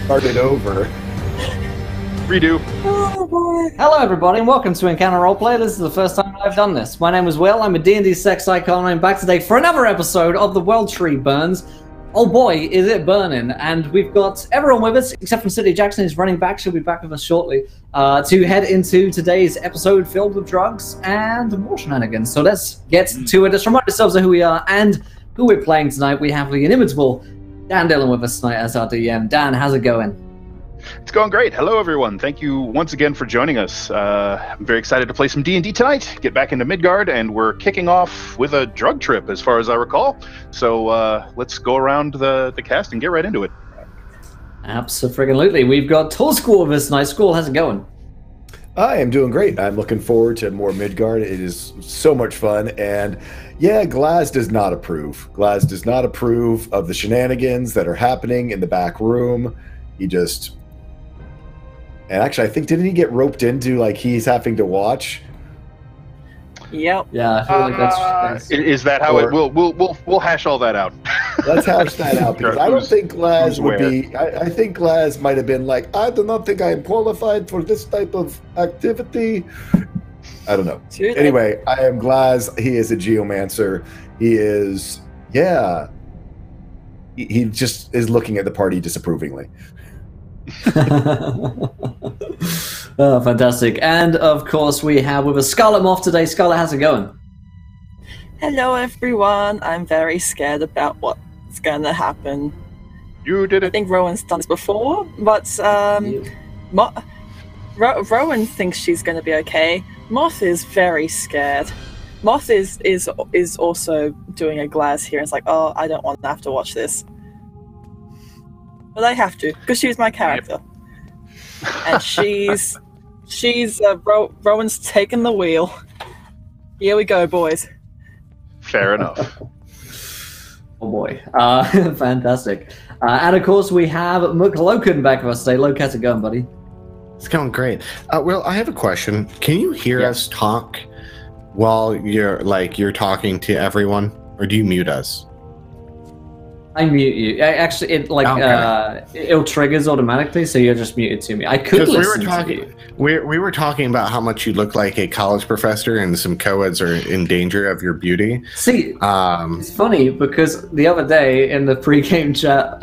Start it over. Redo. Oh boy. Hello everybody and welcome to Encounter Roleplay. This is the first time I've done this. My name is Will, I'm a D&D sex icon, I'm back today for another episode of The World Tree Burns. Oh boy, is it burning. And we've got everyone with us, except for City Jackson, who's running back. She'll be back with us shortly to head into today's episode filled with drugs and more shenanigans. So let's get to it. Let's remind ourselves of who we are and who we're playing tonight. We have the inimitable Dan Dillon with us tonight as our DM. Dan, how's it going? It's going great. Hello, everyone. Thank you once again for joining us. I'm very excited to play some D&D tonight, get back into Midgard, and we're kicking off with a drug trip, as far as I recall. So let's go around the cast and get right into it. Absolutely. We've got Tall Squall with us tonight. Squall, how's it going? I am doing great. I'm looking forward to more Midgard. It is so much fun. And yeah, Glaz does not approve. Glaz does not approve of the shenanigans that are happening in the back room. He just... And actually, I think, didn't he get roped into, like, he's having to watch? Yep. Yeah, I feel like that's... Is that how it... We'll hash all that out. Let's hash that out, because I don't think Glaz would be... I think Glaz might have been like, I do not think I am qualified for this type of activity. I don't know. Anyway, I am Glaz. He is a geomancer. He is... Yeah. He just is looking at the party disapprovingly. Oh, fantastic. And of course we have with us Scarlet Moth today. Scarlet, how's it going? Hello everyone. I'm very scared about what's gonna happen. You did I it. think Rowan's done this before, but Rowan thinks she's gonna be okay. Moth is very scared. Moth is also doing a glass here and it's like, oh, I don't want to have to watch this. But I have to, because she's my character. And Rowan's taken the wheel. Here we go, boys. Fair enough. Oh boy. Fantastic. And of course we have McLoken back with us today. Loke, how's it going, buddy? It's going great. Will, I have a question. Can you hear us talk while you're talking to everyone? Or do you mute us? I mute you. It triggers automatically, so you're just muted to me. I could listen to you. We were talking about how much you look like a college professor, and some co-eds are in danger of your beauty. See, it's funny because the other day in the pre-game chat,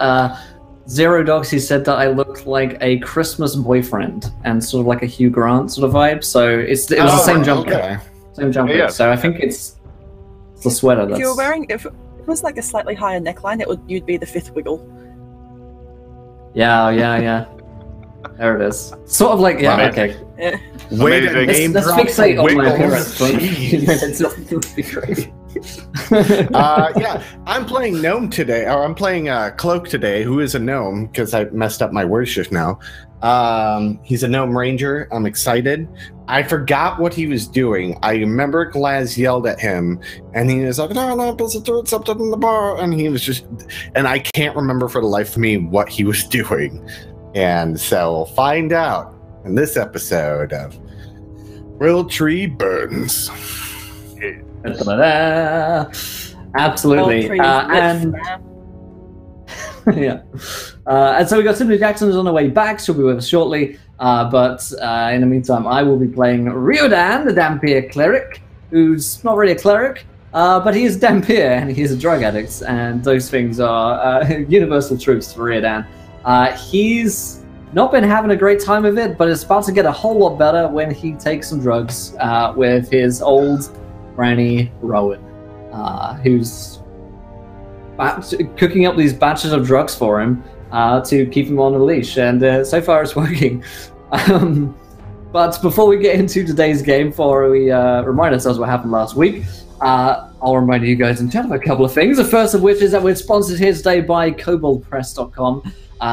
Zero Dogs, he said that I looked like a Christmas boyfriend and sort of like a Hugh Grant sort of vibe. So it was the same jumper, same jumper. Yeah. So I think it's the sweater. If you were wearing if it was like a slightly higher neckline, you'd be the fifth wiggle. Yeah. There it is. Sort of like okay. Yeah. Let's fixate on my appearance. Yeah, I'm playing Gnome today, or I'm playing Cloak today, who is a gnome, because I messed up my words just now. He's a gnome ranger. I'm excited. I forgot what he was doing. I remember Glaz yelled at him, and he was like, no, I'm supposed to do something in the bar, and he was just, and I can't remember for the life of me what he was doing. And so we'll find out in this episode of World Tree Burns. Absolutely. And yeah. And so we got City Jackson on the way back. She'll be with us shortly. But in the meantime, I will be playing Riordan, the Dampier cleric, who's not really a cleric, but he is Dampier and he is a drug addict. And those things are universal truths for Riordan. He's not been having a great time of it, but it's about to get a whole lot better when he takes some drugs with his old granny Rowan, who's cooking up these batches of drugs for him to keep him on a leash, and so far it's working. But before we get into today's game, before we remind ourselves what happened last week, I'll remind you guys in chat of a couple of things. The first of which is that we're sponsored here today by koboldpress.com.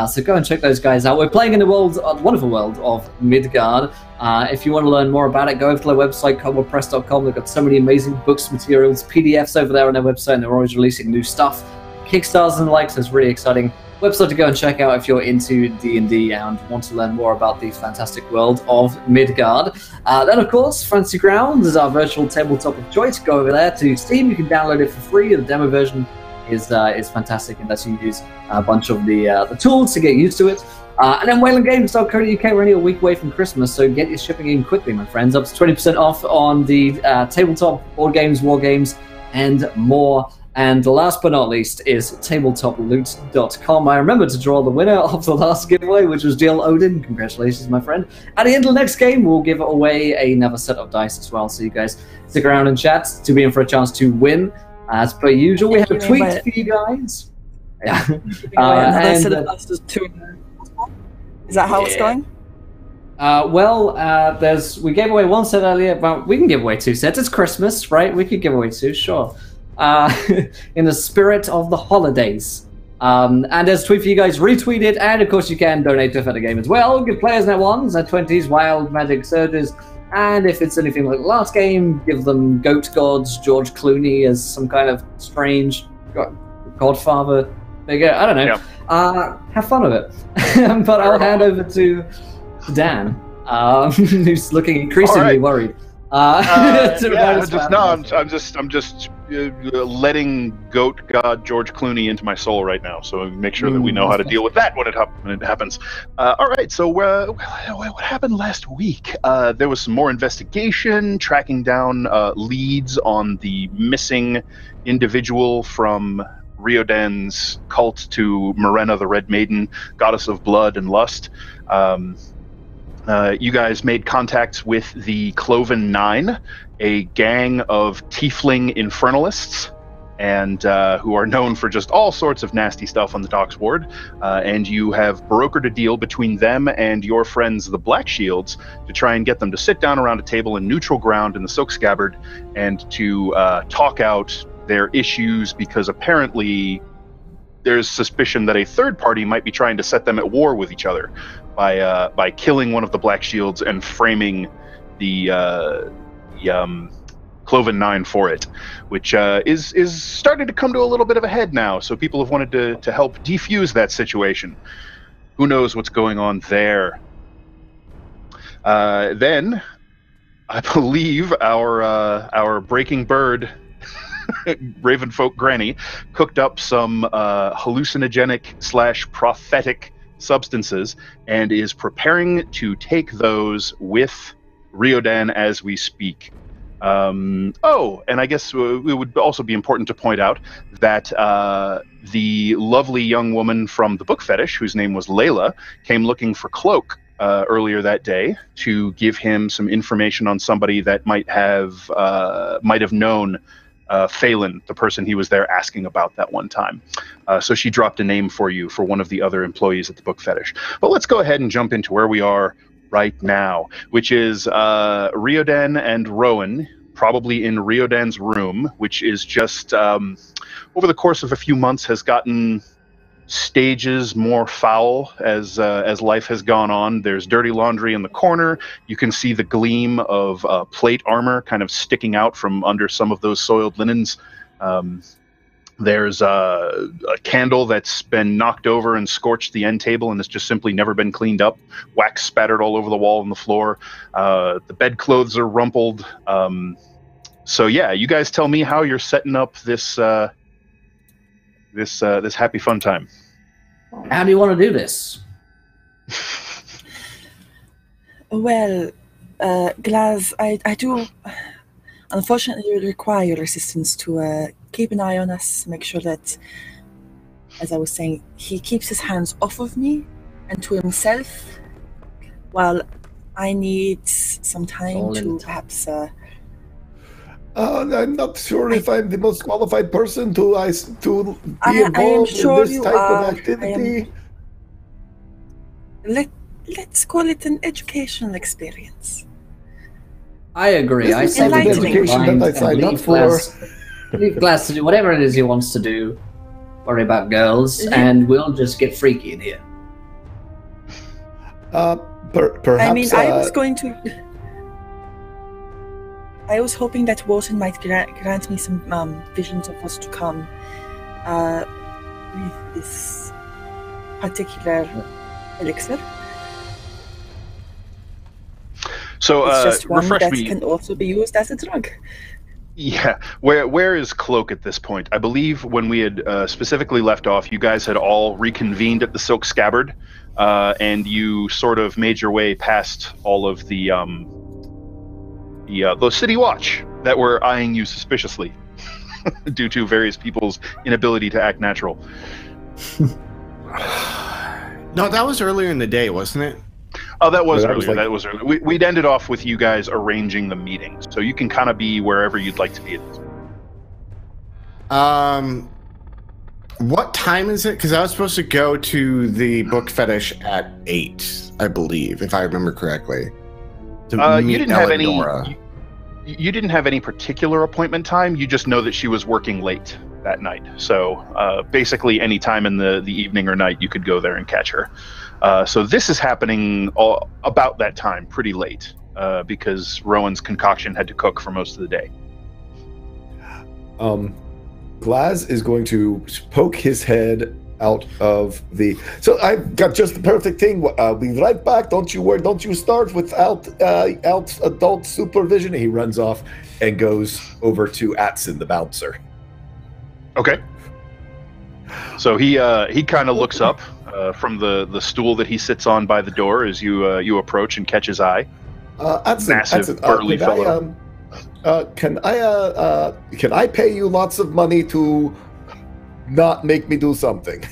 So go and check those guys out. We're playing in the wonderful world of Midgard. If you want to learn more about it, go over to their website, koboldpress.com. They've got so many amazing books, materials, PDFs over there on their website, and they're always releasing new stuff. Kickstarters and the likes, so it's really exciting website to go and check out if you're into D&D and want to learn more about the fantastic world of Midgard. Then, of course, Fancy Grounds is our virtual tabletop of choice. Go over there to Steam. You can download it for free, the demo version is fantastic and lets you use a bunch of the tools to get used to it. And then whalengames.co.uk, we're only a week away from Christmas, so get your shipping in quickly, my friends. Up to 20% off on the tabletop, board games, war games, and more. And last but not least is tabletoploot.com. I remember to draw the winner of the last giveaway, which was Jill Odin. Congratulations, my friend. At the end of the next game, we'll give away another set of dice as well, so you guys stick around and chat to be in for a chance to win. As per usual, we have a tweet for you guys. Yeah. Another set of dice too. Is that how it's going? We gave away one set earlier, but we can give away 2 sets. It's Christmas, right? We could give away 2, sure. In the spirit of the holidays. And there's a tweet for you guys, retweet it, and of course you can donate to the game as well. Give players net 1s, net 20s, wild magic surges, and if it's anything like the last game, give them goat gods, George Clooney as some kind of strange godfather figure. I don't know. Yeah. Have fun with it. But I'll hand over to Dan, who's looking increasingly worried. I'm just letting goat god George Clooney into my soul right now, so make sure that we know how to deal with that when it happens. All right, so what happened last week? There was some more investigation, tracking down leads on the missing individual from Riordan's cult to Morena, the Red Maiden, goddess of blood and lust. You guys made contact with the Cloven Nine, a gang of tiefling infernalists, and who are known for just all sorts of nasty stuff on the Docks Ward. And you have brokered a deal between them and your friends, the Black Shields, to try and get them to sit down around a table in neutral ground in the Silk Scabbard and to talk out their issues, because apparently there's suspicion that a third party might be trying to set them at war with each other by killing one of the Black Shields and framing the Cloven Nine for it, which is starting to come to a little bit of a head now. So people have wanted to help defuse that situation. Who knows what's going on there? Then, I believe our Breaking Bird Ravenfolk Granny cooked up some hallucinogenic/prophetic substances and is preparing to take those with Riordan as we speak. And I guess it would also be important to point out that the lovely young woman from the book fetish, whose name was Layla, came looking for Cloak earlier that day to give him some information on somebody that might have known Phelan, the person he was there asking about that one time. So she dropped a name for you for one of the other employees at the book fetish. But let's go ahead and jump into where we are right now, which is Riordan and Rowan, probably in Riordan's room, which is just, over the course of a few months, has gotten stages more foul as life has gone on. There's dirty laundry in the corner. You can see the gleam of plate armor kind of sticking out from under some of those soiled linens. There's a candle that's been knocked over and scorched the end table and has just simply never been cleaned up. Wax spattered all over the wall and the floor. The bedclothes are rumpled. So yeah, you guys tell me how you're setting up this this happy fun time. How do you want to do this? Well, Glaz, I do unfortunately require your assistance to keep an eye on us, make sure that, as I was saying, he keeps his hands off of me and to himself, while I need some time to perhaps... I'm not sure if I'm the most qualified person to be involved in this type of activity. Let's call it an educational experience. I agree. I say the education that I signed up for. Leave Glass to do whatever it is he wants to do. Worry about girls, and we'll just get freaky in here. Perhaps. I mean, I was going to. I was hoping that Wharton might grant me some visions of what's to come with this particular elixir. So, it's just one refresh that me. Can also be used as a drug. Yeah. Where is Cloak at this point? I believe when we had specifically left off, you guys had all reconvened at the Silk Scabbard, and you sort of made your way past all of the City Watch that were eyeing you suspiciously due to various people's inability to act natural. No, that was earlier in the day, wasn't it? Oh, that was That was earlier. like- That was earlier. We'd ended off with you guys arranging the meetings, so you can kind of be wherever you'd like to be at this point. What time is it? Because I was supposed to go to the book fetish at 8, I believe, if I remember correctly. To You meet didn't have Eleonora. You didn't have any particular appointment time. You just know that she was working late that night. So basically, any time in the evening or night, you could go there and catch her. So this is happening about that time, pretty late, because Rowan's concoction had to cook for most of the day. Glaz is going to poke his head out of the. So I've got just the perfect thing. I'll be right back. Don't you worry. Don't you start without adult supervision. He runs off and goes over to Atson, the bouncer. Okay. So he kind of looks up from the stool that he sits on by the door as you approach and catch his eye. Massive, burly fellow. Can I pay you lots of money to not make me do something?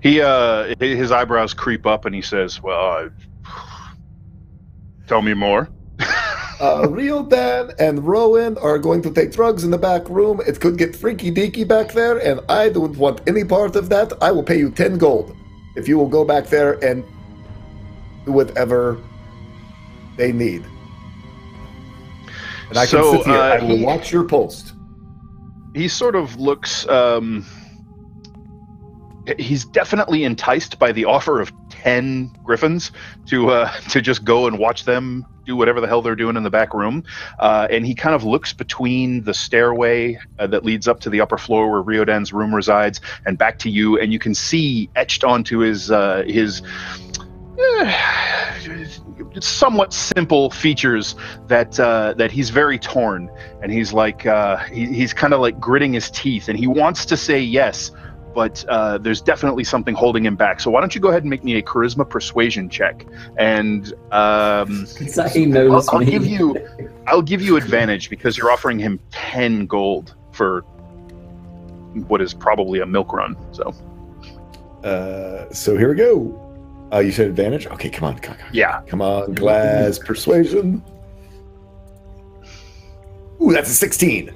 His eyebrows creep up and he says, "Well, tell me more." Riordan and Rowan are going to take drugs in the back room. It could get freaky deaky back there, and I don't want any part of that. I will pay you 10 gold if you will go back there and do whatever they need. And I can sit here. I will watch your post. He sort of looks. He's definitely enticed by the offer of 10 griffins to just go and watch them do whatever the hell they're doing in the back room. And he kind of looks between the stairway that leads up to the upper floor where Riordan's room resides and back to you, and you can see etched onto his somewhat simple features that he's very torn, and he's like he's kind of like gritting his teeth, and he wants to say yes, but there's definitely something holding him back. So why don't you go ahead and make me a charisma persuasion check, and he knows I'll give you advantage because you're offering him 10 gold for what is probably a milk run. So here we go. You said advantage? Okay, come on. Yeah. Come on, Glass persuasion. Ooh, that's a 16.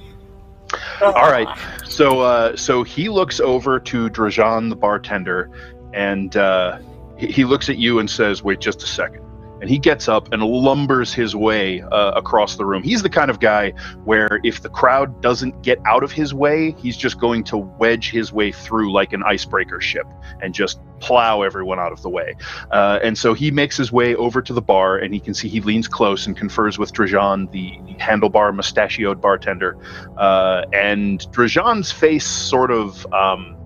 All right. So he looks over to Drajan, the bartender, and he looks at you and says, "Wait just a second." And he gets up and lumbers his way across the room. He's the kind of guy where if the crowd doesn't get out of his way, he's just going to wedge his way through like an icebreaker ship and just plow everyone out of the way. And so he makes his way over to the bar, and he can see he leans close and confers with Drajan, the handlebar mustachioed bartender. And Drajan's face sort of kind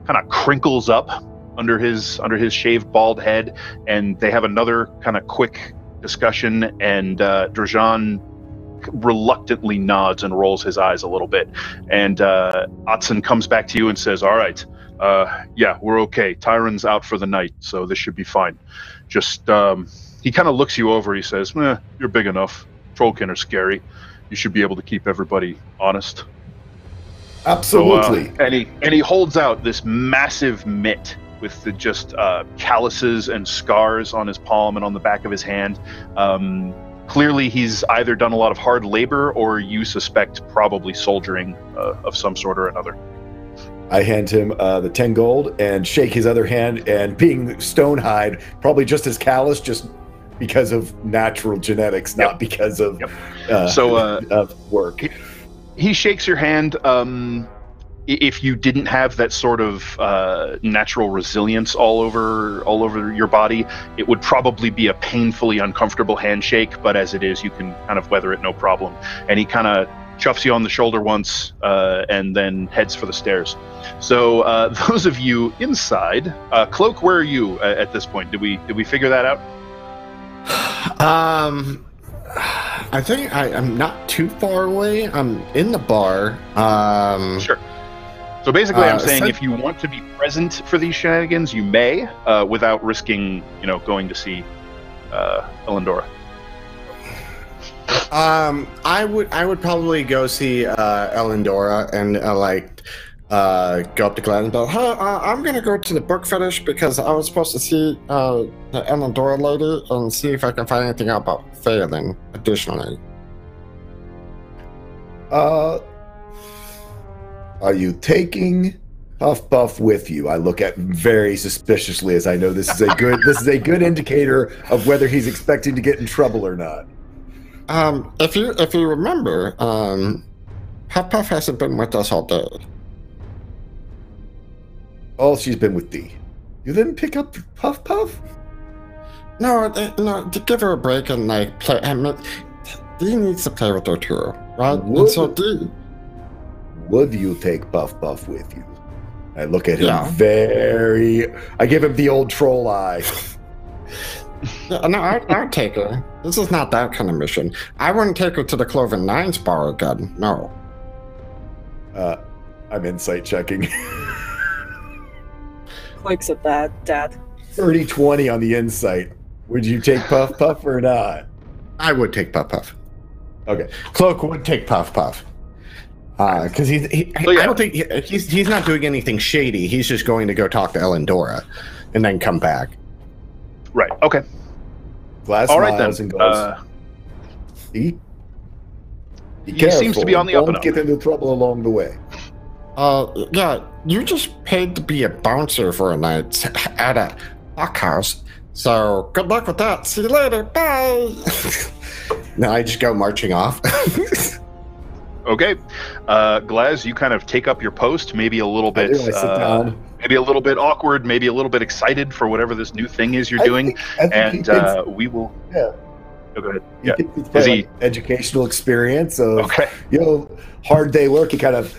of crinkles up under his shaved bald head, and they have another kind of quick discussion, and Drajan reluctantly nods and rolls his eyes a little bit, and Atson comes back to you and says, "All right, yeah, we're okay. Tyron's out for the night, so this should be fine. Just he kind of looks you over. He says, you're big enough. Trollkin are scary. You should be able to keep everybody honest." Absolutely. So, and he holds out this massive mitt with the just calluses and scars on his palm and on the back of his hand. Clearly, he's either done a lot of hard labor, or you suspect probably soldiering of some sort or another. I hand him the 10 gold and shake his other hand, and being Stonehide, probably just as callous, just because of natural genetics, not because of of work. He shakes your hand. If you didn't have that sort of natural resilience all over your body, it would probably be a painfully uncomfortable handshake. But as it is, you can kind of weather it no problem. And he kind of chuffs you on the shoulder once, and then heads for the stairs. So those of you inside, Cloak, where are you at this point? Did we figure that out? I think I'm not too far away. I'm in the bar. Sure. So basically, I'm saying if you want to be present for these shenanigans, you may, without risking, going to see Elendora. I would probably go see Elendora and go up to Glenn and be like, hey, I'm gonna go to the book fetish because I was supposed to see the Elendora lady and see if I can find anything out about Phelan additionally. Are you taking Puff with you? I look at him very suspiciously, as I know this is a good indicator of whether he's expecting to get in trouble or not. If you remember, Puff hasn't been with us all day. Oh, she's been with D. You didn't pick up Puff? No, to give her a break and play. D needs to play with her too, right? And so D. Would you take Puff with you? I look at him I give him the old troll eye. No, I'd take her. This is not that kind of mission. I wouldn't take her to the Cloven Nines bar again, no. I'm insight checking. Cloak's a bad dad. 30-20 on the insight. Would you take Puff or not? I would take Puff. Okay. Cloak would take Puff. Because I don't think he's not doing anything shady. He's just going to go talk to Elendora and then come back. Right. Okay. Glass all right then. And goes, Be he careful. Seems to be on the up and up. Don't get into trouble along the way. Yeah, you just paid to be a bouncer for a night at a house. So good luck with that. See you later. Bye. No, I just go marching off. Okay. Glaz, you kind of take up your post, maybe a little bit I sit down. Maybe a little bit awkward, maybe a little bit excited for whatever this new thing is you're doing. I think we will. Yeah. Oh, go ahead. Is he educational experience of hard day work? He kind of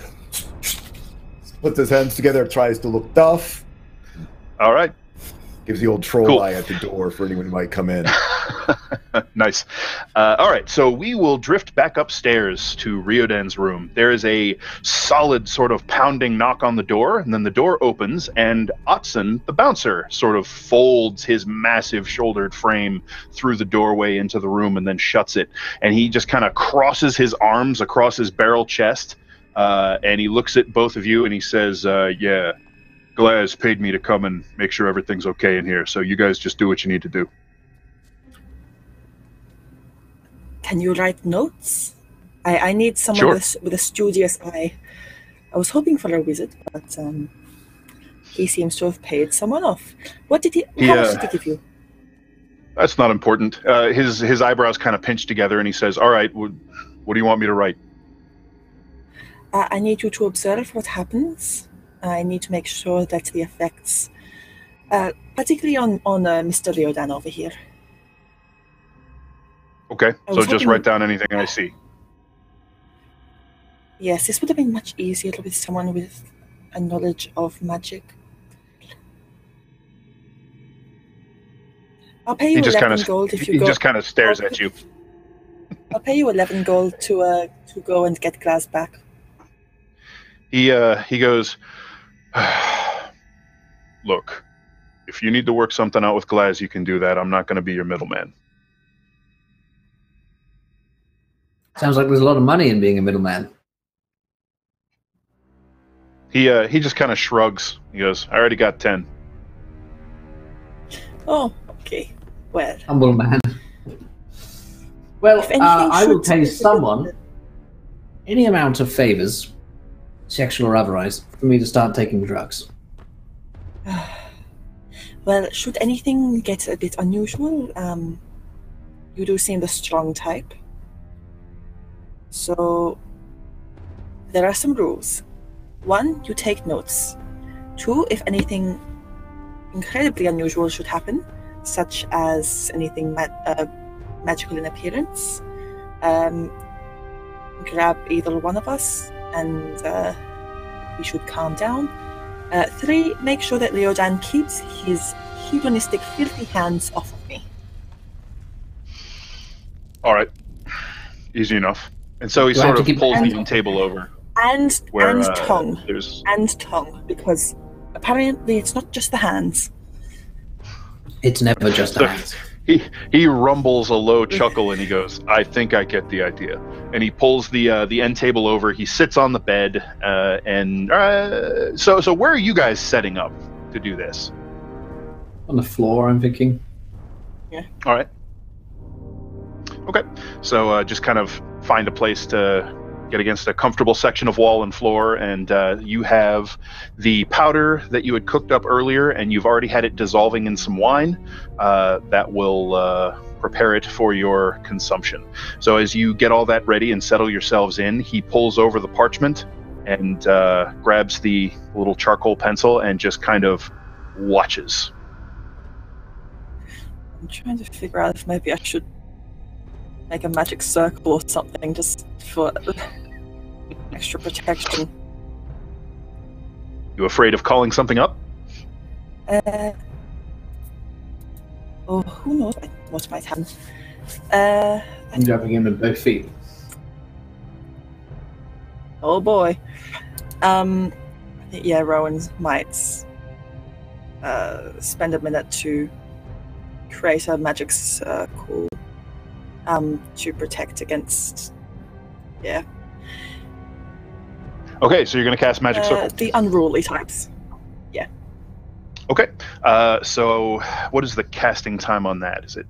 puts his hands together, tries to look tough. All right. Gives the old troll eye at the door for anyone who might come in. Nice. All right, so we will drift back upstairs to Riordan's room. There is a solid sort of pounding knock on the door, and then the door opens, and Otson, the bouncer, sort of folds his massive shouldered frame through the doorway into the room and then shuts it. And he just kind of crosses his arms across his barrel chest, and he looks at both of you and he says, yeah, Glaz paid me to come and make sure everything's okay in here, so you guys just do what you need to do. Can you write notes? I need someone with a studious eye. I was hoping for a wizard, but he seems to have paid someone off. How much did he give you? That's not important. His eyebrows kind of pinch together, and he says, all right, what do you want me to write? I need you to observe what happens. I need to make sure that the effects, particularly on Mr. Riordan over here. Okay, so just write down anything I see. Yes, this would have been much easier with someone with a knowledge of magic. I'll pay you 11 gold if you go. He just kind of stares at you. I'll pay you 11 gold to go and get Glaz back. He goes, look, if you need to work something out with Glaz, you can do that. I'm not going to be your middleman. Sounds like there's a lot of money in being a middleman. He just kind of shrugs. He goes, I already got 10. Oh, okay. Well. Humble man. Well, I will pay someone any amount of favors, sexual or otherwise, for me to start taking drugs. Well, should anything get a bit unusual, you do seem the strong type. So, there are some rules. 1, you take notes. 2, if anything incredibly unusual should happen, such as anything magical in appearance, grab either one of us and we should calm down. 3, make sure that Riordan keeps his hedonistic, filthy hands off of me. All right. Easy enough. And so he sort of pulls the end table over. And tongue. There's... And tongue, because apparently it's not just the hands. It's never just the hands. He rumbles a low chuckle and he goes, I think I get the idea. And he pulls the end table over. He sits on the bed. So where are you guys setting up to do this? On the floor, I'm thinking. Yeah. All right. Okay. So just kind of find a place to get against a comfortable section of wall and floor, and you have the powder that you had cooked up earlier, and you've already had it dissolving in some wine. That will prepare it for your consumption. So as you get all that ready and settle yourselves in, he pulls over the parchment and grabs the little charcoal pencil and just kind of watches. I'm trying to figure out if maybe I should make a magic circle or something just for extra protection. You afraid of calling something up? Who knows what might happen. I'm grabbing him with both feet. Oh boy. Yeah, Rowan might spend a minute to create a magic circle to protect against, yeah. Okay, so you're going to cast magic circle. The unruly types. Yeah. Okay. So what is the casting time on that? Is it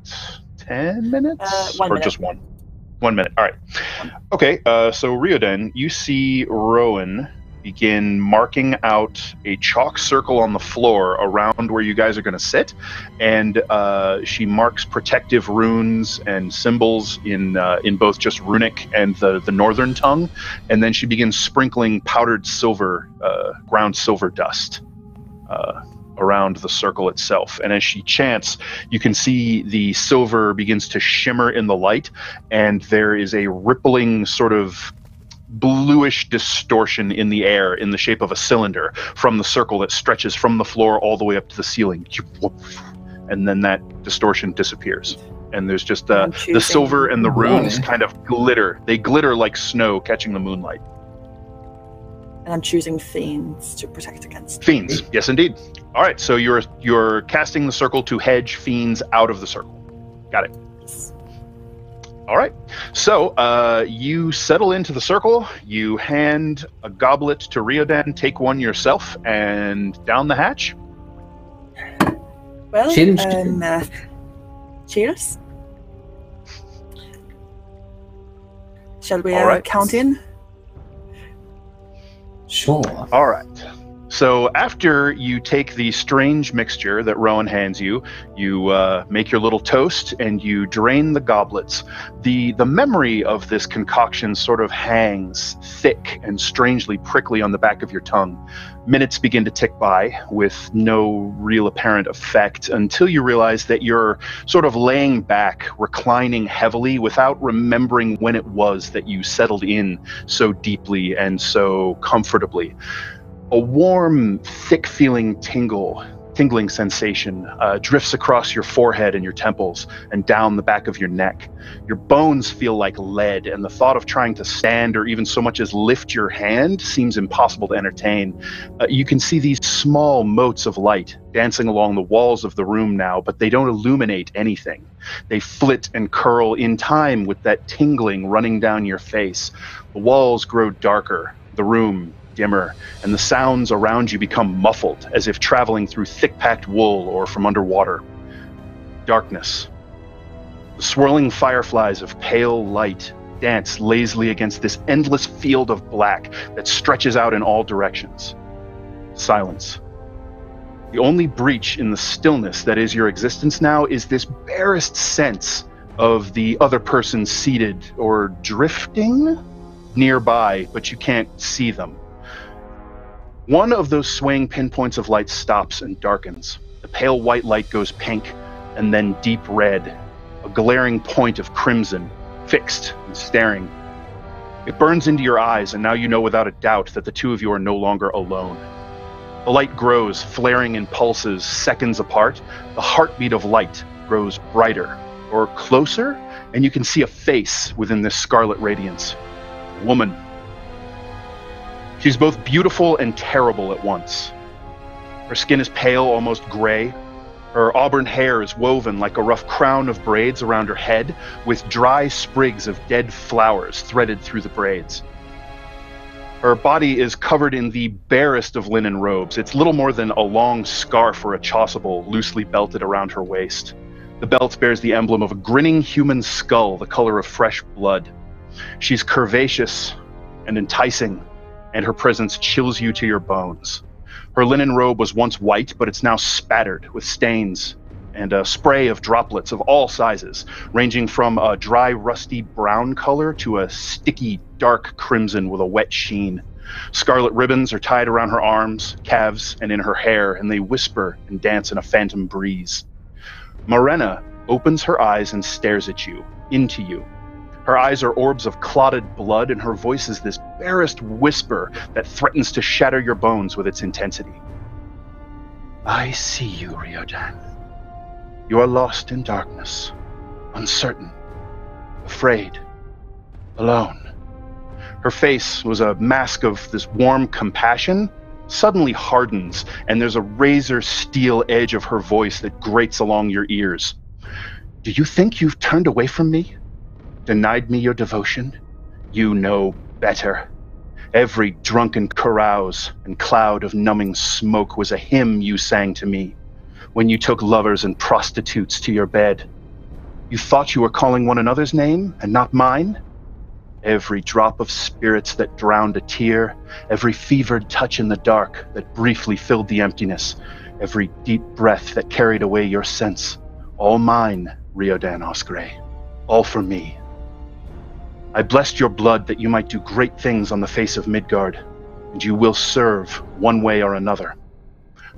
10 minutes? 1 minute. Just one? 1 minute. All right. Okay. So Riordan, you see Rowan begin marking out a chalk circle on the floor around where you guys are going to sit, and she marks protective runes and symbols in both just runic and the northern tongue, and then she begins sprinkling powdered silver, ground silver dust around the circle itself. And as she chants, you can see the silver begins to shimmer in the light, and there is a rippling sort of bluish distortion in the air in the shape of a cylinder from the circle that stretches from the floor all the way up to the ceiling. And then that distortion disappears. And there's just the silver and the runes kind of glitter. They glitter like snow catching the moonlight. And I'm choosing fiends to protect against. Fiends, yes indeed. All right, so you're casting the circle to hedge fiends out of the circle. Got it. Yes. All right, so you settle into the circle, you hand a goblet to Riordan, take one yourself, and down the hatch. Well, cheers. Shall we count in? Sure. All right. So after you take the strange mixture that Rowan hands you, you make your little toast and you drain the goblets. The memory of this concoction sort of hangs thick and strangely prickly on the back of your tongue. Minutes begin to tick by with no real apparent effect until you realize that you're sort of laying back, reclining heavily without remembering when it was that you settled in so deeply and so comfortably. A warm, thick-feeling tingling sensation drifts across your forehead and your temples and down the back of your neck. Your bones feel like lead, and the thought of trying to stand or even so much as lift your hand seems impossible to entertain. You can see these small motes of light dancing along the walls of the room now, but they don't illuminate anything. They flit and curl in time with that tingling running down your face. The walls grow darker, the room dimmer, and the sounds around you become muffled, as if traveling through thick-packed wool or from underwater. Darkness. The swirling fireflies of pale light dance lazily against this endless field of black that stretches out in all directions. Silence. The only breach in the stillness that is your existence now is this barest sense of the other person seated or drifting nearby, but you can't see them. One of those swaying pinpoints of light stops and darkens. The pale white light goes pink and then deep red, a glaring point of crimson, fixed and staring. It burns into your eyes, and now you know without a doubt that the two of you are no longer alone. The light grows, flaring in pulses seconds apart. The heartbeat of light grows brighter or closer, and you can see a face within this scarlet radiance. A woman. She's both beautiful and terrible at once. Her skin is pale, almost gray. Her auburn hair is woven like a rough crown of braids around her head, with dry sprigs of dead flowers threaded through the braids. Her body is covered in the barest of linen robes. It's little more than a long scarf or a chasuble loosely belted around her waist. The belt bears the emblem of a grinning human skull, the color of fresh blood. She's curvaceous and enticing, and her presence chills you to your bones. Her linen robe was once white, but it's now spattered with stains and a spray of droplets of all sizes, ranging from a dry, rusty brown color to a sticky, dark crimson with a wet sheen. Scarlet ribbons are tied around her arms, calves, and in her hair, and they whisper and dance in a phantom breeze. Morena opens her eyes and stares at you, into you. Her eyes are orbs of clotted blood, and her voice is this barest whisper that threatens to shatter your bones with its intensity. I see you, Riordan. You are lost in darkness, uncertain, afraid, alone. Her face was a mask of this warm compassion, suddenly hardens, and there's a razor steel edge of her voice that grates along your ears. Do you think you've turned away from me? Denied me your devotion? You know better. Every drunken carouse and cloud of numbing smoke was a hymn you sang to me when you took lovers and prostitutes to your bed. You thought you were calling one another's name and not mine? Every drop of spirits that drowned a tear, every fevered touch in the dark that briefly filled the emptiness, every deep breath that carried away your sense, all mine, Riordan Osgray, all for me. I blessed your blood that you might do great things on the face of Midgard, and you will serve one way or another.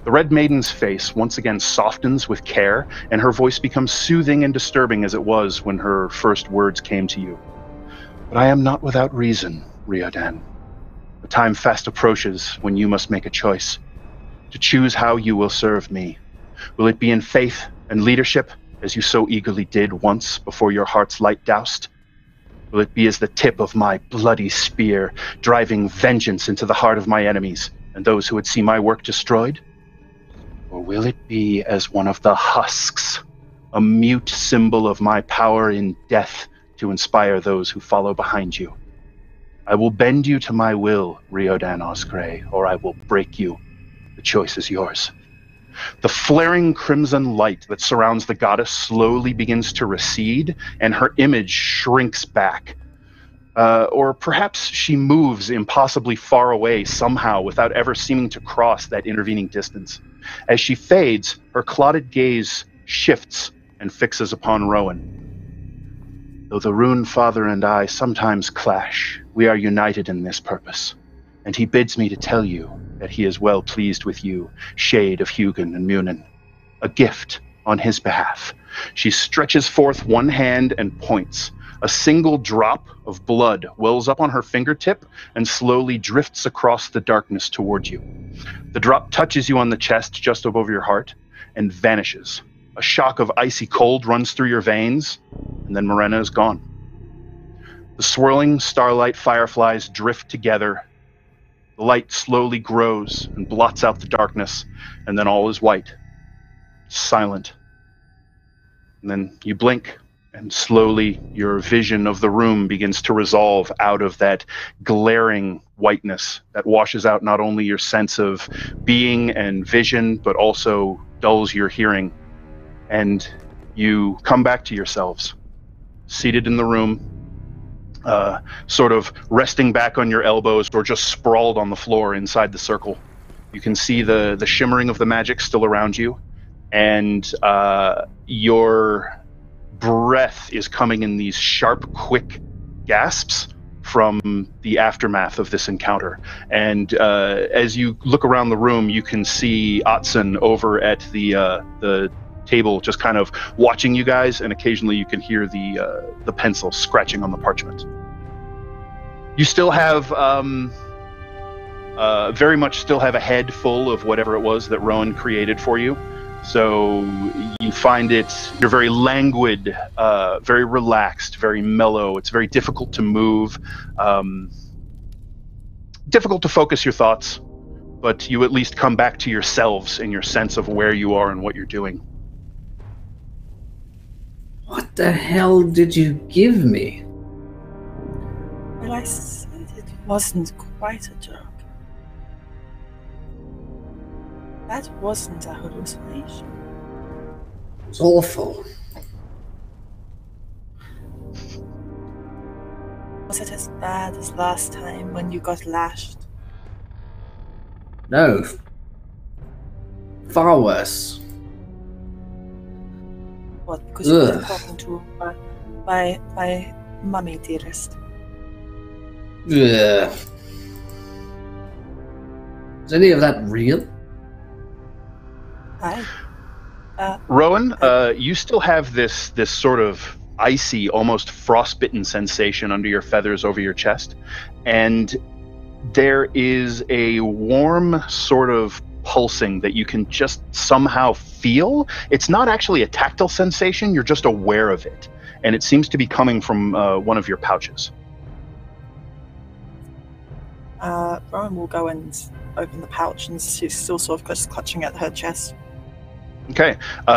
The Red Maiden's face once again softens with care, and her voice becomes soothing and disturbing as it was when her first words came to you. But I am not without reason, Riordan. The time fast approaches when you must make a choice, to choose how you will serve me. Will it be in faith and leadership, as you so eagerly did once before your heart's light doused? Will it be as the tip of my bloody spear, driving vengeance into the heart of my enemies and those who would see my work destroyed? Or will it be as one of the husks, a mute symbol of my power in death to inspire those who follow behind you? I will bend you to my will, Riordan Osgray, or I will break you. The choice is yours. The flaring crimson light that surrounds the goddess slowly begins to recede, and her image shrinks back. Or perhaps she moves impossibly far away somehow without ever seeming to cross that intervening distance. As she fades, her clotted gaze shifts and fixes upon Rowan. Though the Rune Father and I sometimes clash, we are united in this purpose, and he bids me to tell you that he is well pleased with you, Shade of Hugin and Munin. A gift on his behalf. She stretches forth one hand and points. A single drop of blood wells up on her fingertip and slowly drifts across the darkness toward you. The drop touches you on the chest just above your heart and vanishes. A shock of icy cold runs through your veins, and then Morena is gone. The swirling starlight fireflies drift together. The light slowly grows and blots out the darkness, and then all is white, silent. And then you blink, and slowly your vision of the room begins to resolve out of that glaring whiteness that washes out not only your sense of being and vision, but also dulls your hearing. And you come back to yourselves, seated in the room, sort of resting back on your elbows or just sprawled on the floor inside the circle. You can see the shimmering of the magic still around you, and your breath is coming in these sharp, quick gasps from the aftermath of this encounter. And as you look around the room, you can see Otson over at the table just kind of watching you guys, and occasionally you can hear the pencil scratching on the parchment. You still have very much still have a head full of whatever it was that Rowan created for you. So you find you're very languid, very relaxed, very mellow. It's very difficult to move, difficult to focus your thoughts, but you at least come back to yourselves and your sense of where you are and what you're doing. What the hell did you give me? Well, I said it wasn't quite a joke. That wasn't a hallucination. It's awful. Was it as bad as last time when you got lashed? No. Far worse. What, because you were talking to my mummy, dearest? Ugh. Is any of that real? Hi. Rowan, you still have this sort of icy, almost frostbitten sensation under your feathers over your chest, and there is a warm sort of pulsing that you can just somehow feel. It's not actually a tactile sensation, you're just aware of it, and it seems to be coming from one of your pouches. Rowan will go and open the pouch, and she's still sort of just clutching at her chest. Okay,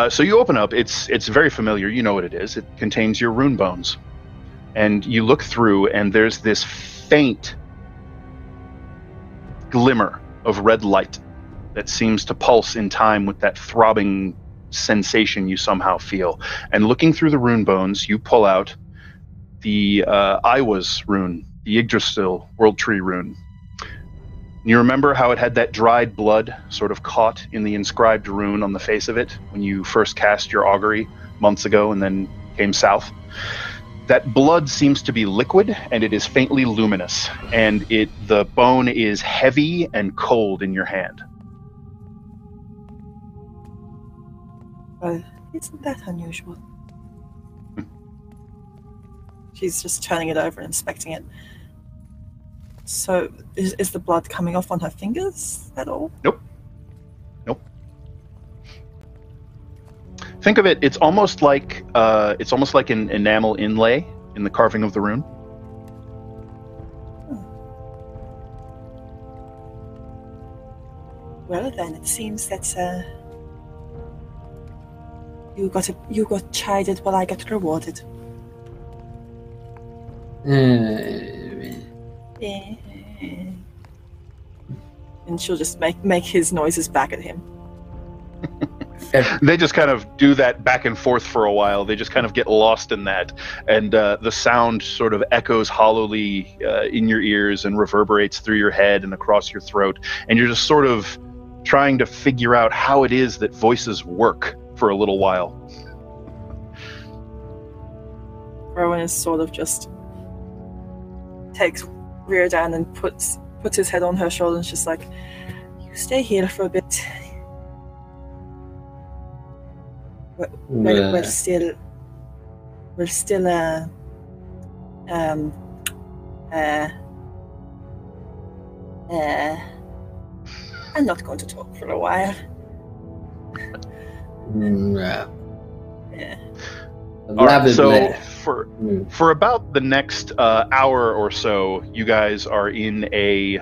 so you open up. It's very familiar. You know what it is. It contains your rune bones. And you look through, and there's this faint glimmer of red light that seems to pulse in time with that throbbing sensation you somehow feel. And looking through the rune bones, you pull out the Iwa's rune, the Yggdrasil World Tree rune. You remember how it had that dried blood sort of caught in the inscribed rune on the face of it when you first cast your augury months ago and then came south? That blood seems to be liquid, and it is faintly luminous, and the bone is heavy and cold in your hand. Well, isn't that unusual? She's just turning it over and inspecting it. So, is the blood coming off on her fingers at all? Nope. Think of it. It's almost like an enamel inlay in the carving of the rune. Well, then it seems that you got chided while I got rewarded. And she'll just make his noises back at him. They just kind of do that back and forth for a while. They just kind of get lost in that, and the sound sort of echoes hollowly in your ears and reverberates through your head and across your throat, and you're just sort of trying to figure out how it is that voices work for a little while. Rowan is sort of just takes Riordan and puts his head on her shoulder and just like, you stay here for a bit. We're still I'm not going to talk for a while. All right, so for about the next hour or so, you guys are in a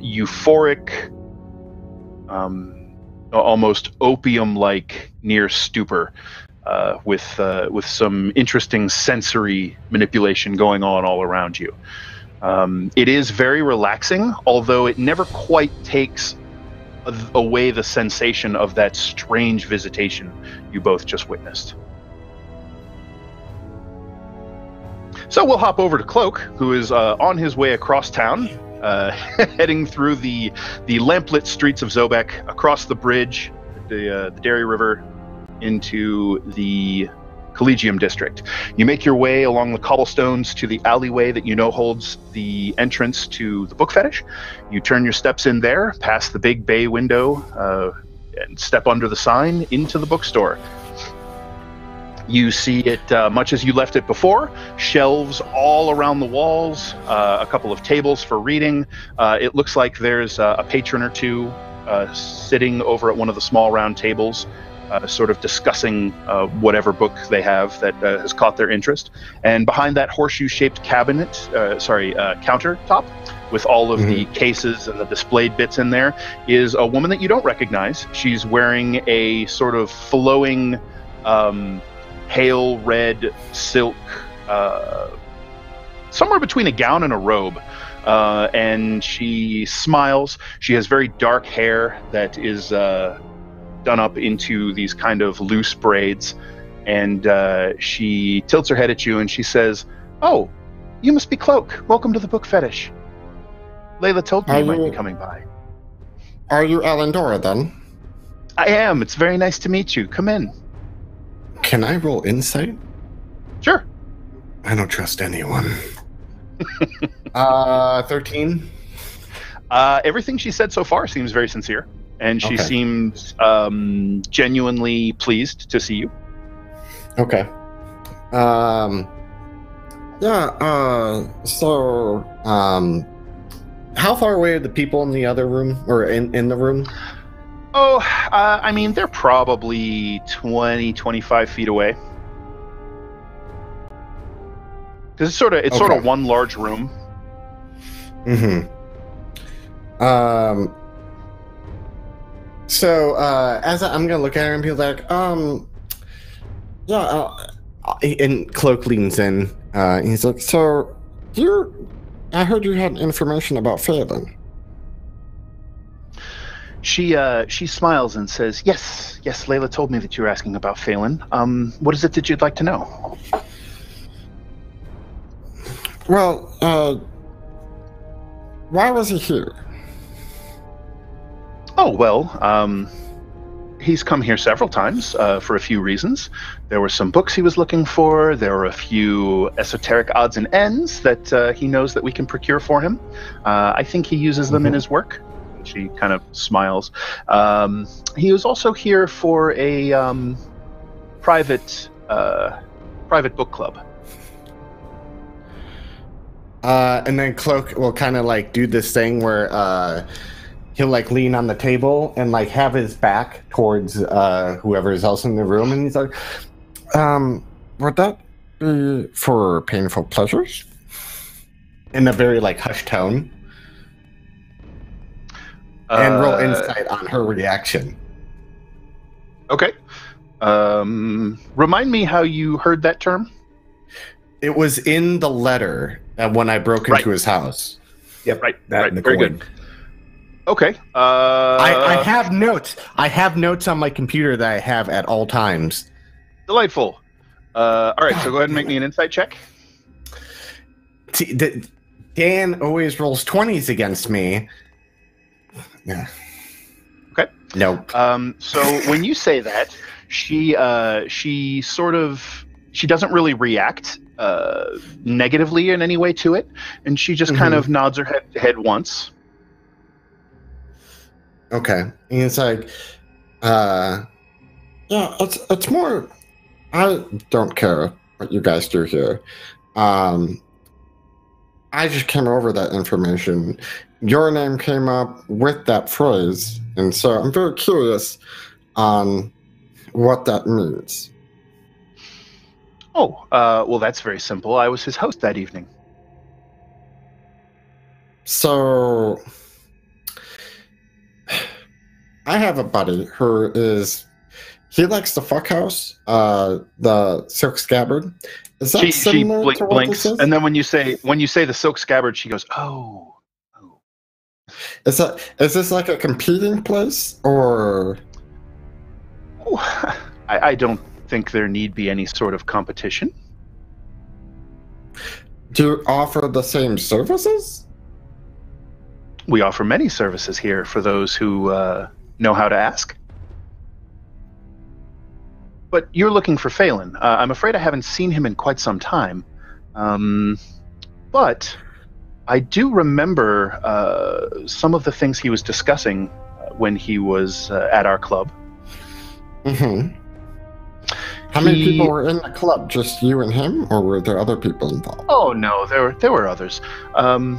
euphoric, almost opium-like near stupor, with some interesting sensory manipulation going on all around you. It is very relaxing, although it never quite takes away the sensation of that strange visitation you both just witnessed. So we'll hop over to Cloak, who is on his way across town, heading through the lamplit streets of Zobek, across the bridge, the Dairy River, into the Collegium District. You make your way along the cobblestones to the alleyway that you know holds the entrance to the book fetish. You turn your steps in there, past the big bay window, and step under the sign into the bookstore. You see it much as you left it before, shelves all around the walls, a couple of tables for reading. It looks like there's a patron or two sitting over at one of the small round tables, sort of discussing whatever book they have that has caught their interest. And behind that horseshoe-shaped countertop, with all of the cases and the displayed bits in there, is a woman that you don't recognize. She's wearing a sort of flowing, pale red silk, somewhere between a gown and a robe. And she smiles. She has very dark hair that is done up into these kind of loose braids. And she tilts her head at you and she says, "Oh, you must be Cloak. Welcome to the book fetish. Layla told me you might be coming by." Are you Alendora, then? I am. It's very nice to meet you. Come in. Can I roll insight? Sure. I don't trust anyone. 13. Everything she said so far seems very sincere, and she seems genuinely pleased to see you. Okay. How far away are the people in the other room, or in the room? Oh, I mean, they're probably 20, 25 feet away. Because it's sort of one large room. So, as I'm gonna look at her and be like, and Cloak leans in. He's like, "So, I heard you had information about Phelan." She smiles and says, Yes, Layla told me that you were asking about Phelan. What is it that you'd like to know?" Well, why was he here? Oh, well, he's come here several times for a few reasons. There were some books he was looking for. There were a few esoteric odds and ends that he knows that we can procure for him. I think he uses them in his work. She kind of smiles. He was also here for a private book club. And then Cloak will kind of like do this thing where he'll like lean on the table and like have his back towards whoever is else in the room, and he's like, "Would that be for painful pleasures?" In a very like hushed tone. And roll insight on her reaction. Okay. Remind me how you heard that term? It was in the letter when I broke into his house. Yep. Right. Very coin. Good. Okay. I have notes. I have notes on my computer that I have at all times. Delightful. All right, so go ahead and make me an insight check. Dan always rolls 20s against me. Yeah. Okay. Nope. So when you say that, she doesn't really react negatively in any way to it, and she just kind of nods her head once. Okay. And it's like, yeah, it's more. I don't care what you guys do here. I just came over that information. Your name came up with that phrase, and so I'm very curious on what that means. Oh, well, that's very simple. I was his host that evening. So, I have a buddy who he likes the fuckhouse, the silk scabbard. Is that similar to what blinks, this is? and then when you say the silk scabbard, she goes, "Oh." Is this like a competing place, or? Oh, I don't think there need be any sort of competition. Do you offer the same services? We offer many services here for those who know how to ask. But you're looking for Phelan. I'm afraid I haven't seen him in quite some time. But I do remember some of the things he was discussing when he was at our club. Mm-hmm. How many people were in the club? Just you and him, or were there other people involved? Oh no, there were others. And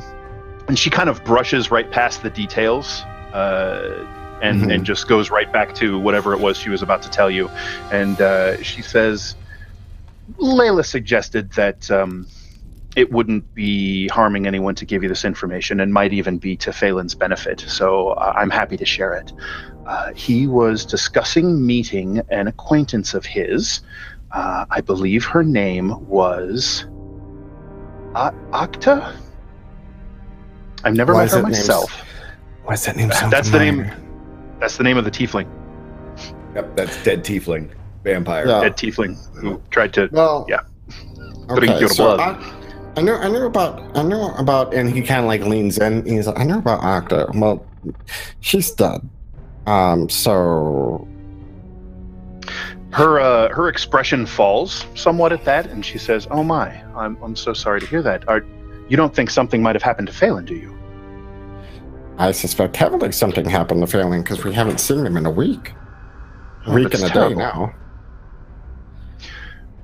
she kind of brushes right past the details. and just goes right back to whatever it was she was about to tell you. And she says, Layla suggested that it wouldn't be harming anyone to give you this information, and might even be to Phelan's benefit, so I'm happy to share it. He was discussing meeting an acquaintance of his. I believe her name was Octa? I've never met her myself. Why is that name so That's familiar? the name. That's the name of the tiefling. Yep, that's dead tiefling. Vampire. Yeah. Dead tiefling who tried to Okay, your so blood. I know about, and he kind of like leans in. And he's like, I know about Octa. Well, she's dead. So her expression falls somewhat at that, and she says, "Oh my, I'm so sorry to hear that. You don't think something might have happened to Phelan, do you?" I suspect heavily something happened to Phelan because we haven't seen him in a week. A week and a day now.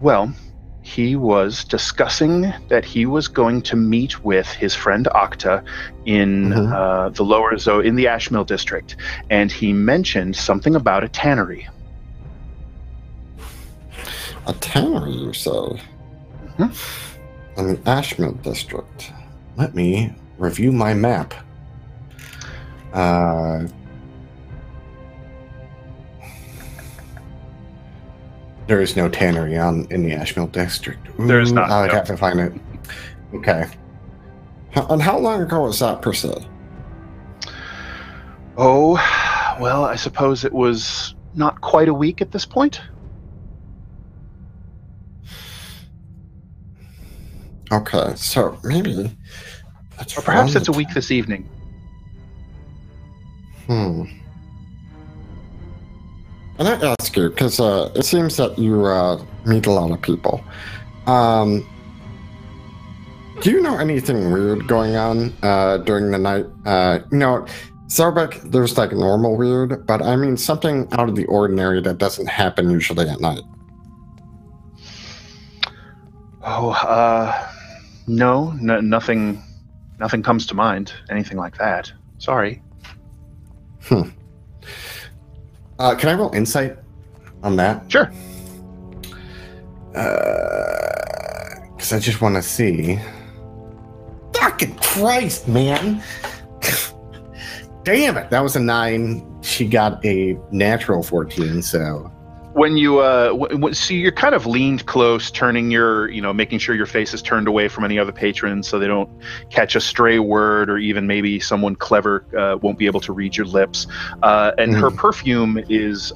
Well, he was discussing that he was going to meet with his friend Octa in the lower zone, in the Ashmill district, and he mentioned something about a tannery. A tannery, you say? In the Ashmill district. Let me review my map. There is no tannery in the Ashmill district. There is not. I'd have to find it. Okay. And how long ago was that, per se? Oh, well, I suppose it was not quite a week at this point. Okay, so maybe... Or perhaps it's a week this evening. And I ask you, because it seems that you meet a lot of people. Do you know anything weird going on during the night? Zarbek, there's like normal weird, but I mean something out of the ordinary that doesn't happen usually at night. No, nothing comes to mind. Anything like that. Sorry. Can I roll insight on that? Sure. Because I just want to see. Fucking Christ, man! Damn it! That was a 9. She got a natural 14. So when you so you're kind of leaned close, turning your, making sure your face is turned away from any other patrons so they don't catch a stray word, or even maybe someone clever won't be able to read your lips. And her perfume is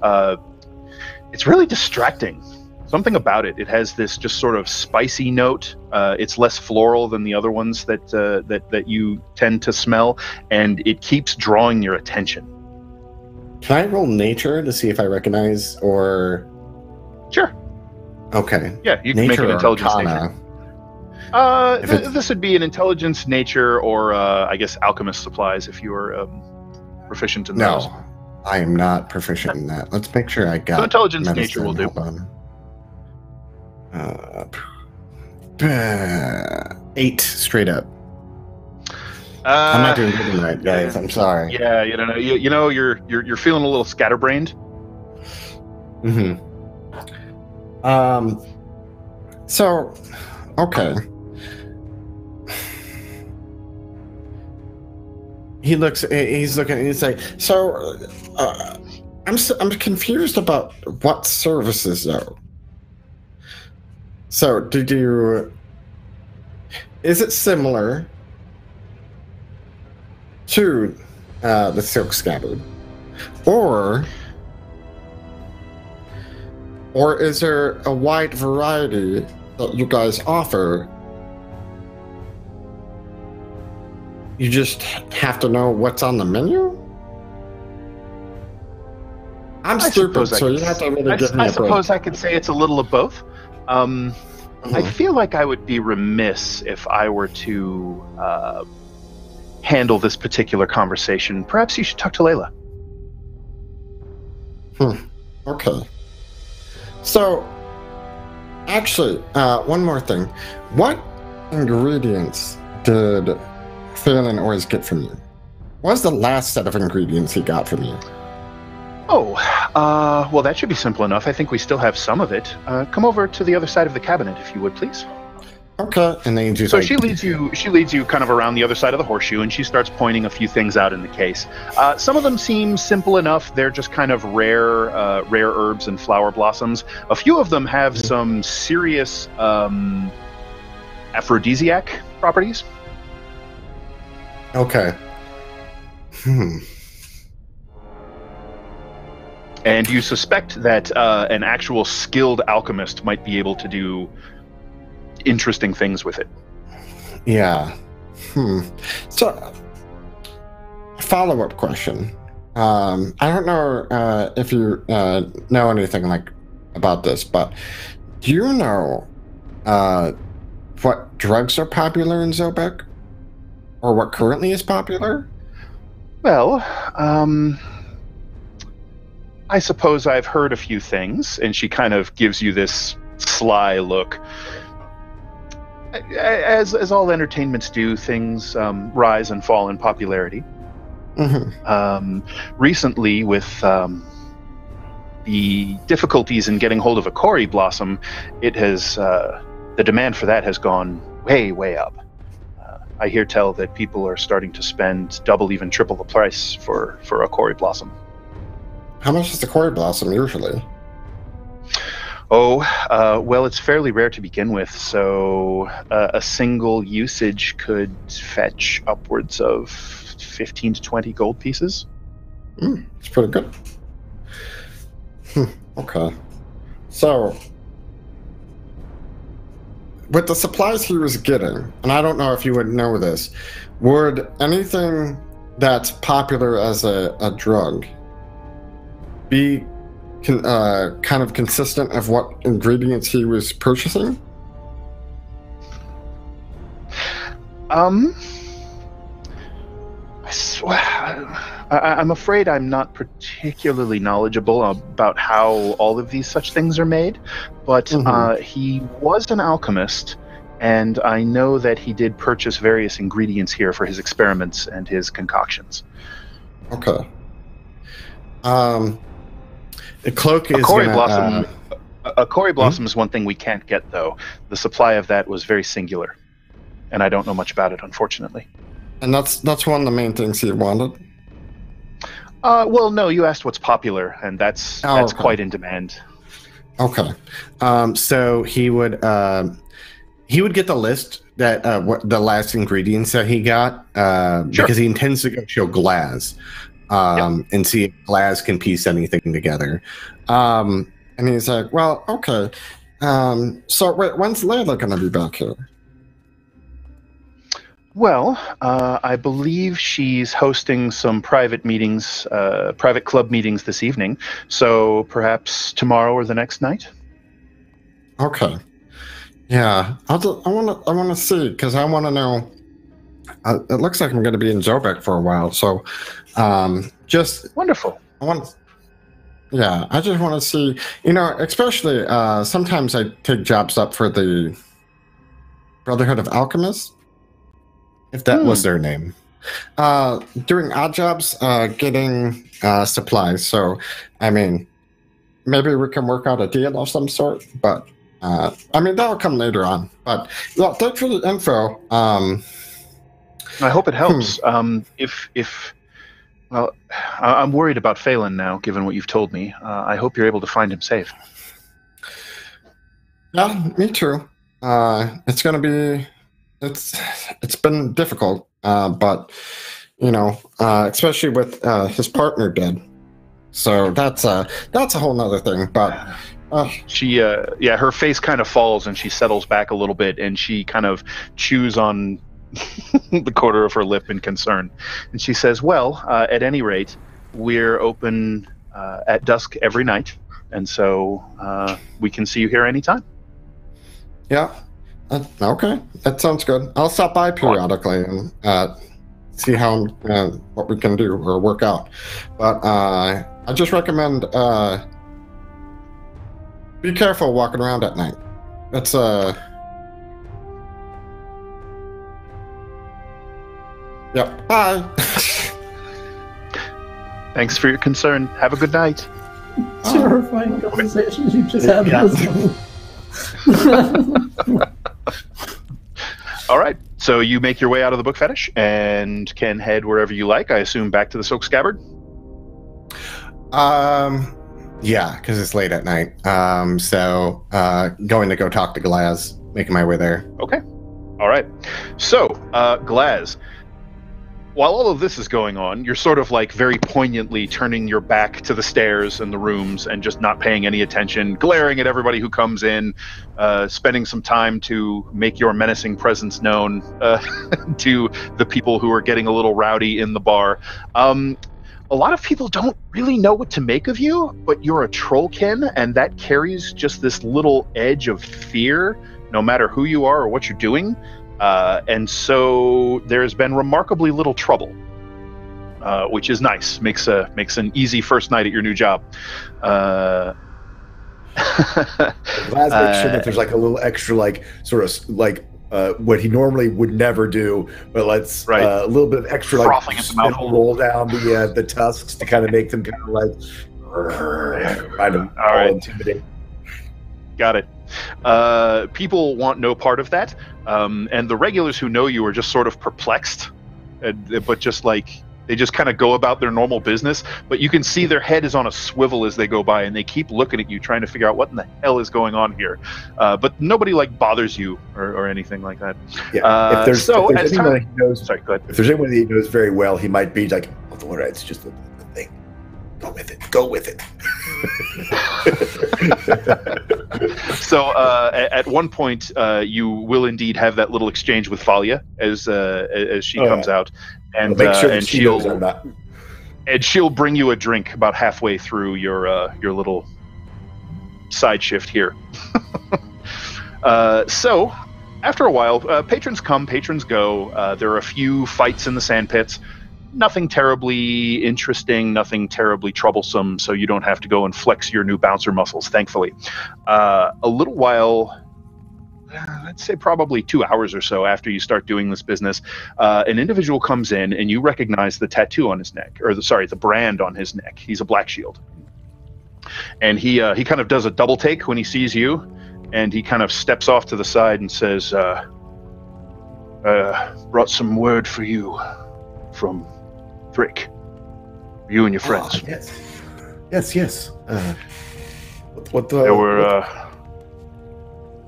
it's really distracting. Something about it. It has this just sort of spicy note. It's less floral than the other ones that you tend to smell, and it keeps drawing your attention. Can I roll nature to see if I recognize, or? Sure. Okay. Yeah, you can nature make an intelligence nature. This would be an intelligence nature, or I guess alchemist supplies if you are proficient in those. No, I am not proficient in that. Let's make sure I got. So intelligence medicine. nature will do. Hold on. 8 straight up. I'm not doing good tonight, guys. I'm sorry. Yeah, you're feeling a little scatterbrained. So, okay. He's looking, and he's like, so, I'm confused about what services, though. So, is it similar to the silk scabbard, or is there a wide variety that you guys offer? You just have to know what's on the menu? I'm stupid, so you have to really give me a break. I suppose I could say it's a little of both. I feel like I would be remiss if I were to handle this particular conversation. Perhaps you should talk to Layla. Okay. So, actually, one more thing. What ingredients did Phelan always get from you? What was the last set of ingredients he got from you? Oh, well, that should be simple enough. I think we still have some of it. Come over to the other side of the cabinet, if you would, please. Okay. And then you just So she leads you kind of around the other side of the horseshoe, and she starts pointing a few things out in the case. Some of them seem simple enough. They're just kind of rare herbs and flower blossoms. A few of them have some serious aphrodisiac properties. Okay. And you suspect that an actual skilled alchemist might be able to do interesting things with it. Yeah. So, follow-up question. I don't know if you know anything about this, but do you know what drugs are popular in Zobek? Or what currently is popular? Well, I suppose I've heard a few things, and she kind of gives you this sly look. As all entertainments do, things rise and fall in popularity. Recently, with the difficulties in getting hold of a Kori blossom, it has the demand for that has gone way up. I hear tell that people are starting to spend double, even triple the price for a Kori blossom. How much is the Kori blossom usually? Oh, well, it's fairly rare to begin with, so a single usage could fetch upwards of 15 to 20 gold pieces. It's pretty good. Okay. So, with the supplies he was getting, and I don't know if you would know this, would anything that's popular as a drug be kind of consistent of what ingredients he was purchasing? I'm afraid I'm not particularly knowledgeable about how all of these such things are made, but he was an alchemist, and I know that he did purchase various ingredients here for his experiments and his concoctions. Okay. The Cloak is a Kori blossom is one thing we can't get, though. The supply of that was very singular, and I don't know much about it, unfortunately. And that's one of the main things he wanted? Well, no, you asked what's popular, and that's okay. Quite in demand. Okay. So he would get the list that what the last ingredients that he got because he intends to go show Glaz. And see if Glaz can piece anything together. And he's like, well, okay. So wait, when's Layla going to be back here? Well, I believe she's hosting some private meetings, private club meetings this evening. So perhaps tomorrow or the next night. Okay. Yeah, I want to see, because I want to know. It looks like I'm going to be in Zobek for a while, so just wonderful. I just want to see, especially sometimes I take jobs up for the Brotherhood of Alchemists, if that was their name, doing odd jobs, getting supplies. So, I mean, maybe we can work out a deal of some sort, but that'll come later on. But thanks for the info. I hope it helps. Well, I'm worried about Phelan now, given what you've told me. I hope you're able to find him safe. Yeah, me too. It's been difficult, but especially with his partner dead. So that's a whole nother thing. But she, her face kind of falls and she settles back a little bit, and she kind of chews on the corner of her lip in concern, and she says, well, at any rate, we're open at dusk every night, and so we can see you here anytime. Yeah. Okay, that sounds good. I'll stop by periodically and see how what we can do or work out, but I just recommend be careful walking around at night. It's Yep. Bye. Thanks for your concern. Have a good night. Terrifying conversations you just had. All right. So you make your way out of the book fetish and can head wherever you like. I assume back to the Silk Scabbard. Yeah, because it's late at night. So going to go talk to Glaz, making my way there. Okay. All right. So, Glaz, while all of this is going on, you're sort of like very poignantly turning your back to the stairs and the rooms and just not paying any attention, glaring at everybody who comes in, spending some time to make your menacing presence known to the people who are getting a little rowdy in the bar. A lot of people don't really know what to make of you, but you're a trollkin, and that carries just this little edge of fear, no matter who you are or what you're doing. And so there's been remarkably little trouble, which is nice. Makes an easy first night at your new job. Glaz makes sure that there's like a little extra, like sort of like what he normally would never do, but let's a little bit of extra like roll down the tusks to kind of make them kind of like kind of all intimidating. Got it. People want no part of that, and the regulars who know you are just sort of perplexed, but just like they just kind of go about their normal business. But you can see their head is on a swivel as they go by, and they keep looking at you, trying to figure out what in the hell is going on here. But nobody like bothers you or anything like that. Yeah. If there's anyone he knows, sorry, go ahead. If there's anyone that he knows very well, he might be like, "Oh, don't worry, it's just a thing. Go with it. Go with it." So at one point, you will indeed have that little exchange with Thalia as she comes out, and make sure and she knows I'm not. And she'll bring you a drink about halfway through your little side shift here. So after a while, patrons come, patrons go. There are a few fights in the sand pits. Nothing terribly interesting, nothing terribly troublesome, so you don't have to go and flex your new bouncer muscles, thankfully. A little while, I'd say probably 2 hours or so after you start doing this business, an individual comes in and you recognize the tattoo on his neck, or the brand on his neck. He's a Black Shield. And he kind of does a double take when he sees you, and he kind of steps off to the side and says, brought some word for you from Frick. You and your friends. Yes.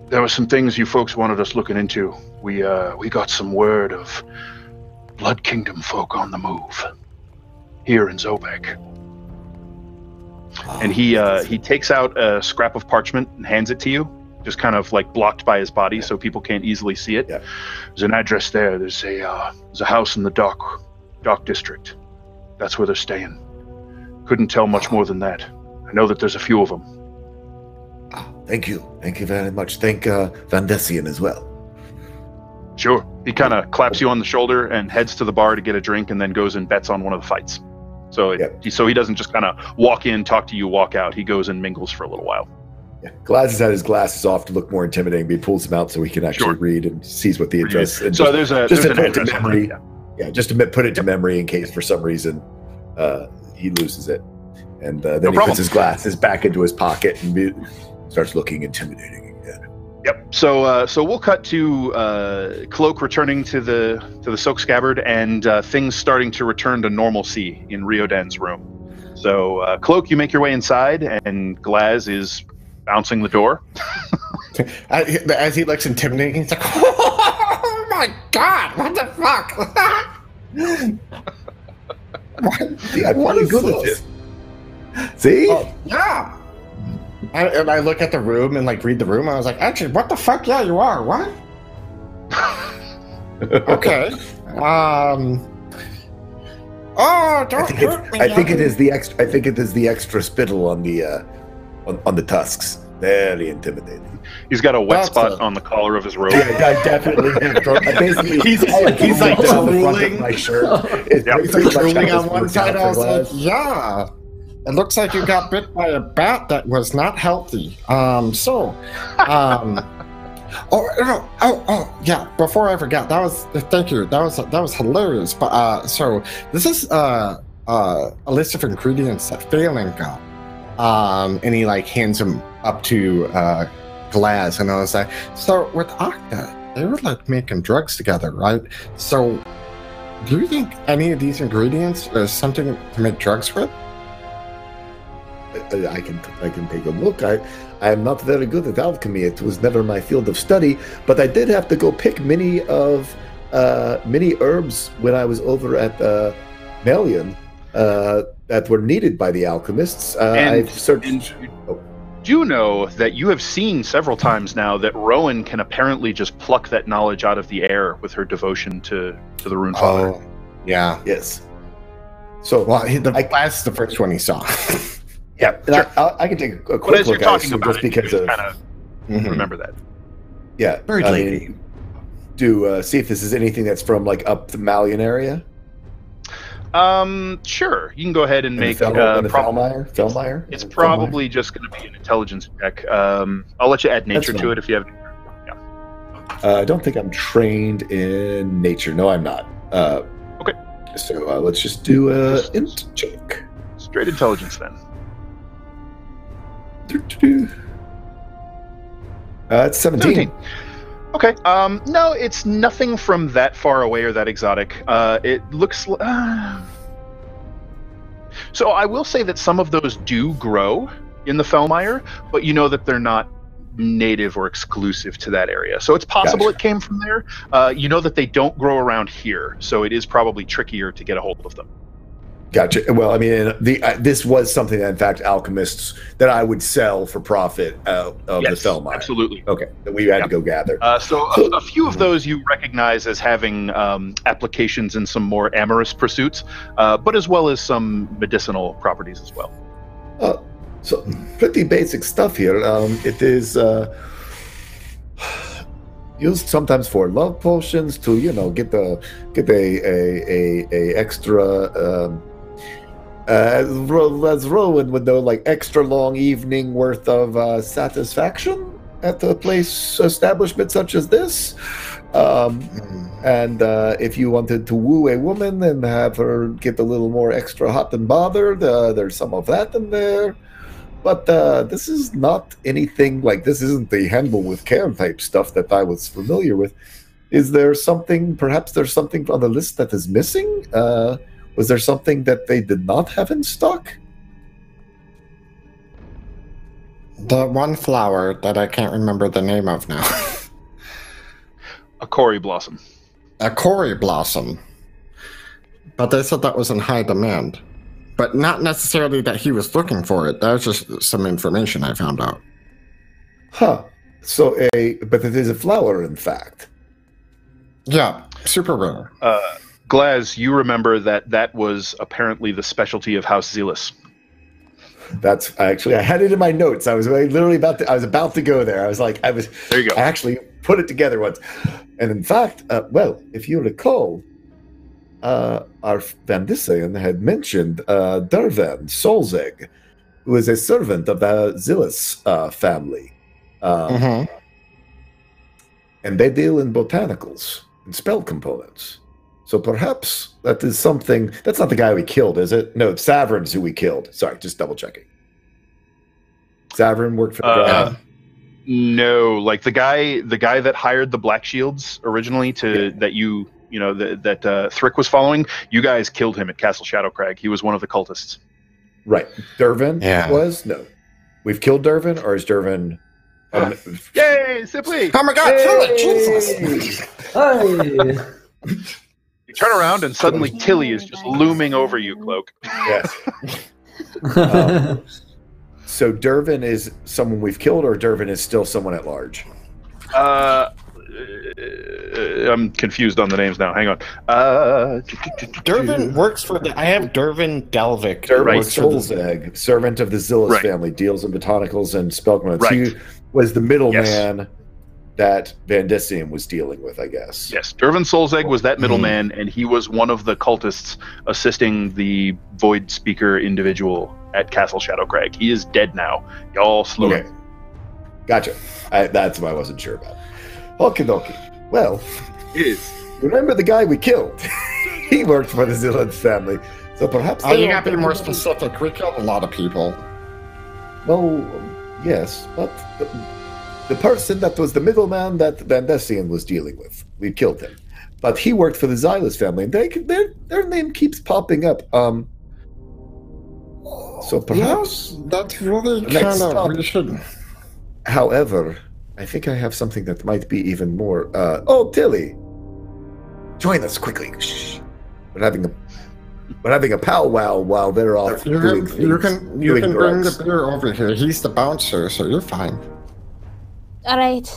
There were some things you folks wanted us looking into. We got some word of Blood Kingdom folk on the move here in Zobek. And he takes out a scrap of parchment and hands it to you, just kind of like blocked by his body so people can't easily see it. Yeah. There's an address there. There's a house in the dock district. That's where they're staying. Couldn't tell much more than that. I know that there's a few of them. Thank you very much. Thank Van Dessian as well. Sure. He kind of claps you on the shoulder and heads to the bar to get a drink, and then goes and bets on one of the fights. So so he doesn't just kind of walk in, talk to you, walk out. He goes and mingles for a little while. Yeah. Glaz has had his glasses off to look more intimidating, but he pulls them out so he can actually read and sees what the address is. So there's an address memory. Yeah, just to put it to memory in case for some reason he loses it. And then he puts his glasses back into his pocket and starts looking intimidating again. Yep. So we'll cut to Cloak returning to the Silk Scabbard, and things starting to return to normalcy in Riordan's room. So Cloak, you make your way inside, and Glaz is bouncing the door. As he looks intimidating, he's like, "Oh my god, what the fuck?" What is this? See? Yeah. And I look at the room and like read the room. I was like, actually, what the fuck? Yeah, you are. What? Okay. Oh, don't hurt me. I think it is the extra spittle on the tusks. Very intimidating. He's got a wet spot on the collar of his robe. Yeah, I definitely have. Basically, he's like drooling. My shirt. He's like drooling on one side. I was like, yeah. It looks like you got bit by a bat that was not healthy. Yeah. Before I forget, thank you. That was hilarious. But so this is a list of ingredients that Phelan got. And he like hands him up to Glaz, and I was like, so with Octa, they were like making drugs together, right? So do you think any of these ingredients is something to make drugs with? I can take a look. I am not very good at alchemy. It was never my field of study, but I did have to go pick many herbs when I was over at Melian that were needed by the alchemists. I've searched. Do know that you have seen several times now that Rowan can apparently just pluck that knowledge out of the air with her devotion to the Rune Father. Oh, yeah. Yes. So, well, that's the first one he saw. Yeah, sure. I can take a quick look at it just because of kind of remember that. Yeah, very lady. See if this is anything that's from like up the Malian area. Sure. You can go ahead and make Felmire. It's probably just going to be an intelligence check. I'll let you add nature to it if you have. Yeah. I don't think I'm trained in nature. No, I'm not. Okay. So let's just do a int check. Straight intelligence then. It's 17. Okay. No, it's nothing from that far away or that exotic. It looks. So I will say that some of those do grow in the Felmire, but you know that they're not native or exclusive to that area. So it's possible it came from there. You know that they don't grow around here, so it is probably trickier to get a hold of them. Gotcha. Well, I mean, this was something that, in fact, alchemists that I would sell for profit of the Felmire. Absolutely. Okay, that we had to go gather. So a few of those you recognize as having applications in some more amorous pursuits, but as well as some medicinal properties as well. So pretty basic stuff here. It is used sometimes for love potions to, get a extra. As Rowan would know, like extra long evening worth of satisfaction at a place establishment such as this. And if you wanted to woo a woman and have her get a little more extra hot and bothered, there's some of that in there. But this is not anything like this. Isn't the handle with care type stuff that I was familiar with. Is there something? Perhaps there's something on the list that is missing. Was there something that they did not have in stock? The one flower that I can't remember the name of now. A Cory blossom. A Cory blossom. But they said that was in high demand. But not necessarily that he was looking for it. That was just some information I found out. Huh. So but it is a flower, in fact. Yeah, super rare. Glaz, you remember that was apparently the specialty of House Zealous. I had it in my notes. I was literally about to go there. There you go. I actually put it together once. And in fact, if you recall, our Van Dyssen had mentioned Dervan Solzeg, who is a servant of the Zealous family. And they deal in botanicals and spell components. So perhaps that is something. That's not the guy we killed, is it? No, it's Savrin's who we killed. Sorry, just double checking. Savrin worked for the guy. No, like the guy that hired the Black Shields originally that Thrick was following. You guys killed him at Castle Shadowcrag. He was one of the cultists. Right, Dervin was no. We've killed Dervin, or is Dervin? Yay, simply! Oh my God! Kill it, Jesus! Hey. You turn around and suddenly Tilly is just looming over you, Cloak. Yes. So Dervin is someone we've killed, or Dervin is still someone at large? I'm confused on the names now. Hang on. Dervin works for I have Dervin Delvic. Dervin Solzeg, servant of the Zillus family, deals in botanicals and spell components. Right. He was the middleman that Van Dyssen was dealing with, I guess. Yes, Dervin Solzeg was that middleman, and he was one of the cultists assisting the Void Speaker individual at Castle Shadowcrag. He is dead now. Y'all slew him. Gotcha. That's what I wasn't sure about. Okie dokie. Well, it is. Remember the guy we killed? He worked for the Zillans family. So perhaps you gotta be more specific. We killed a lot of people. Well, yes, but the person that was the middleman that Vandesian was dealing with, we killed him. But he worked for the Xylus family, and their name keeps popping up. So perhaps that's really kind of we should. However, I think I have something that might be even more. Tilly, join us quickly. Shh. We're having a powwow while they're off doing things. You can bring the beer over here. He's the bouncer, so you're fine. All right.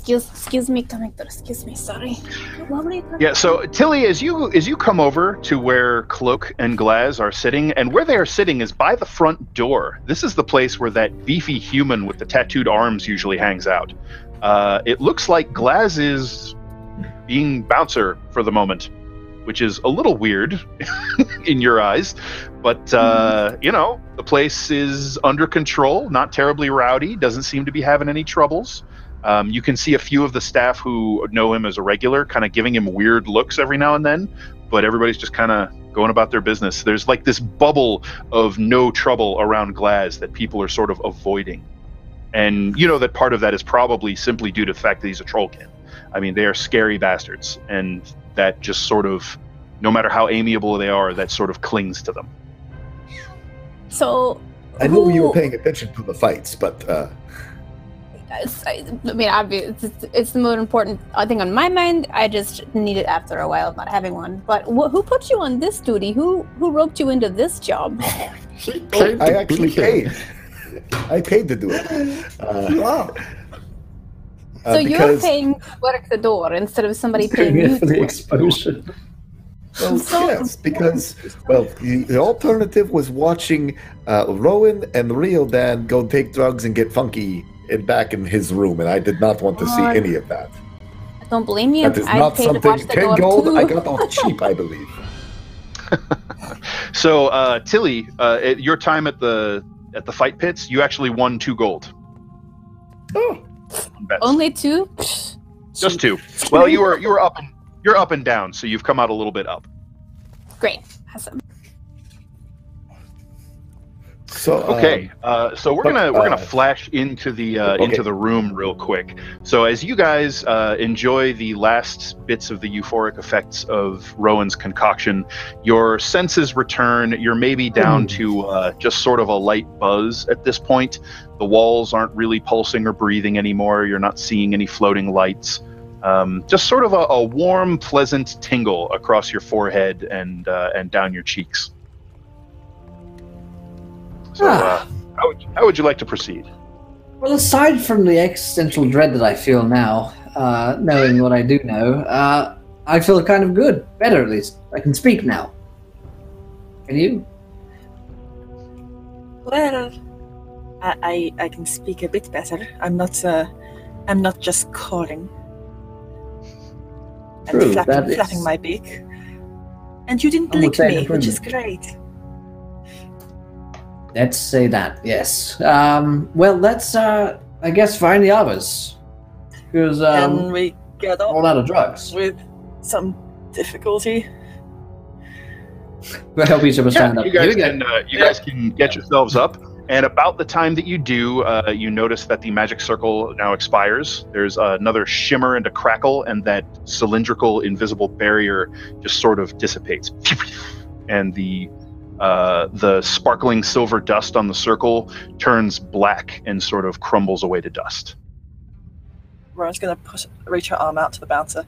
Excuse me, Connector. Excuse me. Sorry. What were you talking Yeah. So Tilly, as you come over to where Cloak and Glaz are sitting, and where they are sitting is by the front door. This is the place where that beefy human with the tattooed arms usually hangs out. It looks like Glaz is being bouncer for the moment, which is a little weird in your eyes, but the place is under control, not terribly rowdy, doesn't seem to be having any troubles. You can see a few of the staff who know him as a regular kind of giving him weird looks every now and then, but everybody's just kind of going about their business. There's like this bubble of no trouble around Glaz that people are sort of avoiding. And you know that part of that is probably simply due to the fact that he's a trollkin. I mean, they are scary bastards, and that just sort of, no matter how amiable they are, that sort of clings to them. So, I know you were paying attention to the fights, but I mean, obviously, it's the most important thing on my mind. I just need it after a while of not having one. But who put you on this duty? Who roped you into this job? I actually paid. I paid to do it. Wow. So you're paying to work the door instead of somebody paying you for the exposure. Well, yes, because the alternative was watching Rowan and Riordan go take drugs and get funky back in his room, and I did not want to see any of that. I don't blame you. That is not something. 10 gold, I got off cheap, I believe. So, Tilly, at your time at the fight pits, you actually won 2 gold. Oh, only 2? Just 2. Well, you're up and down, so you've come out a little bit up. Great, awesome. So so we're gonna flash into the room real quick. So as you guys enjoy the last bits of the euphoric effects of Rowan's concoction, your senses return. You're maybe down to just sort of a light buzz at this point. The walls aren't really pulsing or breathing anymore. You're not seeing any floating lights. Just sort of a warm, pleasant tingle across your forehead and down your cheeks. So, how would you like to proceed? Well, aside from the existential dread that I feel now, knowing what I do know, I feel kind of good. Better, at least. I can speak now. Can you? Well, I can speak a bit better. I'm not just calling. True, I'm flapping my beak. And you didn't lick me, which is great. Let's say that, yes. Well, let's, I guess, find the others. Because, and we get up all out of drugs. With some difficulty. We'll help each other stand up. You guys can get yourselves up. And about the time that you do, you notice that the magic circle now expires. There's another shimmer and a crackle, and that cylindrical invisible barrier just sort of dissipates. And the sparkling silver dust on the circle turns black and sort of crumbles away to dust. Rowan's going to reach her arm out to the bouncer.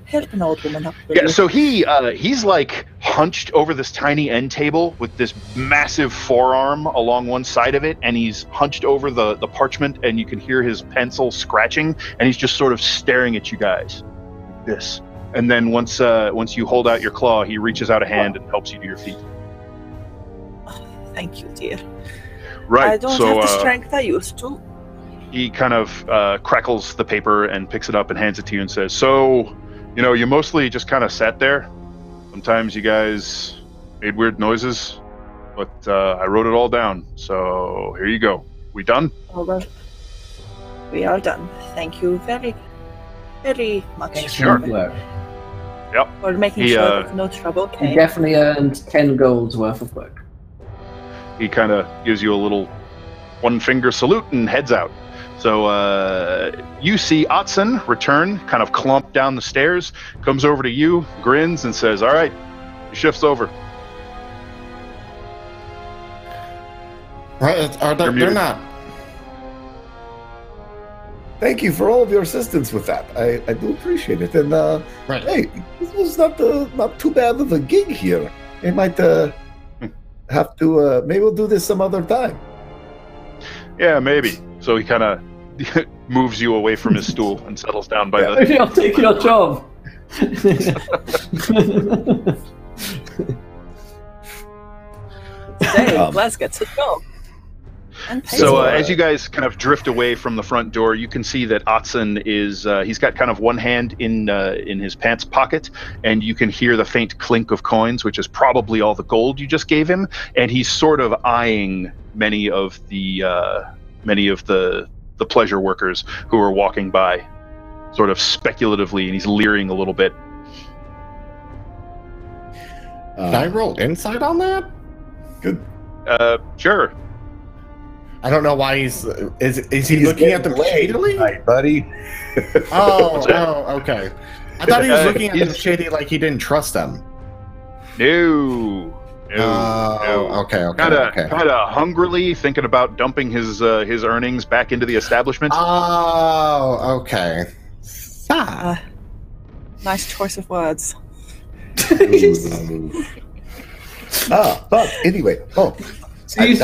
Help an old woman up. Yeah, so he's like hunched over this tiny end table with this massive forearm along one side of it, and he's hunched over the parchment, and you can hear his pencil scratching, and he's just sort of staring at you guys like this. And then once you hold out your claw, he reaches out a hand and helps you to your feet. Oh, thank you, dear. Right. I don't have the strength I used to. He kind of crackles the paper and picks it up and hands it to you and says, "So, you mostly just kind of sat there. Sometimes you guys made weird noises, but I wrote it all down. So here you go. We done?" Oh, well, we are done. Thank you very, very much. Sure. Yep. For making sure that no trouble came. You definitely earned 10 golds worth of work. He kind of gives you a little one-finger salute and heads out. So you see Otson return, kind of clump down the stairs, comes over to you, grins, and says, "All right, your shift's over." Right? They're not. Thank you for all of your assistance with that. I do appreciate it. And Right. hey, this was not too bad of a gig here. I might have to. Maybe we'll do this some other time. Yeah, maybe. So he kind of moves you away from his stool and settles down by the. Maybe I'll take your job. Today, Glass gets a job. So as you guys kind of drift away from the front door, you can see that Otson is, he's got kind of one hand in his pants pocket, and you can hear the faint clink of coins, which is probably all the gold you just gave him, and he's sort of eyeing many of the pleasure workers who are walking by, sort of speculatively, and he's leering a little bit. Can I roll insight on that? Good. Sure. I don't know why he's he looking at them shadily? Right, buddy. Oh, okay. I thought he was looking at them shady like he didn't trust them. No. Okay. Kind of hungrily thinking about dumping his earnings back into the establishment. Oh, okay. Nice choice of words. But anyway, So you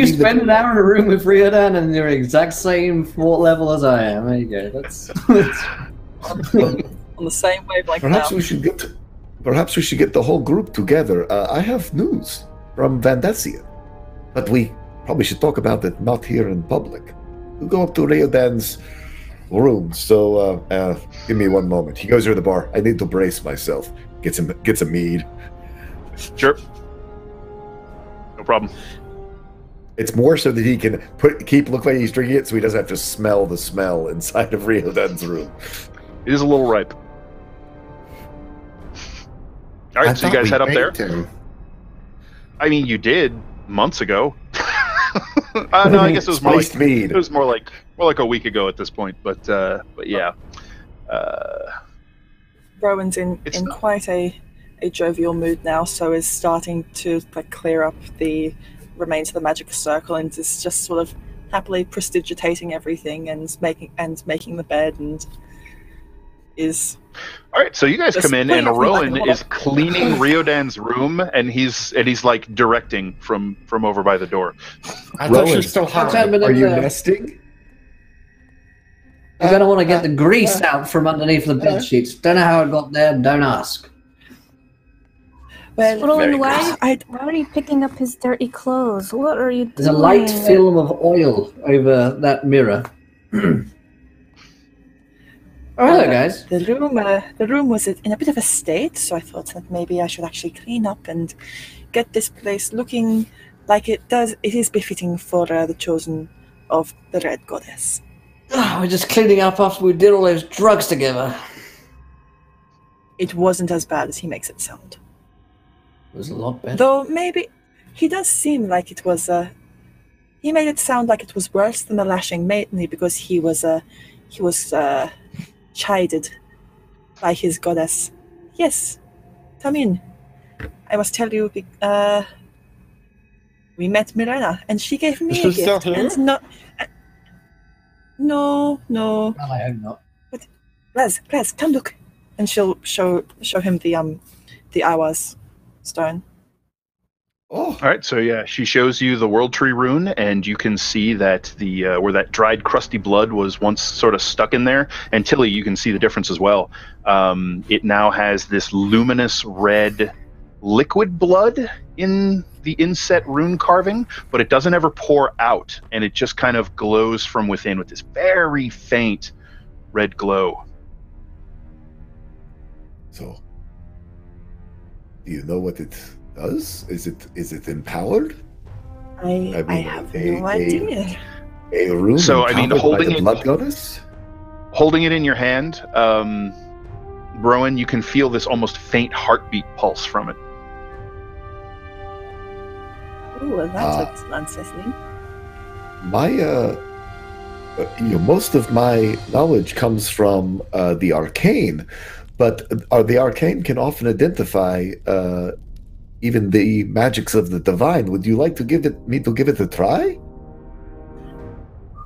spend an hour in a room with Riordan and you're exact same thought level as I am. There you go. That's on the same wavelength. Perhaps now. we should get the whole group together. I have news from Vandasia, but we probably should talk about it not here in public. We'll go up to Riordan's room. So give me one moment. He goes to the bar. I need to brace myself. Gets a mead. Sure. No problem. It's more so that he can keep looking like he's drinking it, so he doesn't have to smell the smell inside of Riordan's room. It is a little ripe. All right, so you guys head up there. I mean, you did months ago. No, I guess it was more like mead. It was more like a week ago at this point. But yeah. Rowan's in quite a jovial mood now, so is starting to clear up the remains of the magic circle and is just sort of happily prestidigitating everything and making the bed and is. All right, so you guys come in and Rowan is cleaning Riordan's room and he's like directing from over by the door. I thought she was still hot. Are you nesting? You're gonna want to get the grease out from underneath the bed sheets. Don't know how it got there. Don't ask. Well, Rowan, why are you picking up his dirty clothes? What are you doing? There's a light film of oil over that mirror. Oh, hello, guys. The room was in a bit of a state, so I thought that maybe I should actually clean up and get this place looking like it does. It is befitting for the chosen of the Red Goddess. Oh, we're just cleaning up after we did all those drugs together. It wasn't as bad as he makes it sound. It was a lot better. Though maybe he does seem like it was. He made it sound like it was worse than the lashing, mainly because he was chided by his goddess. Yes, come in. I must tell you. We met Mirena, and she gave me a gift. And no. I hope not. But Raz, come look, and she'll show him the hours stone. Oh. All right, so yeah, she shows you the World Tree rune, and you can see that the where that dried, crusty blood was once sort of stuck in there. And Tilly, you can see the difference as well. It now has this luminous red liquid blood in the inset rune carving, but it doesn't ever pour out, and it just kind of glows from within with this very faint red glow. So, do you know what it does? Is it empowered? I have no idea. A rune. So I mean, holding it, blood goddess. Holding it in your hand, Rowan, you can feel this almost faint heartbeat pulse from it. Ooh, well, that's unsettling. Most of my knowledge comes from the arcane, but the arcane can often identify even the magics of the divine. Would you like to give it a try?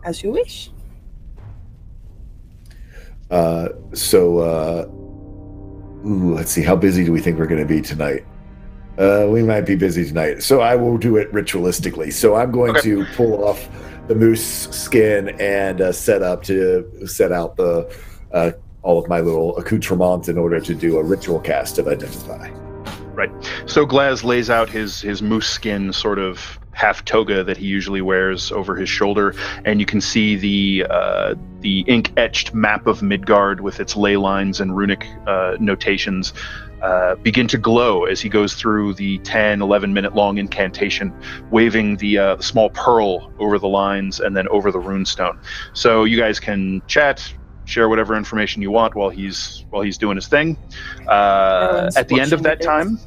As you wish. Let's see. How busy do we think we're going to be tonight? We might be busy tonight, so I will do it ritualistically. So I'm going to pull off the moose skin and set out the all of my little accoutrements in order to do a ritual cast of Identify. Right. So Glaz lays out his moose skin sort of half toga that he usually wears over his shoulder, and you can see the ink-etched map of Midgard with its ley lines and runic notations begin to glow as he goes through the 11-minute-long incantation, waving the small pearl over the lines and then over the runestone. So you guys can chat, share whatever information you want while he's doing his thing. At the end of that time,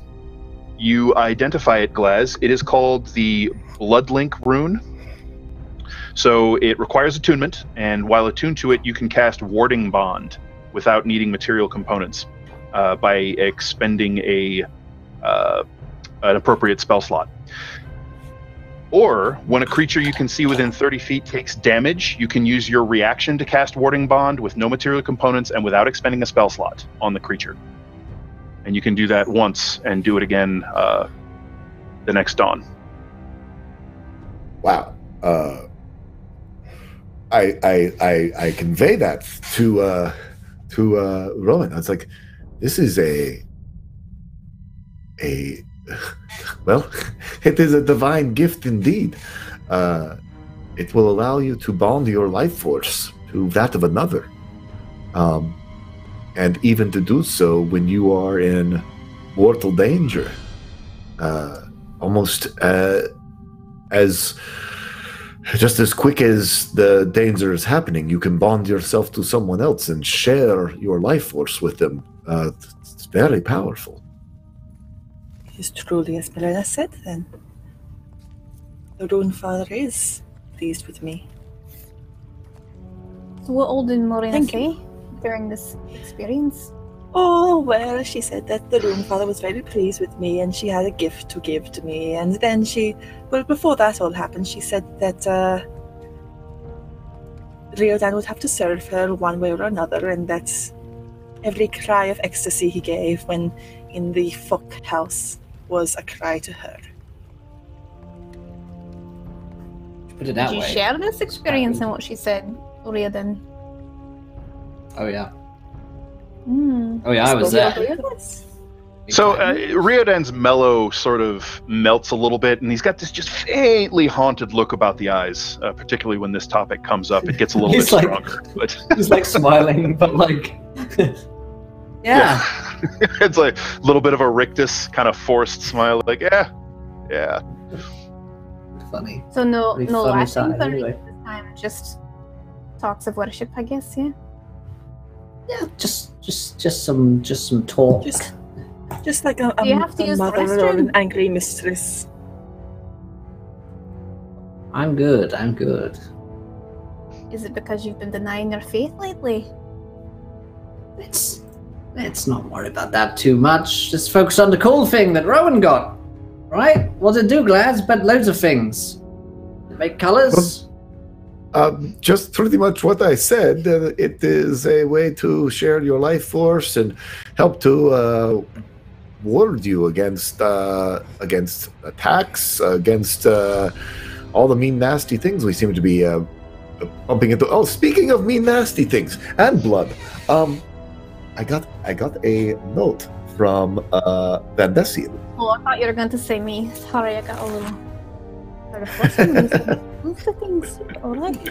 you identify it, Glaz. It is called the Bloodlink rune. So it requires attunement, and while attuned to it, you can cast Warding Bond without needing material components by expending an appropriate spell slot. Or, when a creature you can see within 30 feet takes damage, you can use your reaction to cast Warding Bond with no material components and without expending a spell slot on the creature. And you can do that once and do it again the next dawn. Wow. I convey that to Rowan. I was like, this is well, it is a divine gift indeed. It will allow you to bond your life force to that of another. And even to do so when you are in mortal danger. Almost just as quick as the danger is happening, you can bond yourself to someone else and share your life force with them. It's very powerful. It is truly as Melina said, then. The Rune Father is pleased with me. So what all did Melina say during this experience? Oh, well, she said that the Rune Father was very pleased with me and she had a gift to give to me. And then before that all happened, she said that Riordan would have to serve her one way or another, and that every cry of ecstasy he gave when in the Fuck house was a cry to her. Put it that way. Did you share this experience and what she said, Riordan? Oh, yeah. Oh yeah, I was there. So Riordan's mellow sort of melts a little bit, and he's got this just faintly haunted look about the eyes, particularly when this topic comes up. It gets a little bit stronger. But he's like smiling, but like, yeah. It's like a little bit of a rictus, kind of forced smile, like yeah. Funny. So no laughing anyway. This time, just talks of worship, I guess. Yeah. Yeah, just some talk. Just like a mother or an angry mistress. I'm good. Is it because you've been denying your faith lately? Let's not worry about that too much. Just focus on the cool thing that Rowan got. Right? What did it do, Glaz? But loads of things. Did it make colors? Just pretty much what I said. It is a way to share your life force and help to ward you against attacks, against all the mean, nasty things we seem to be bumping into. Oh, speaking of mean, nasty things and blood, I got a note from Vandesian. Oh, I thought you were going to say me. Sorry, I got a little. Things. All right.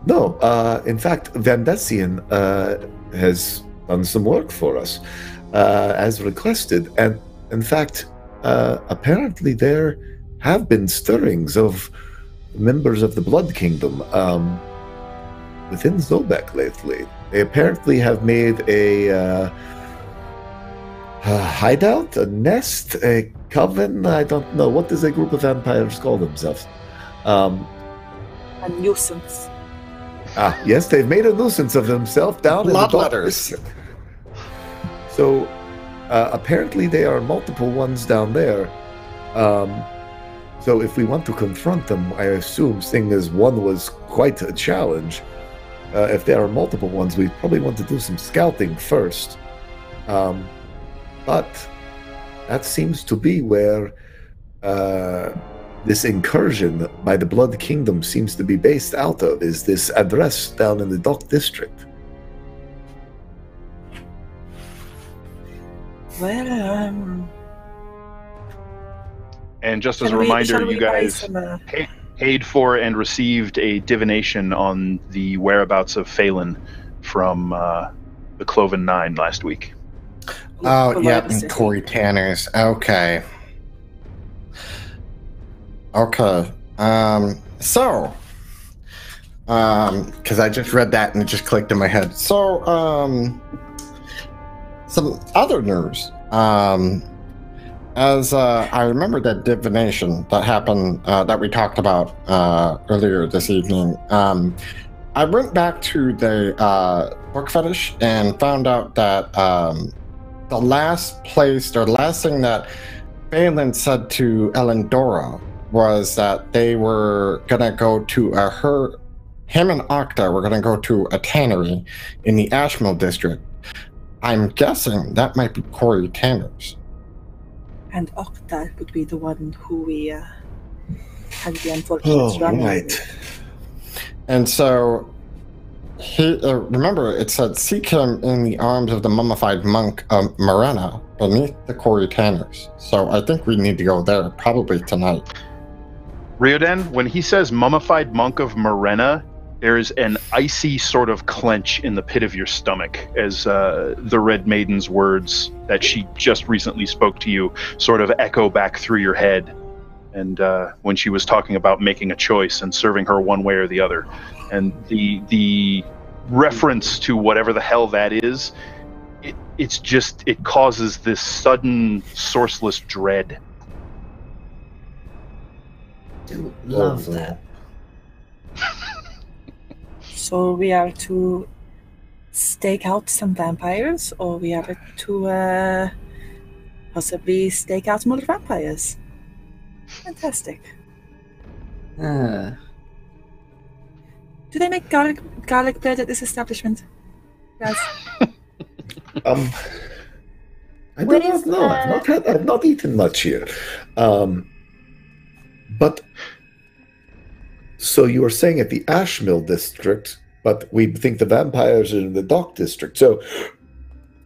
No. In fact, Vandesian has done some work for us, as requested, and in fact, apparently there have been stirrings of members of the Blood Kingdom. within Zobek lately. They apparently have made a hideout, a nest, a coven. I don't know. What does a group of vampires call themselves? A nuisance. Yes, they've made a nuisance of themselves down in the Bloodletters. So apparently there are multiple ones down there. So if we want to confront them, I assume, seeing as one was quite a challenge, if there are multiple ones, we probably want to do some scouting first. But that seems to be where this incursion by the Blood Kingdom seems to be based out of, is this address down in the Dock District. Well, And just as a reminder, you guys paid for and received a divination on the whereabouts of Phelan from the Cloven Nine last week. Oh, yeah, and Corey Tanner's. Okay. Okay. So, because I just read that and it just clicked in my head. So, some other news. As I remember that divination that happened, that we talked about earlier this evening, I went back to the book fetish and found out that the last thing that Phelan said to Elendora was that they were gonna go to him and Octa were gonna go to a tannery in the Ashmill district. I'm guessing that might be Corey Tanner's. And Octa would be the one who we had the unfortunate run right. And so he remember it said, "Seek him in the arms of the mummified monk of Morena beneath the Corey Tanners." So I think we need to go there probably tonight. Riordan, when he says mummified monk of Morena, there is an icy sort of clench in the pit of your stomach as the Red Maiden's words that she just recently spoke to you sort of echo back through your head. And when she was talking about making a choice and serving her one way or the other. And the reference to whatever the hell that is, it causes this sudden sourceless dread. Love that. So we are to stake out some vampires, or we are to possibly stake out more vampires. Fantastic. Ah. Do they make garlic bread at this establishment? Yes. I What don't is, know. I've not eaten much here. But so you were saying at the Ashmill district, but we think the vampires are in the Dock district. So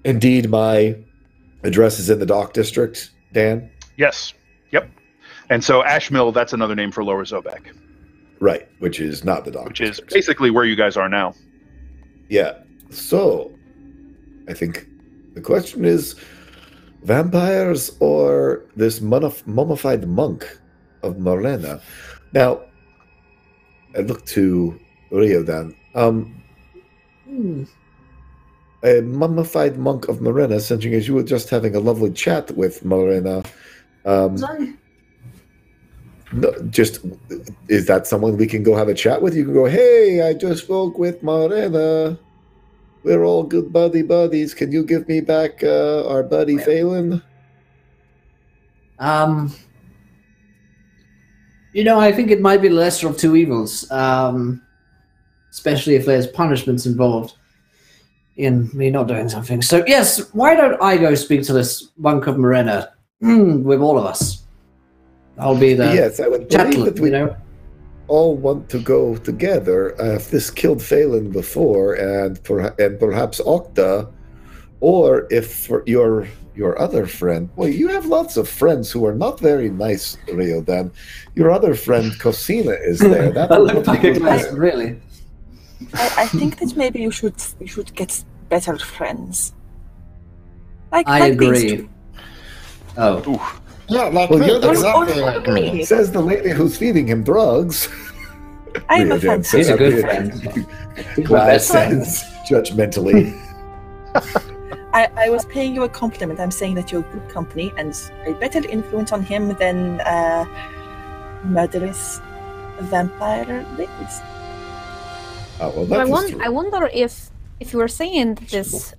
indeed, my address is in the Dock district, Dan? Yes. Yep. And so Ashmill, that's another name for Lower Zobek. Right, which is not the Dock Which district. is basically where you guys are now. Yeah. So I think the question is vampires or this mummified monk of Morena. Now, I look to Riordan. A mummified monk of Morena, essentially, as you were just having a lovely chat with Morena. Sorry. No, just, is that someone we can go have a chat with? You can go, "Hey, I just spoke with Morena. We're all good buddies. Can you give me back our buddy Phelan?" I think it might be the lesser of two evils, especially if there's punishments involved in me not doing something. So yes, why don't I go speak to this monk of Morena with all of us? I'll be the yes, I would believe that we all want to go together. If this killed Phelan before, and perhaps Octa, or if for your other friend. Well, you have lots of friends who are not very nice, Riordan. Your other friend Cosina is there. That looks like a class, really. I think that maybe you should get better friends. I like these agree. two. Oh. Yeah, like well, me, you're exactly like me. Says the lady who's feeding him drugs. I'm a Riordan fan. says He's a good up friend. here. Glass says judgmentally. I was paying you a compliment. I'm saying that you're good company and a better influence on him than murderous vampire ladies. Oh, well, But that's I wonder if you were saying that this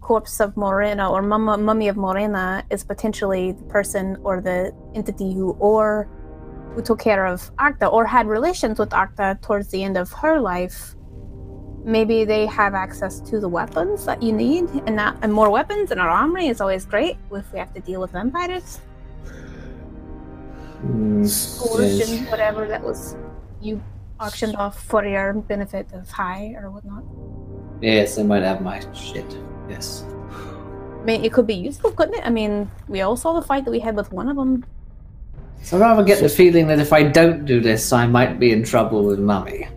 corpse of Morena or mummy of Morena is potentially the person or the entity who took care of Arcta or had relations with Arcta towards the end of her life. Maybe they have access to the weapons that you need, and more weapons in our armory is always great if we have to deal with vampires. Coercion, whatever that was, you auctioned off for your benefit of high or whatnot. Yes, they might have my shit. Yes. I mean, it could be useful, couldn't it? I mean, we all saw the fight that we had with one of them. So I rather get the feeling that if I don't do this, I might be in trouble with Mummy.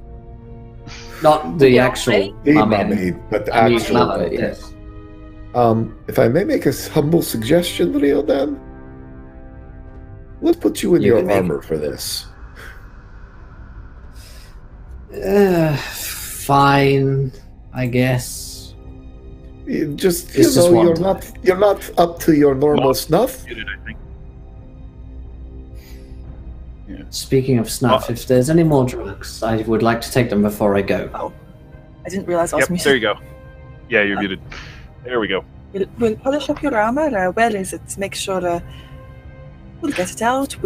Not the actual mummy, but the actual mummy, yes. If I may make a humble suggestion, Riordan, let's put you in your armor for this. Fine, I guess. You're not up to your normal snuff. Speaking of snuff, if there's any more drugs, I would like to take them before I go. Oh, I didn't realize I was muted. There you go. Yeah, you're muted. There we go. We'll polish up your armor. Where is it? Make sure we'll get it out.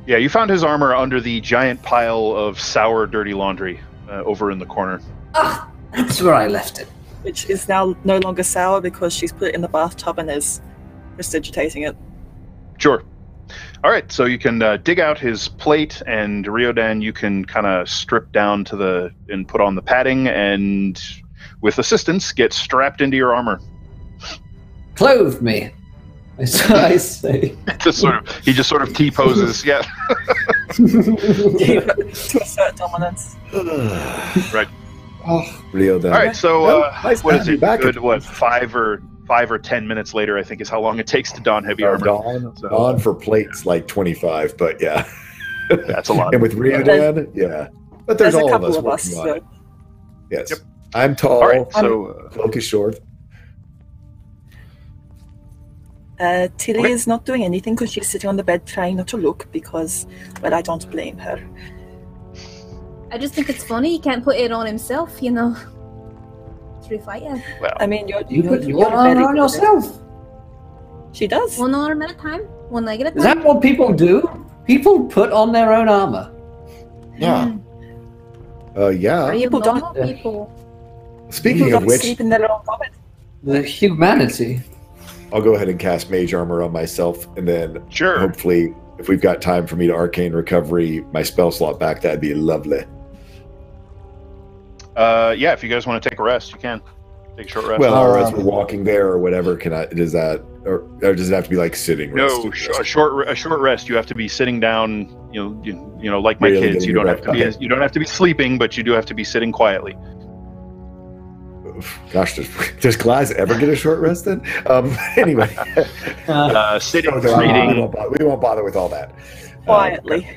Yeah, you found his armor under the giant pile of sour, dirty laundry over in the corner. Ah, that's where I left it. Which is now no longer sour because she's put it in the bathtub and is prestidigitating it. Sure. All right, so you can dig out his plate, and Riordan, you can kind of strip down and put on the padding, and with assistance, get strapped into your armor. Clothe me, I say. He just sort of T-poses, yeah. To assert dominance. Right. Oh, Riordan. All right, so nice what is it? back Good, what, 5 or 10 minutes later, I think, is how long it takes to don heavy armor. Don for plates like 25, but yeah. That's a lot. And with Riordan, yeah. But there's all a couple of us so. on it. Yes. Yep. I'm tall. All right, so Cloak is short. Tilly is not doing anything because she's sitting on the bed trying not to look because, well, I don't blame her. I just think it's funny he can't put it on himself, you know. Fight, yeah. Well, I mean, You put your armor on yourself. She does. One arm at a time, one leg at a time. Is that what people do? People put on their own armor. Yeah. Yeah. Are you People don't- normal people? Speaking People of don't which, sleep in their own vomit. The humanity. I'll go ahead and cast Mage Armor on myself, and then sure. hopefully, if we've got time for me to Arcane Recovery my spell slot back, that'd be lovely. Yeah, if you guys want to take a rest, you can. Take a short rest. Well, or as we're walking there or whatever, does it have to be like sitting? No, a short rest. You have to be sitting down. You know, like my Really kids. You don't have to be. okay. You don't have to be sleeping, but you do have to be sitting quietly. Gosh, does Glass ever get a short rest then? Anyway, Sitting, we reading. won't bother with all that. Quietly.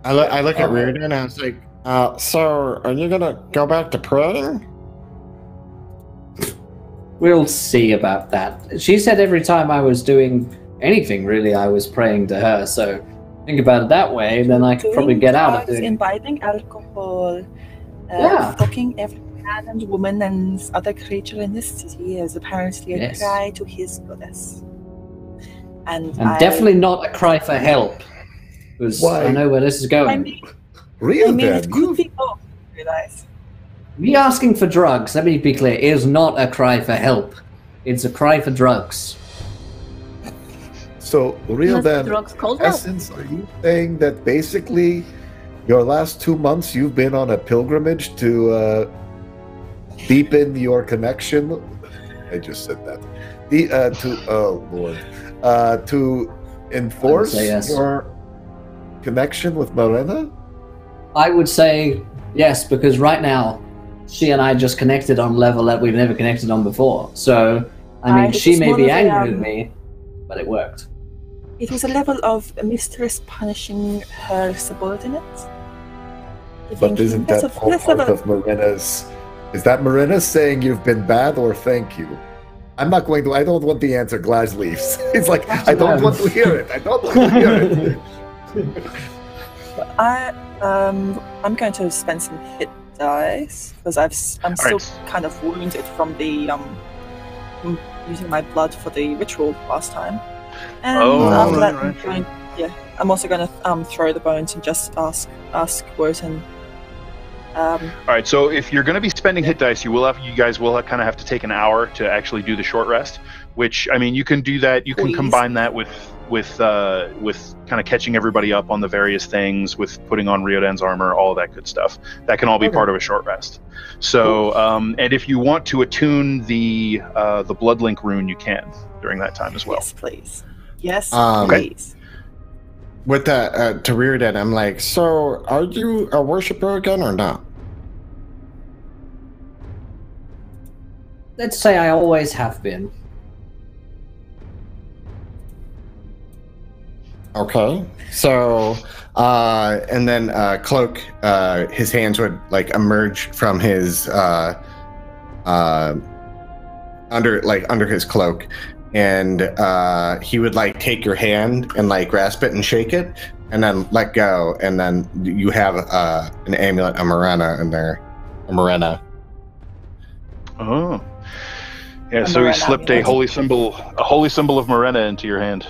I look at Riordan and I was like, so are you gonna go back to praying? We'll see about that. She said every time I was doing anything, really, I was praying to her. So think about it that way, then I could probably get out of doing it. Imbibing alcohol. Yeah. Fucking every man and woman and other creature in this city is apparently a cry to his goddess. And definitely not a cry for help. Because I know where this is going. It could be both, you realize. Me asking for drugs, let me be clear, is not a cry for help. It's a cry for drugs. So, Riordan, essence, are you saying that basically your last 2 months you've been on a pilgrimage to deepen your connection? I just said that. To enforce your connection with Morena? I would say yes, because right now she and I just connected on a level that we've never connected on before. So, I mean, she may be angry with me, but it worked. It was a level of a mistress punishing her subordinates. But isn't that all part of Marina's... Is that Marina saying you've been bad or thank you? I'm not going to... I don't want the answer. Glass leaves. He's like, I don't want to hear it. I don't want to hear it. I'm going to spend some hit dice because I'm still kind of wounded from the using my blood for the ritual last time. And after that, I'm also going to throw the bones and just ask Wotan. All right, so if you're going to be spending hit dice, you guys will kind of have to take an hour to actually do the short rest. Which, I mean, you can do that. You can combine that with kind of catching everybody up on the various things, with putting on Riordan's armor, all of that good stuff. That can all be part of a short rest. So, and if you want to attune the Bloodlink rune, you can during that time as well. Yes, please. Yes, please. With that, to Riordan, I'm like, so are you a worshiper again or not? Let's say I always have been. Okay, so, and then Cloak, his hands would like emerge from his under his cloak, and he would like take your hand and like grasp it and shake it, and then let go, and then you have an amulet, a Morena in there, a Morena. Oh, yeah. So he slipped a holy symbol of Morena into your hand.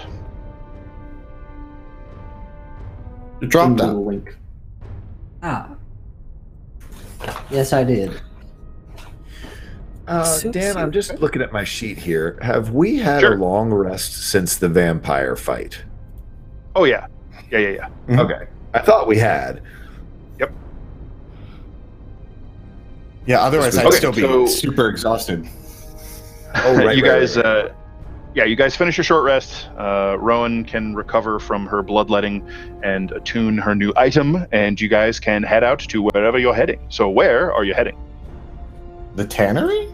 Drop that. Link. Yes, I did. Dan, I'm just looking at my sheet here. Have we had a long rest since the vampire fight? Oh, yeah. Yeah. Mm-hmm. Okay. I thought we had. Yep. Yeah, otherwise I'd still be super exhausted. Oh, right. You guys finish your short rest. Rowan can recover from her bloodletting and attune her new item, and you guys can head out to wherever you're heading. So where are you heading? The tannery?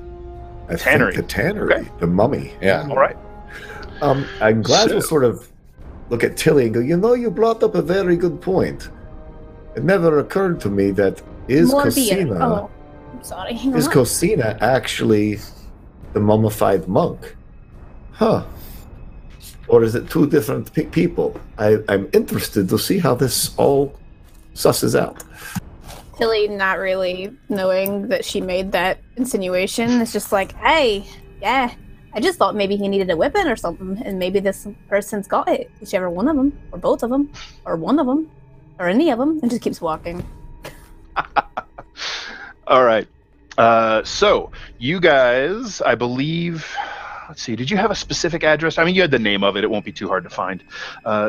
I think the tannery. Okay. The mummy. Yeah. All right. I'm glad we'll sort of look at Tilly and go, you brought up a very good point. It never occurred to me that is Cosina actually the mummified monk? Huh. Or is it two different people? I'm interested to see how this all susses out. Tilly, not really knowing that she made that insinuation, is just like, hey, yeah, I just thought maybe he needed a weapon or something, and maybe this person's got it. Whichever one of them, or both of them, or one of them, or any of them, and just keeps walking. All right. So, you guys, I believe... Let's see, did you have a specific address? I mean, you had the name of it. It won't be too hard to find.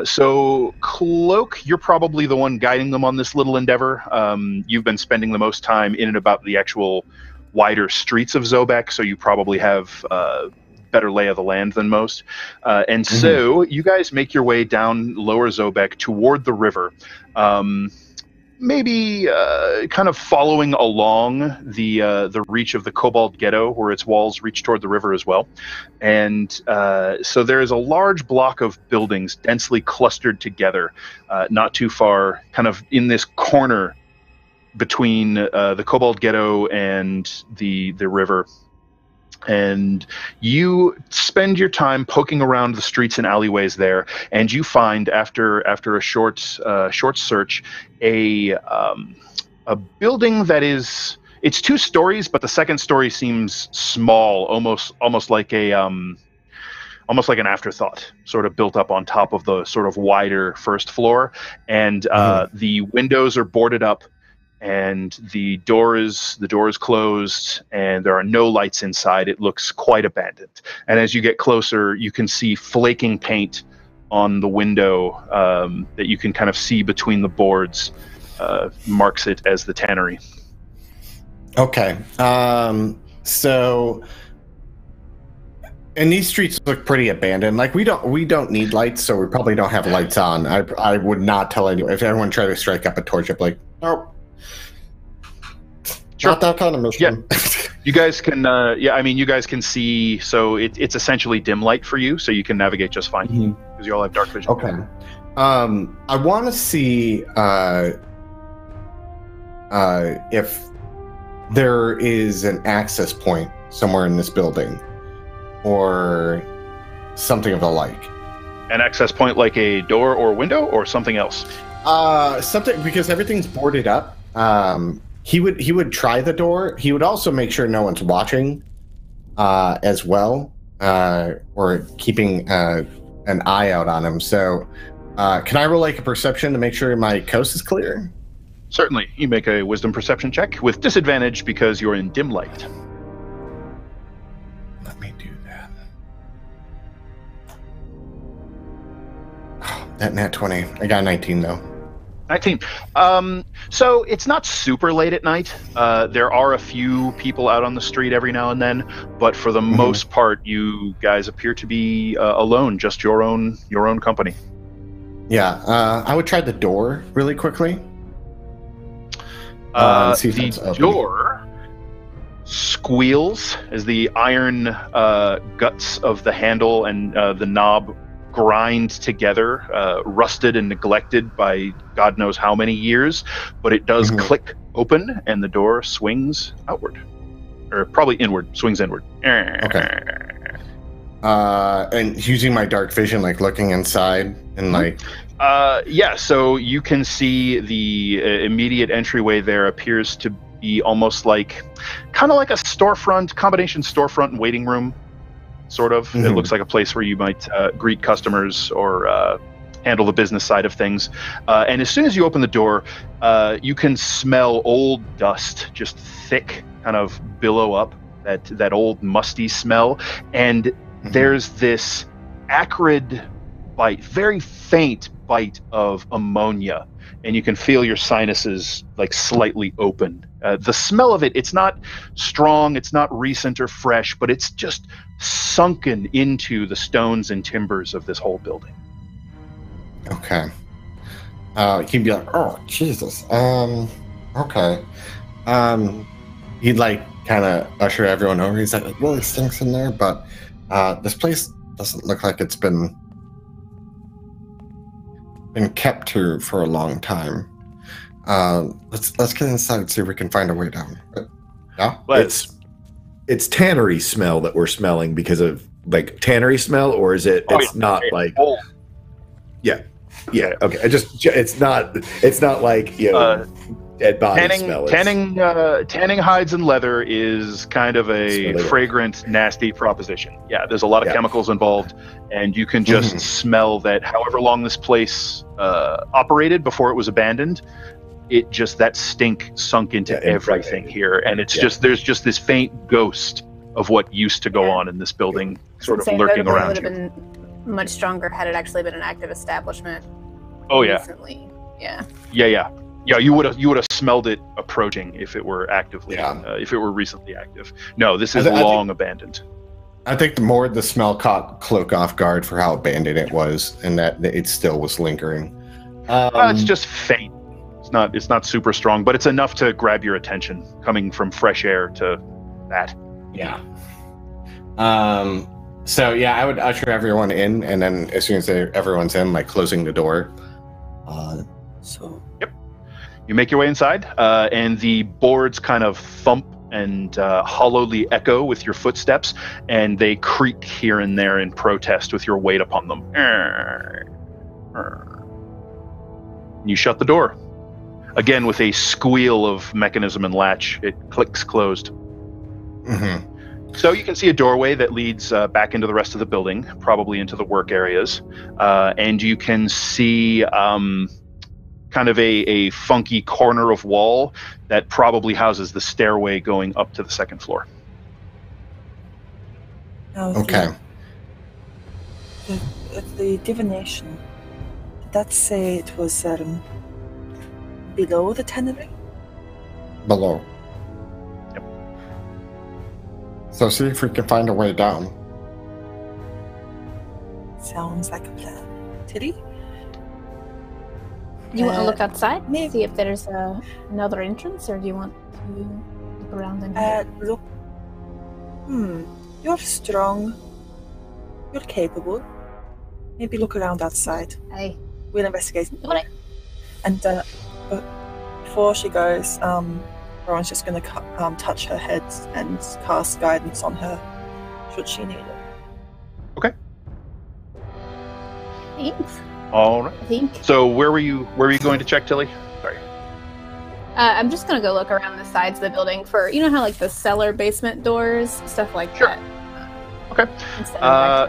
So, Cloak, you're probably the one guiding them on this little endeavor. You've been spending the most time in and about the actual wider streets of Zobek, so you probably have better lay of the land than most. So, you guys make your way down Lower Zobek toward the river. Maybe kind of following along the reach of the Cobalt Ghetto, where its walls reach toward the river as well. And so there is a large block of buildings densely clustered together, not too far, kind of in this corner between the Cobalt Ghetto and the river. And you spend your time poking around the streets and alleyways there, and you find after a short search a building that is, it's 2 stories, but the second story seems small, almost like an afterthought, sort of built up on top of the sort of wider first floor, and the windows are boarded up. And the door is closed, and there are no lights inside. It looks quite abandoned. And as you get closer, you can see flaking paint on the window that you can kind of see between the boards. Marks it as the tannery. Okay. So, and these streets look pretty abandoned. Like we don't need lights, so we probably don't have lights on. I would not tell anyone if everyone tried to strike up a torch. I'd be like, nope. Sure. Not that kind of mission. Yeah. You guys can, you guys can see, so it's essentially dim light for you, so you can navigate just fine. Because because you all have dark vision. Okay. I want to see if there is an access point somewhere in this building, or something of the like. An access point like a door or window, or something else? Something, because everything's boarded up. He would try the door. He would also make sure no one's watching, as well, or keeping an eye out on him. So, can I roll like a perception to make sure my coast is clear? Certainly. You make a wisdom perception check with disadvantage because you're in dim light. Let me do that. That nat 20. I got 19 though. 19. So it's not super late at night. There are a few people out on the street every now and then, but for the most part, you guys appear to be alone, just your own company. Yeah, I would try the door really quickly. See if it's the open. door squeals as the iron guts of the handle and the knob grind together, rusted and neglected by God knows how many years, but it does click open and the door swings outward, or probably inward, swings inward. Okay. And using my dark vision, like looking inside and like... Yeah, so you can see the immediate entryway there appears to be almost like, kind of like a storefront, combination storefront and waiting room, sort of. It looks like a place where you might greet customers or handle the business side of things. And as soon as you open the door, you can smell old dust, just thick, kind of billow up, that old musty smell. And there's this acrid bite, very faint bite of ammonia, and you can feel your sinuses like slightly open. The smell of it, it's not strong, it's not recent or fresh, but it's just sunken into the stones and timbers of this whole building. Okay. He'd be like, oh, Jesus. Okay. He'd like kind of usher everyone over. He's like, it really stinks in there, but this place doesn't look like it's been kept here for a long time. Let's get inside and see if we can find a way down. Yeah, it's tannery smell that we're smelling because of like tannery smell, or is it? It's not like. Yeah. Okay. It's not like dead body smell. Tanning hides and leather is kind of a fragrant, nasty proposition. Yeah, there's a lot of chemicals involved, and you can just smell that. However long this place operated before it was abandoned, it just, that stink sunk into everything here, and it's just, there's just this faint ghost of what used to go on in this building, sort of lurking around. It would have been much stronger had it actually been an active establishment. Oh yeah. Recently. Yeah. Yeah, you would have smelled it approaching if it were actively, if it were recently active. No, this is long abandoned. I think the smell caught Cloak off guard for how abandoned it was, and that it still was lingering. It's just faint. It's not super strong, but it's enough to grab your attention, coming from fresh air to that. Yeah. So yeah, I would usher everyone in, and then as soon as everyone's in, like closing the door. Yep. You make your way inside, and the boards kind of thump and hollowly echo with your footsteps, and they creak here and there in protest with your weight upon them. You shut the door. Again, with a squeal of mechanism and latch, it clicks closed. So you can see a doorway that leads back into the rest of the building, probably into the work areas. And you can see kind of a funky corner of wall that probably houses the stairway going up to the second floor. Okay. The divination, did that say it was below the tannery? Below. Yep. So see if we can find a way down. Sounds like a plan. Tilly? You want to look outside? Maybe. See if there's another entrance, or do you want to look around in here? Look. You're strong. You're capable. maybe look around outside. Hey. We'll investigate. What? And but before she goes, Rowan's just going to touch her head and cast guidance on her, should she need it. Okay. Thanks. All right. I think. So where were you going to check, Tilly? Sorry. I'm just gonna go look around the sides of the building for, you know how like the cellar basement doors, stuff like Sure. that. Okay.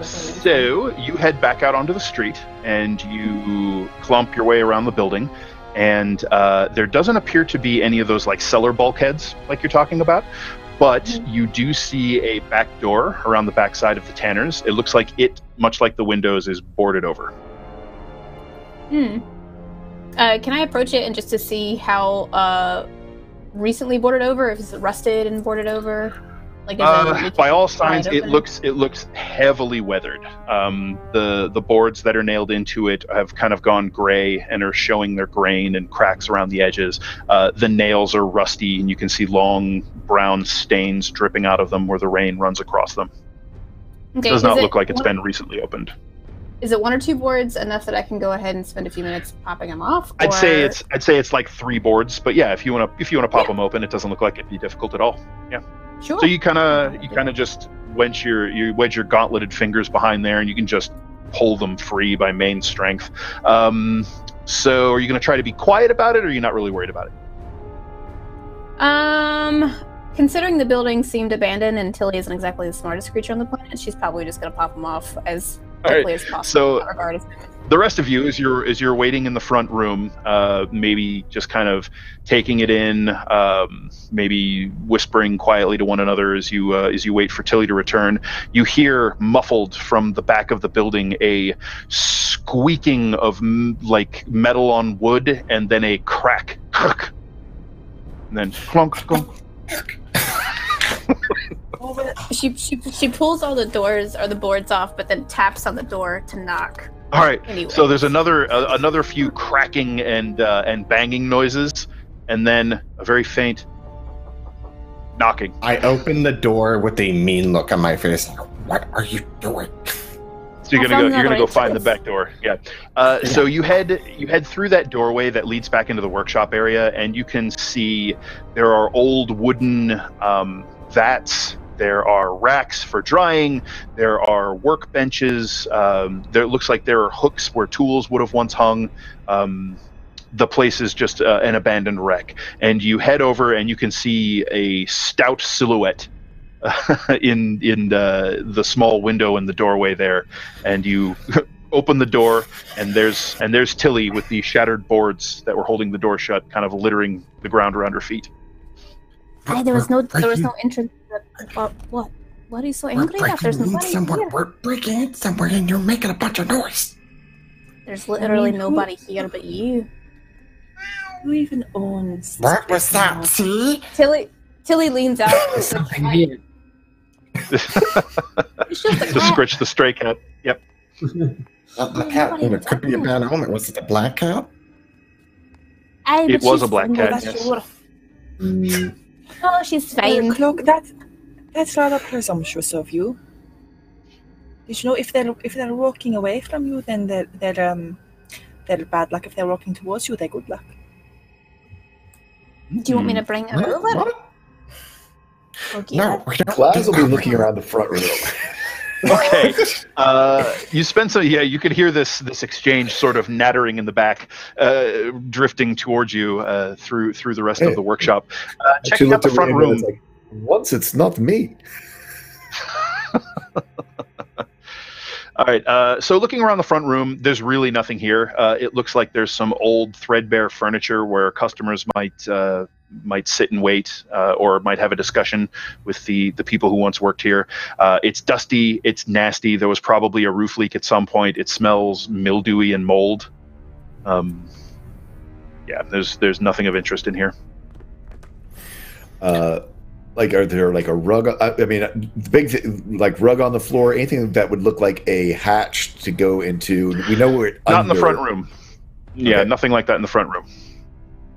So you head back out onto the street and you clump your way around the building, and there doesn't appear to be any of those like cellar bulkheads like you're talking about, but you do see a back door around the back side of the Tanners. It looks like it, much like the windows, is boarded over. Can I approach it and just to see how recently boarded over, if it's rusted and boarded over? Like, by all signs, it looks heavily weathered. The boards that are nailed into it have kind of gone gray and are showing their grain and cracks around the edges. The nails are rusty, and you can see long brown stains dripping out of them where the rain runs across them. Okay, it does not look like it's been recently opened. Is it one or two boards enough that I can go ahead and spend a few minutes popping them off? I'd say it's like 3 boards, but yeah, if you want to pop them open, it doesn't look like it'd be difficult at all. Yeah. Sure. So you kind of just wedge your gauntleted fingers behind there, and you can just pull them free by main strength. So are you going to try to be quiet about it, or are you not really worried about it? Considering the building seemed abandoned and Tilly isn't exactly the smartest creature on the planet, she's probably just going to pop them off as quickly as possible. So the rest of you, as you're waiting in the front room, maybe just kind of taking it in, maybe whispering quietly to one another as you wait for Tilly to return, you hear muffled from the back of the building a squeaking of like metal on wood, and then a crack, and then clunk, clunk. She pulls all the doors or the boards off, but then taps on the door to knock. All right. Anyway. So there's another few cracking and banging noises, and then a very faint knocking. I open the door with a mean look on my face. What are you doing? So you're gonna go find the back door. Yeah. So you head through that doorway that leads back into the workshop area, and you can see there are old wooden vats. There are racks for drying. There are workbenches. There looks like there are hooks where tools would have once hung. The place is just an abandoned wreck. And you head over, and you can see a stout silhouette in the small window in the doorway there. And you open the door, and there's Tilly with the shattered boards that were holding the door shut, kind of littering the ground around her feet. Hey, there was no entrance. What? What are you so angry about? There's nobody here. We're breaking in somewhere, and you're making a bunch of noise. There's literally nobody here but you. Who even owns? What was that? See? Tilly leans out. There's something here. It's just a To cat. scritch the stray cat. Yep. The cat. It could be a bad omen. Was it a black cat? It was a black cat. Yes. Oh, she's fine. Cloak, that's rather presumptuous of you. Did you know if they're walking away from you, then they're bad luck. If they're walking towards you, they're good luck. Do you want me to bring her over? What? No, we don't. Class will be looking around the front room. Okay. You spend some. Yeah, you could hear this exchange sort of nattering in the back, drifting towards you through the rest of the workshop. Checking out the front room. It's like, once it's not me. All right. So looking around the front room, there's really nothing here. It looks like there's some old threadbare furniture where customers might sit and wait, or might have a discussion with the people who once worked here. It's dusty. It's nasty. There was probably a roof leak at some point. It smells mildewy and mold. Yeah, there's nothing of interest in here. Like, are there like a rug? I mean, big rug on the floor. Anything that would look like a hatch to go into? We know we're not in the front room. Yeah, okay. Nothing like that in the front room.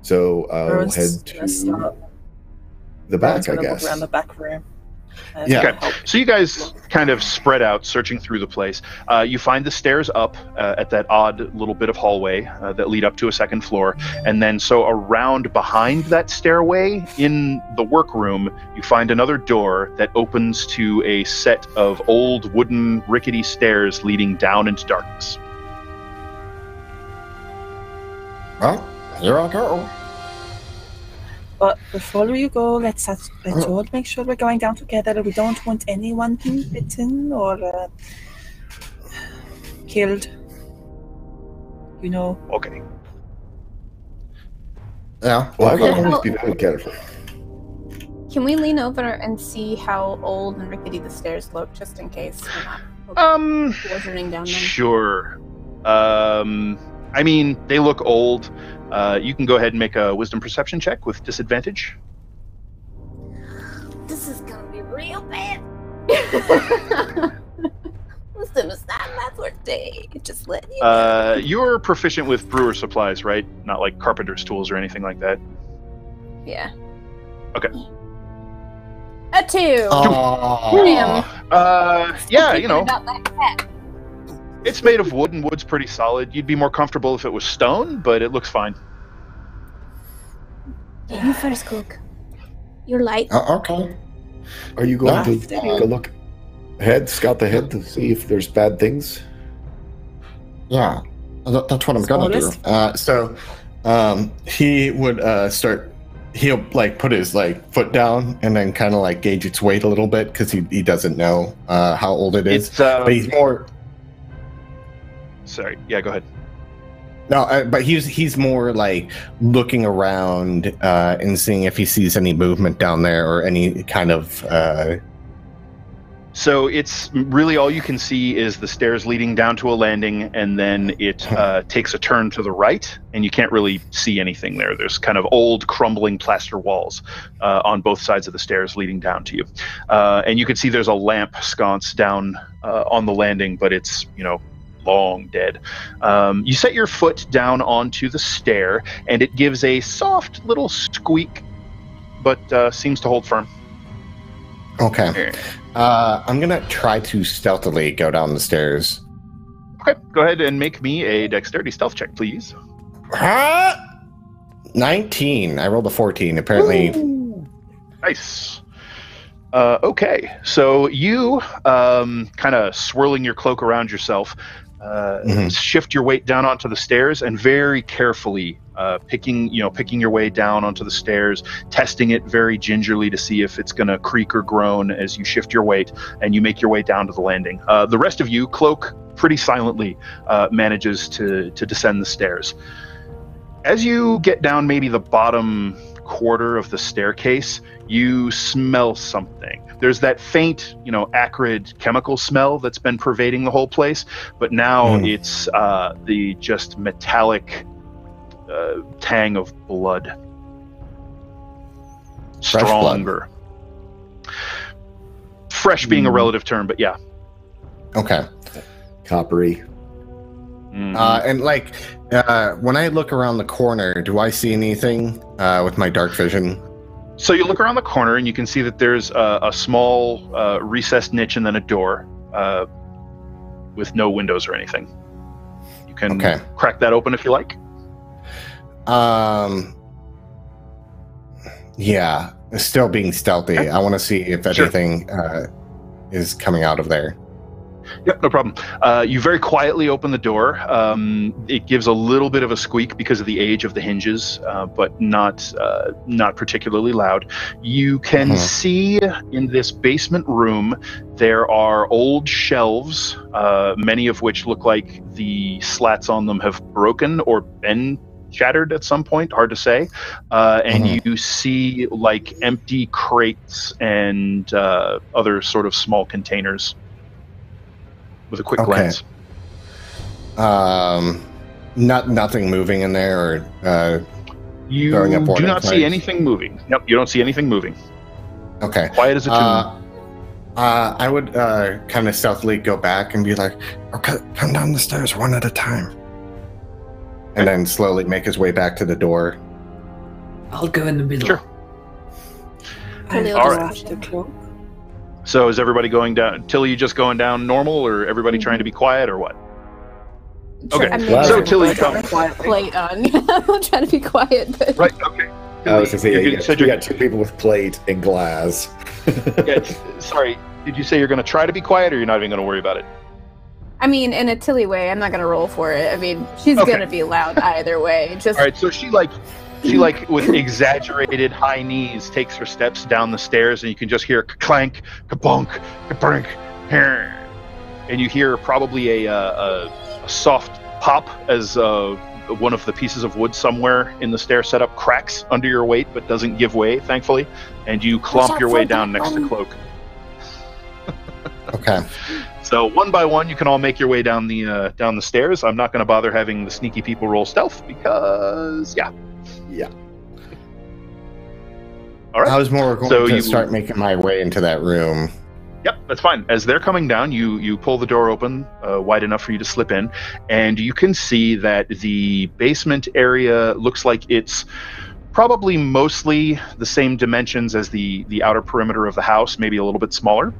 So we'll head to the back, I guess. Look around the back room. Yeah. Okay. So you guys kind of spread out, searching through the place. You find the stairs up at that odd little bit of hallway that lead up to a second floor. And then so around behind that stairway in the workroom, you find another door that opens to a set of old wooden rickety stairs leading down into darkness. Well, here I go. But before we go, let's all make sure we're going down together. We don't want anyone being bitten or killed. You know. Okay. Yeah. Well, I will always be very careful. Can we lean over and see how old and rickety the stairs look, just in case we're not wandering down them? Sure. I mean, they look old. You can go ahead and make a wisdom perception check with disadvantage. This is gonna be real bad. Wisdom is not my forte. Just let you know. You're proficient with brewer supplies, right? Not like carpenter's tools or anything like that. Yeah. Okay. A 2. Oh. Yeah, you know. Not that bad. It's made of wood, and wood's pretty solid. You'd be more comfortable if it was stone, but it looks fine. Yeah, you first, Cloak. You're light. Okay. Are you going to take a look ahead, scout ahead to see if there's bad things? Yeah, that's what I'm gonna do. So he would start. He'll like put his like foot down and then kind of like gauge its weight a little bit because he doesn't know how old it is. But he's more. Sorry. Yeah, go ahead. No, but he's more like looking around and seeing if he sees any movement down there or any kind of. So it's really all you can see is the stairs leading down to a landing, and then it takes a turn to the right, and you can't really see anything there. There's kind of old, crumbling plaster walls on both sides of the stairs leading down to you, and you can see there's a lamp sconce down on the landing, but it's long dead. You set your foot down onto the stair, and it gives a soft little squeak, but seems to hold firm. Okay. I'm gonna try to stealthily go down the stairs. Okay, go ahead and make me a dexterity stealth check, please. 19. I rolled a 14. Apparently. Ooh, nice. Okay, so you kind of swirling your cloak around yourself, shift your weight down onto the stairs, and very carefully picking your way down onto the stairs, testing it very gingerly to see if it's going to creak or groan as you shift your weight, and you make your way down to the landing. The rest of you, Cloak, pretty silently manages to descend the stairs. As you get down maybe the bottom quarter of the staircase, you smell something. There's that faint, acrid chemical smell that's been pervading the whole place, but now it's the just metallic tang of blood. Stronger. Fresh being a relative term, but yeah. Okay. Coppery. And like, when I look around the corner, do I see anything with my dark vision? So you look around the corner and you can see that there's a small recessed niche and then a door with no windows or anything. You can crack that open if you like. Yeah, still being stealthy. Okay. I want to see if anything is coming out of there. Yep, no problem. You very quietly open the door. It gives a little bit of a squeak because of the age of the hinges, but not particularly loud. You can see in this basement room there are old shelves, many of which look like the slats on them have broken or been shattered at some point, hard to say. And you see like empty crates and other sort of small containers. With a quick glance. Nothing moving in there, or you do not see anything moving. Nope, you don't see anything moving. Okay. Quiet as a tomb. I would kind of stealthily go back and be like, "Okay, come down the stairs one at a time," and then slowly make his way back to the door. I'll go in the middle. Sure. All right. So is everybody going down? Tilly, you just going down normal, or everybody trying to be quiet, or what? Sure, Okay. I mean, So Tilly comes. Plate on. I'm trying to be quiet, but Right. Okay. I was going to say, you you got two people with plate and glass. Yeah, sorry, did you say you're going to try to be quiet, or you're not even going to worry about it? I mean, in a Tilly way, I'm not gonna roll for it. I mean, she's gonna be loud either way. Just all right. So she with exaggerated high knees takes her steps down the stairs, and you can just hear clank, kabonk, kabrink, and you hear probably a soft pop as one of the pieces of wood somewhere in the stair setup cracks under your weight, but doesn't give way, thankfully, and you clomp your way down next to Cloak. Okay. So one by one, you can all make your way down the stairs. I'm not going to bother having the sneaky people roll stealth because, yeah. All right. I was more going to start making my way into that room. Yep, that's fine. As they're coming down, you pull the door open wide enough for you to slip in, and you can see that the basement area looks like it's probably mostly the same dimensions as the outer perimeter of the house, maybe a little bit smaller.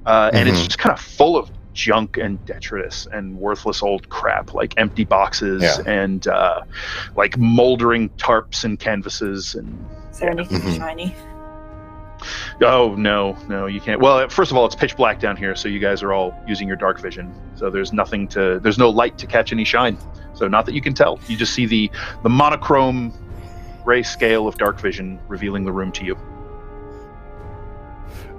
And it's just kind of full of junk and detritus and worthless old crap, like empty boxes and like moldering tarps and canvases. And is there anything shiny? Oh, no, you can't. Well, first of all, it's pitch black down here, so you guys are all using your dark vision. So there's no light to catch any shine. So not that you can tell. You just see the monochrome gray scale of dark vision revealing the room to you.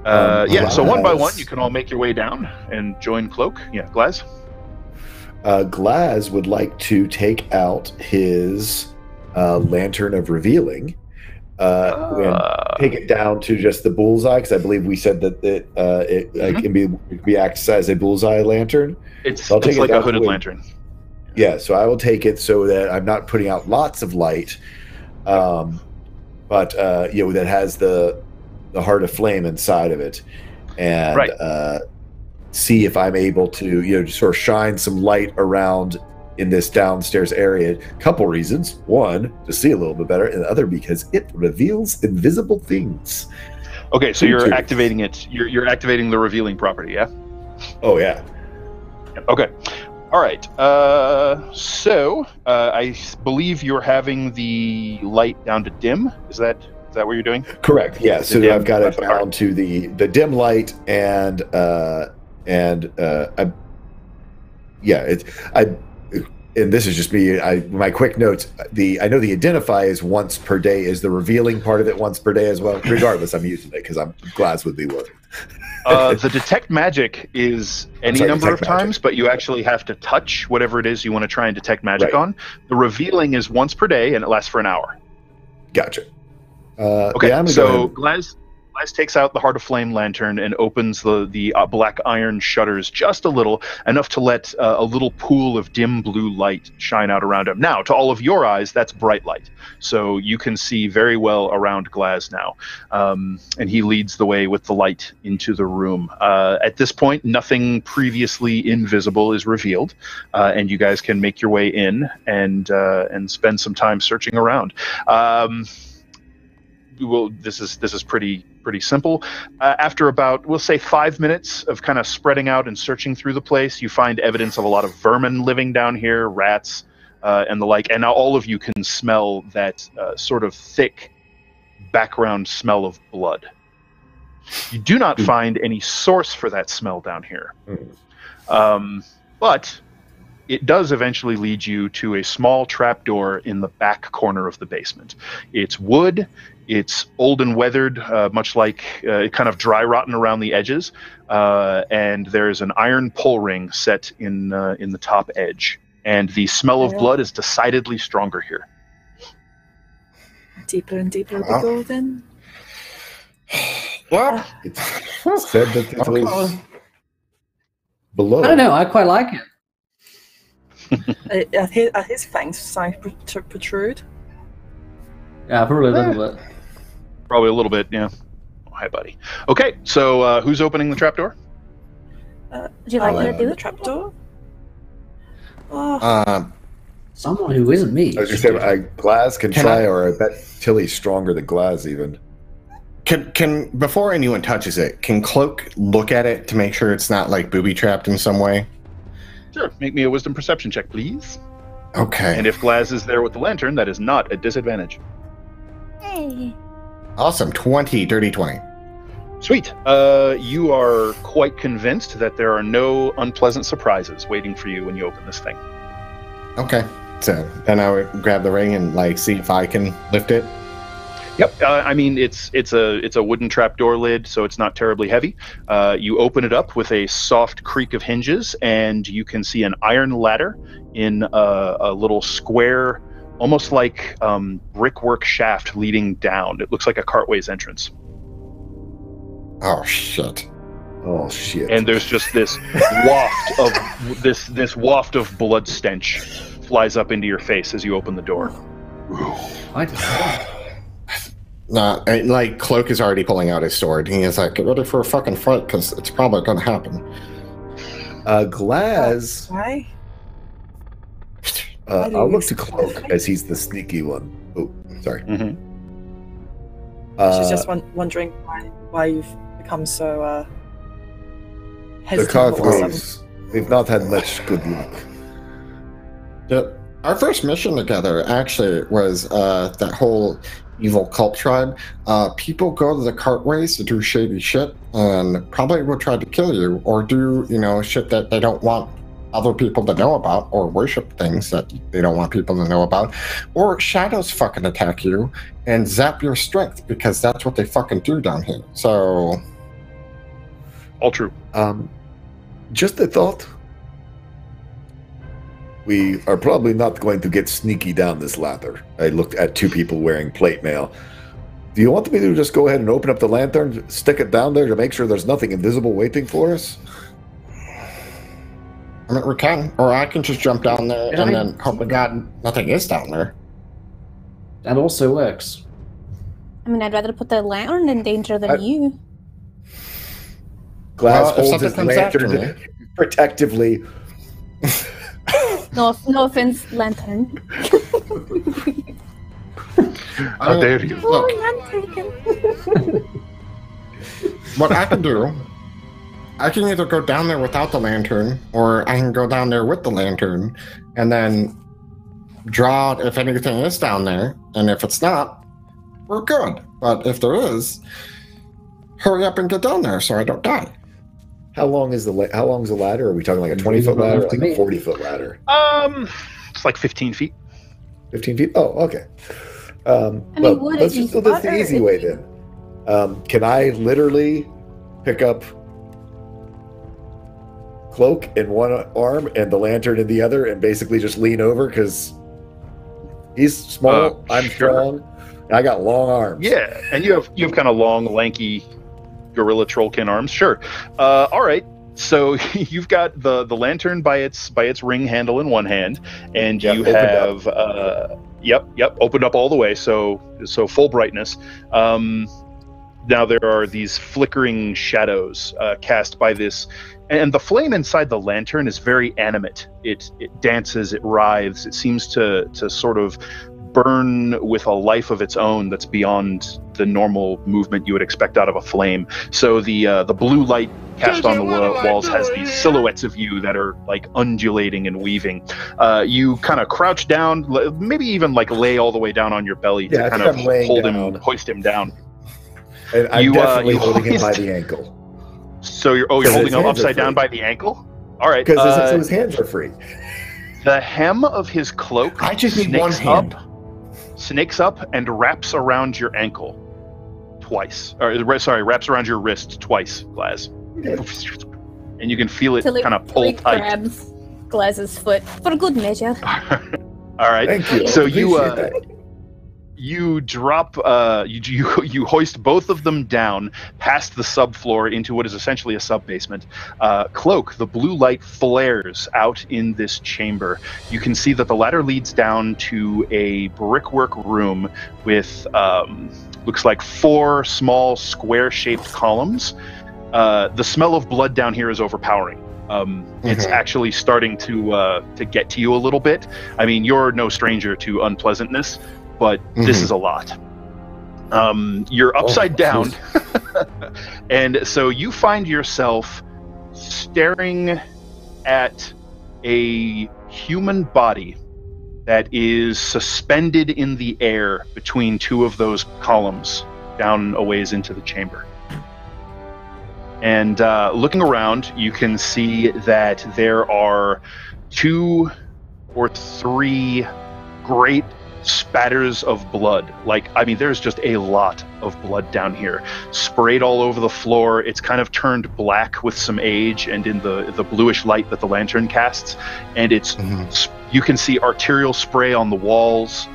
So one by one, you can all make your way down and join Cloak. Yeah, Glaz? Glaz would like to take out his Lantern of Revealing and take it down to just the bullseye, because I believe we said that it can be acts as a bullseye lantern. It's like a hooded lantern. Yeah, so I will take it so that I'm not putting out lots of light, but that has the heart of flame inside of it, and see if I'm able to just sort of shine some light around in this downstairs area. Couple reasons: one, to see a little bit better, and the other because it reveals invisible things. Okay, so you're activating it. You're activating the revealing property, yeah? Oh yeah. Okay. All right. So I believe you're having the light down to dim. Is that what you're doing? Correct. Yeah. So I've got it down to the dim light and and this is just me. My quick notes. I know the identify is once per day. Is the revealing part of it once per day as well? Regardless, I'm using it because I'm Glaz would be willing. The detect magic is number of times, but you actually have to touch whatever it is you want to try and detect magic on. The revealing is once per day, and it lasts for an hour. Gotcha. Okay, so Glaz takes out the Heart of Flame lantern and opens the black iron shutters just a little, enough to let a little pool of dim blue light shine out around him. Now, to all of your eyes, that's bright light, so you can see very well around Glaz now, and he leads the way with the light into the room. At this point, nothing previously invisible is revealed, and you guys can make your way in and spend some time searching around. This is pretty simple. After about, we'll say, 5 minutes of kind of spreading out and searching through the place, you find evidence of a lot of vermin living down here, rats, and the like. And now all of you can smell that sort of thick background smell of blood. You do not find any source for that smell down here. But it does eventually lead you to a small trapdoor in the back corner of the basement. It's wood. It's old and weathered, much like kind of dry rotten around the edges, and there's an iron pull ring set in the top edge. And the smell of blood is decidedly stronger here. Deeper and deeper we go then. What? It's said that it was below. I don't know. I quite like it. Are his fangs starting to protrude? Yeah, probably a little bit. Probably a little bit, yeah. Oh, hi, buddy. Okay, so who's opening the trapdoor? Would you like me to do the trapdoor? Someone who isn't me. I was just saying, Glaz can try, or I bet Tilly's stronger than Glaz even. Can before anyone touches it, can Cloak look at it to make sure it's not like booby trapped in some way? Sure. Make me a wisdom perception check, please. Okay. And if Glaz is there with the lantern, that is not a disadvantage. Hey. Awesome. 20, dirty 20. Sweet. You are quite convinced that there are no unpleasant surprises waiting for you when you open this thing. Okay. So then I would grab the ring and like see if I can lift it. Yep. I mean, it's a wooden trapdoor lid, so it's not terribly heavy. You open it up with a soft creak of hinges, and you can see an iron ladder in a little square, almost like brickwork shaft leading down. It looks like a cartway's entrance. Oh shit! Oh shit! And there's just this waft of this waft of blood stench flies up into your face as you open the door. I just like Cloak is already pulling out his sword. He is like, get ready for a fucking fight because it's probably going to happen. Glaz. Why? I'll look to Cloak as he's the sneaky one. Oh, sorry. Mm-hmm. She's just wondering why you've become so The hesitant. Carthways, we've not had much good luck. Our first mission together actually was that whole evil cult tribe. People go to the cartways to do shady shit and probably will try to kill you or do, shit that they don't want other people to know about, or worship things that they don't want people to know about, or shadows fucking attack you and zap your strength because that's what they fucking do down here. So, all true. Just a thought. We are probably not going to get sneaky down this ladder. I looked at two people wearing plate mail. Do you want me to just go ahead and open up the lantern, stick it down there to make sure there's nothing invisible waiting for us? I mean, we can, or I can just jump down there and then hope to God nothing is down there. That also works. I mean, I'd rather put the lantern in danger than you. Glaz holds his lantern protectively. No offense, lantern. How dare you? Look. I'm taken. What I can do, I can either go down there without the lantern, or I can go down there with the lantern, and then draw out if anything is down there, and if it's not, we're good. But if there is, hurry up and get down there so I don't die. How long is the ladder? Are we talking like a 20-foot ladder or like a 40-foot ladder? It's like 15 feet. 15 feet? Oh, okay. Let's just do this the easy way then. Can I literally pick up Cloak in one arm and the lantern in the other and basically just lean over because he's small, I'm strong, and I got long arms. Yeah, and you have kind of long, lanky gorilla trollkin arms. Sure. All right. So you've got the lantern by its ring handle in one hand, and you have opened up all the way, so full brightness. Now there are these flickering shadows cast by this, and the flame inside the lantern is very animate. It dances, it writhes, it seems to sort of burn with a life of its own that's beyond the normal movement you would expect out of a flame. So the blue light cast on the walls has these silhouettes of you that are like undulating and weaving. You kind of crouch down, maybe even like lay all the way down on your belly to kind of hoist him down. And I'm definitely holding him by the ankle. So you're holding him upside down by the ankle? All right. Because his hands are free. The hem of his cloak I just need one hand. Snakes up and wraps around your ankle twice. Wraps around your wrist twice, Glaz. And you can feel it kind of pull tight. Grabs Glaz's foot for good measure. All right. Thank you. So you drop, you hoist both of them down past the subfloor into what is essentially a sub-basement. Cloak, the blue light flares out in this chamber. You can see that the ladder leads down to a brickwork room with, looks like 4 small square-shaped columns. The smell of blood down here is overpowering. It's actually starting to get to you a little bit. I mean, you're no stranger to unpleasantness, but this is a lot. You're upside down, and so you find yourself staring at a human body that is suspended in the air between two of those columns down a ways into the chamber. And looking around, you can see that there are 2 or 3 great spatters of blood. There's just a lot of blood down here, sprayed all over the floor. It's kind of turned black with some age and in the bluish light that the lantern casts. And it's you can see arterial spray on the walls.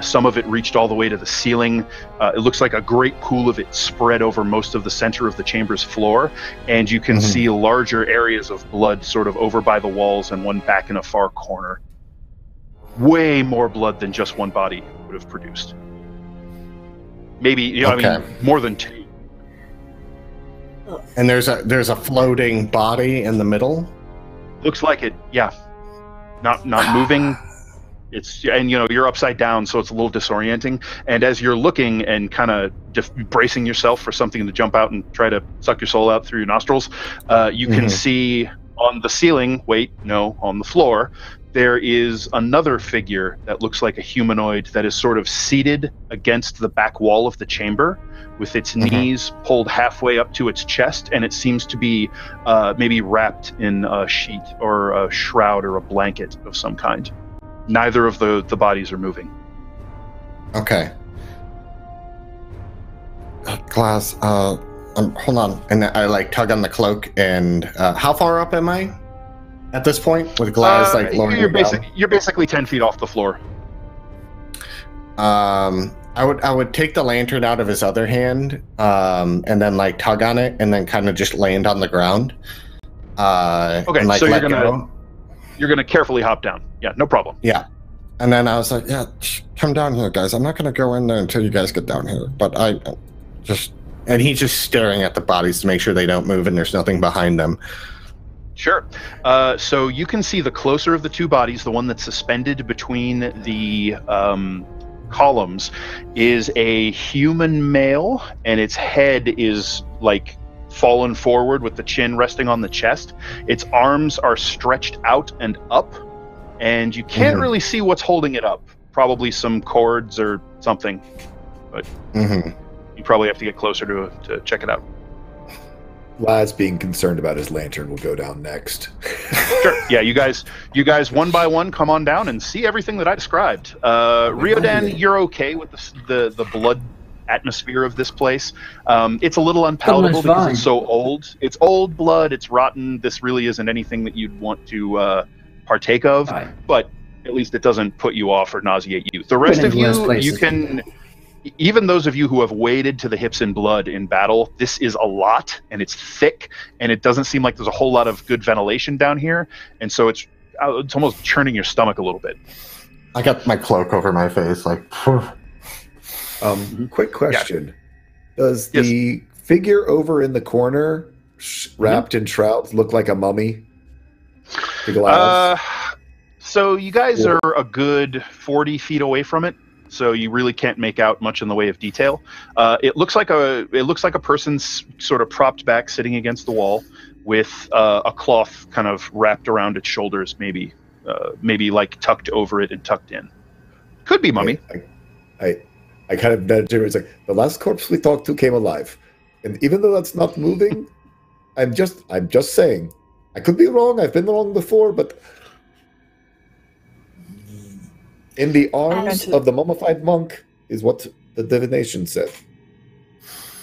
Some of it reached all the way to the ceiling. It looks like a great pool of it spread over most of the center of the chamber's floor. And you can see larger areas of blood sort of over by the walls and one back in a far corner. Way more blood than just one body would have produced. Maybe, more than 2. And there's a floating body in the middle? Looks like it, yeah. Not moving. You're upside down, so it's a little disorienting. And as you're looking and kind of bracing yourself for something to jump out and try to suck your soul out through your nostrils, you can see on the ceiling, on the floor, there is another figure that looks like a humanoid that is sort of seated against the back wall of the chamber with its knees pulled halfway up to its chest, and it seems to be maybe wrapped in a sheet or a shroud or a blanket of some kind. Neither of the bodies are moving. Okay. Glass, hold on. And I tug on the cloak, and how far up am I at this point with Glass you're basically 10 feet off the floor. I would take the lantern out of his other hand, and then tug on it, and then kind of just land on the ground. Okay, and, so you're gonna carefully hop down. Yeah, no problem. Yeah. And then I was like, yeah, come down here, guys. I'm not going to go in there until you guys get down here. But and he's just staring at the bodies to make sure they don't move and there's nothing behind them. Sure. So you can see the closer of the 2 bodies, the one that's suspended between the columns, is a human male, and its head is fallen forward with the chin resting on the chest. Its arms are stretched out and up, and you can't really see what's holding it up. Probably some cords or something, but you probably have to get closer to check it out. Laz, being concerned about his lantern, will go down next. Sure. Yeah, you guys one by one come on down and see everything that I described. Riordan, you're okay with the blood atmosphere of this place. It's a little unpalatable because it's so old. It's old blood, it's rotten. This really isn't anything that you'd want to partake of, but at least it doesn't put you off or nauseate you. The rest of you can, even those of you who have waded to the hips in blood in battle, this is a lot, and it's thick, and it doesn't seem like there's a whole lot of good ventilation down here, and so it's almost churning your stomach a little bit. I got my cloak over my face, quick question. Does the figure over in the corner, wrapped in shrouds, look like a mummy? So you guys are a good 40 feet away from it, so you really can't make out much in the way of detail. It looks like a person's sort of propped back, sitting against the wall, with a cloth kind of wrapped around its shoulders, maybe tucked over it and tucked in. Could be mummy. I kind of nudged him. It's like, the last corpse we talked to came alive, and even though that's not moving, I'm just saying. I could be wrong. I've been wrong before, but in the arms of the mummified monk is what the divination said.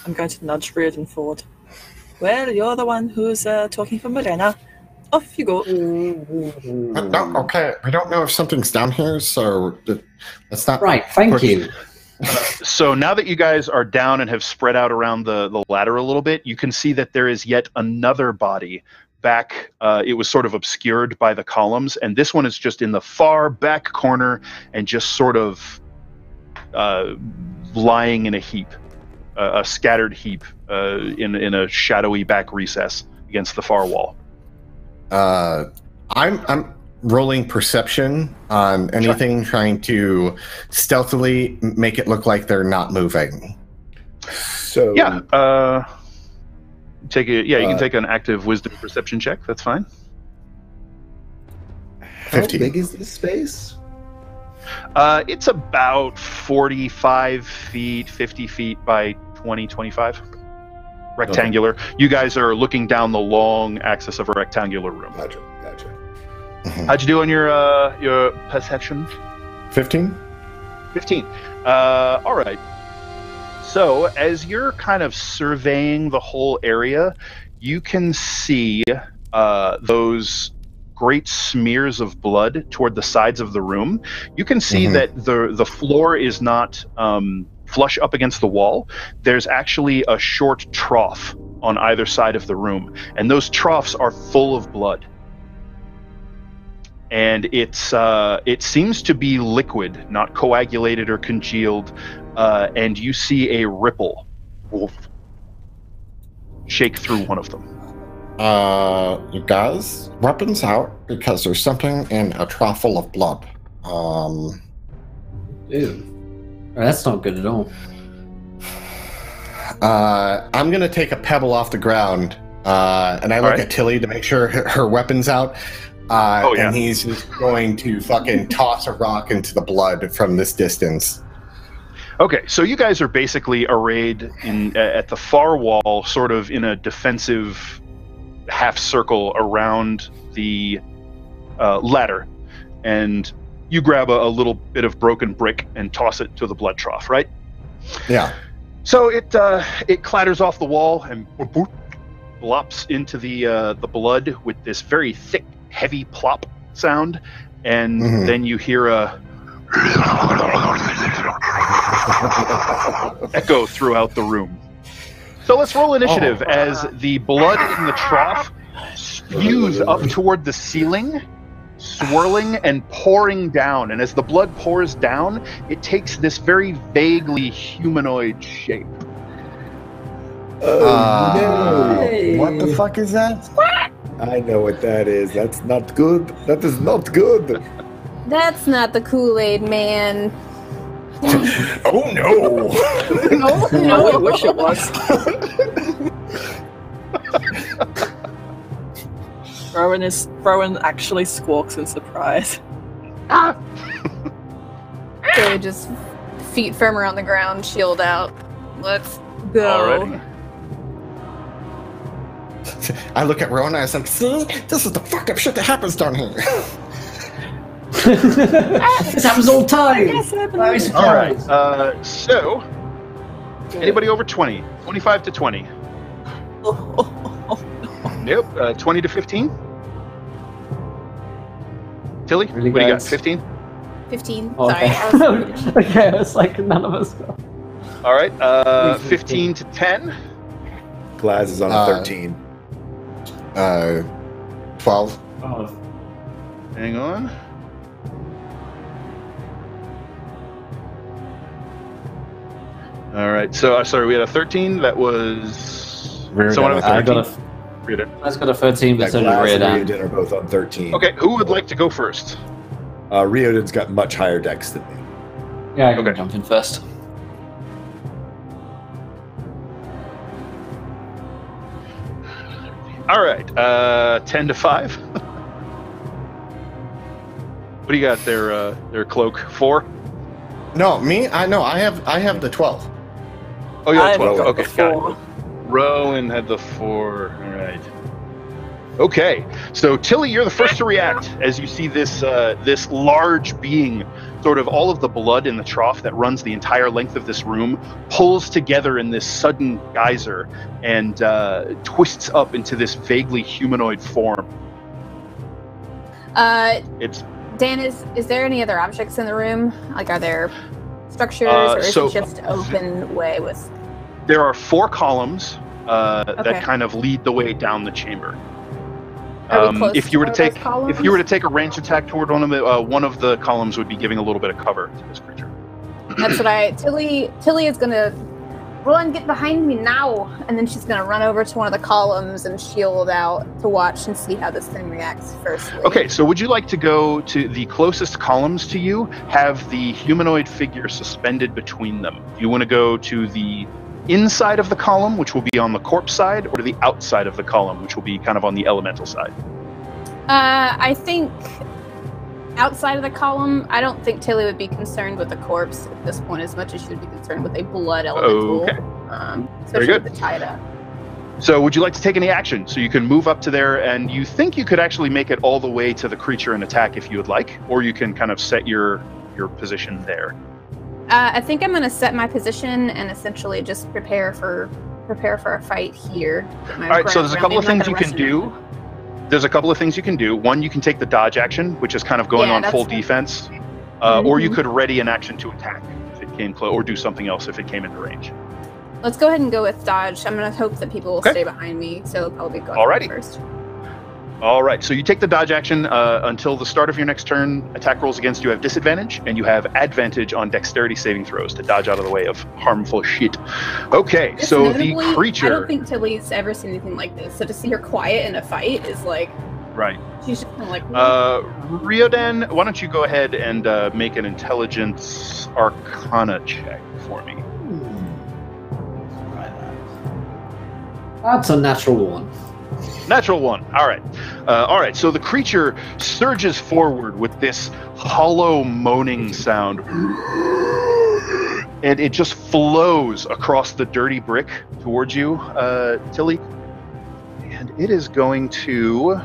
I'm going to nudge Riordan forward. Well, you're the one who's talking for Morena. Off you go. No, okay. We don't know if something's down here, so that's not right. Thank you. So now that you guys are down and have spread out around the ladder a little bit, you can see that there is yet another body back. It was sort of obscured by the columns, and this one is just in the far back corner and just sort of lying in a heap, a scattered heap in a shadowy back recess against the far wall. I'm rolling perception on anything, trying to stealthily make it look like they're not moving. So Yeah. Take it. Yeah, you can take an active wisdom perception check. That's fine. How 15. big is this space? It's about 45 feet, 50 feet by 20, 25. Rectangular. Okay. You guys are looking down the long axis of a rectangular room. Gotcha. How'd you do on your perception? 15. 15. All right. So as you're kind of surveying the whole area, you can see those great smears of blood toward the sides of the room. You can see that the floor is not flush up against the wall. There's actually a short trough on either side of the room, and those troughs are full of blood. And it seems to be liquid, not coagulated or congealed, and you see a ripple shake through one of them. You guys, weapons out, because there's something in a trough full of blood. Ew. That's not good at all. I'm gonna take a pebble off the ground, and I look at Tilly to make sure her weapon's out. And he's just going to fucking toss a rock into the blood from this distance. Okay, so you guys are basically arrayed at the far wall, sort of in a defensive half circle around the ladder, and you grab a little bit of broken brick and toss it to the blood trough, right? Yeah. So it clatters off the wall and flops into the blood with this very thick, heavy plop sound, and then you hear a echo throughout the room. So let's roll initiative as the blood in the trough spews up toward the ceiling, swirling and pouring down. And as the blood pours down, it takes this very vaguely humanoid shape. No. Hey. What the fuck is that? I know what that is. That's not good. That is not good. That's not the Kool-Aid man. Oh no! No, I wish it was. Rowan actually squawks in surprise. So just feet firmer on the ground, shield out. Let's go. Alrighty. I look at Rowan and I was like, see? This is the fucked up shit that happens down here. This happens all the time. Yes, All right. So, anybody over 20? 25 to 20? Nope. 20 to 15? Tilly, Really, what do you got? guys? 15? 15. Oh, Sorry. okay. Okay, I was like, none of us go. All right. 15 to 10? Glaz is on 13. 12. Oh. Hang on. All right. So, sorry, we had a 13. That was someone at I 13. got a. Riordan. I've got a 13, but so did Glaz and Riordan. Riordan are both on 13. Okay, who would like to go first? Riordan's got much higher dex than me. Yeah, I can Okay. jump in first. All right. 10 to 5. What do you got there, Cloak? 4? No, me? I have the 12. Oh, you I had have 12. Okay, got it. 4. Rowan had the 4. All right. Okay, so Tilly, you're the first to react as you see this this large being, sort of all of the blood in the trough that runs the entire length of this room pulls together in this sudden geyser and twists up into this vaguely humanoid form. It's Dan, is there any other objects in the room? Like, are there structures, or is it just open way with? There are 4 columns Okay. that kind of lead the way down the chamber. Are we close If you were to to those take columns? a ranged attack toward one of the columns would be giving a little bit of cover to this creature. That's what Tilly is gonna run, get behind me now, and then she's gonna run over to one of the columns and shield out to watch and see how this thing reacts firstly. Okay, so would you like to go to the closest columns to you, have the humanoid figure suspended between them? Do you want to go to the inside of the column, which will be on the corpse side, or to the outside of the column, which will be kind of on the elemental side? I think outside of the column. I don't think Tilly would be concerned with the corpse at this point as much as she would be concerned with a blood elemental. Okay. Especially Very good. with the tied up. So would you like to take any action? So you can move up to there, and you think you could actually make it all the way to the creature and attack if you would like, or you can kind of set your position there. I think I'm going to set my position and essentially just prepare for a fight here. All right, so there's a couple of things you can do. There's a couple of things you can do. One, you can take the dodge action, which is kind of going on full defense, or you could ready an action to attack if it came close, or do something else if it came into range. Let's go ahead and go with dodge. I'm going to hope that people will stay behind me, so it'll probably go first. All right, so you take the dodge action until the start of your next turn. Attack rolls against you have disadvantage, and you have advantage on dexterity saving throws to dodge out of the way of harmful shit. Okay, so the creature... I don't think Tilly's ever seen anything like this, so to see her quiet in a fight is like... Right. She's just kind of like... Riordan, why don't you go ahead and make an intelligence arcana check for me? That's a natural one. Natural one. All right. All right. So the creature surges forward with this hollow moaning sound, and it just flows across the dirty brick towards you, Tilly. And it is going to...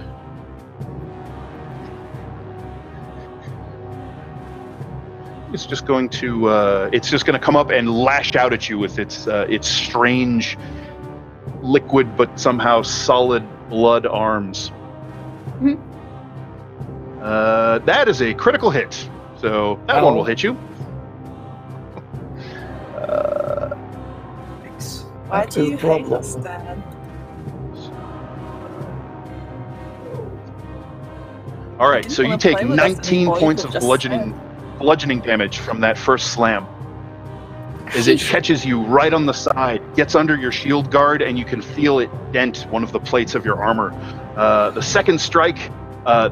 It's just going to come up and lash out at you with its strange, liquid but somehow solid blood arms. Mm-hmm. That is a critical hit, so that one will hit you. Why do you hate us, Dad? All right, so you take 19 points of bludgeoning damage from that first slam. As it catches you right on the side, gets under your shield guard, and you can feel it dent one of the plates of your armor. The second strike,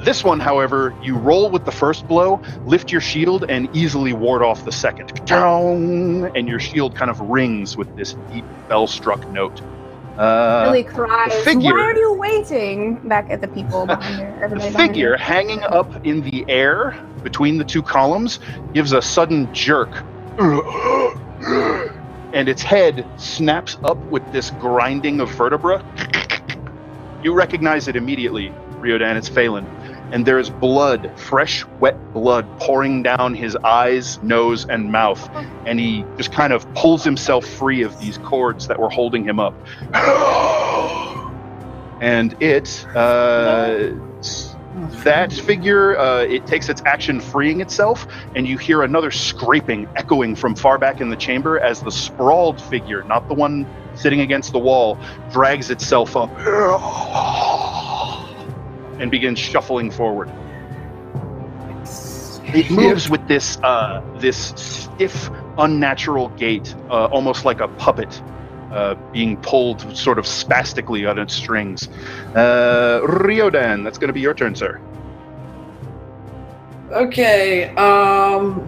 this one, however, you roll with the first blow, lift your shield, and easily ward off the second. And your shield kind of rings with this deep bell-struck note. Really cries. Why are you waiting? Back at the people behind her. The figure hanging up in the air between the two columns gives a sudden jerk. And its head snaps up with this grinding of vertebra. You recognize it immediately, Riordan. It's Phelan. And there is blood, fresh, wet blood pouring down his eyes, nose, and mouth. And he just kind of pulls himself free of these cords that were holding him up. And that figure, it takes its action freeing itself, and you hear another scraping echoing from far back in the chamber as the sprawled figure, not the one sitting against the wall, drags itself up and begins shuffling forward. It moves with this stiff, unnatural gait, almost like a puppet being pulled sort of spastically on its strings. Riordan, that's going to be your turn, sir. Okay, oh,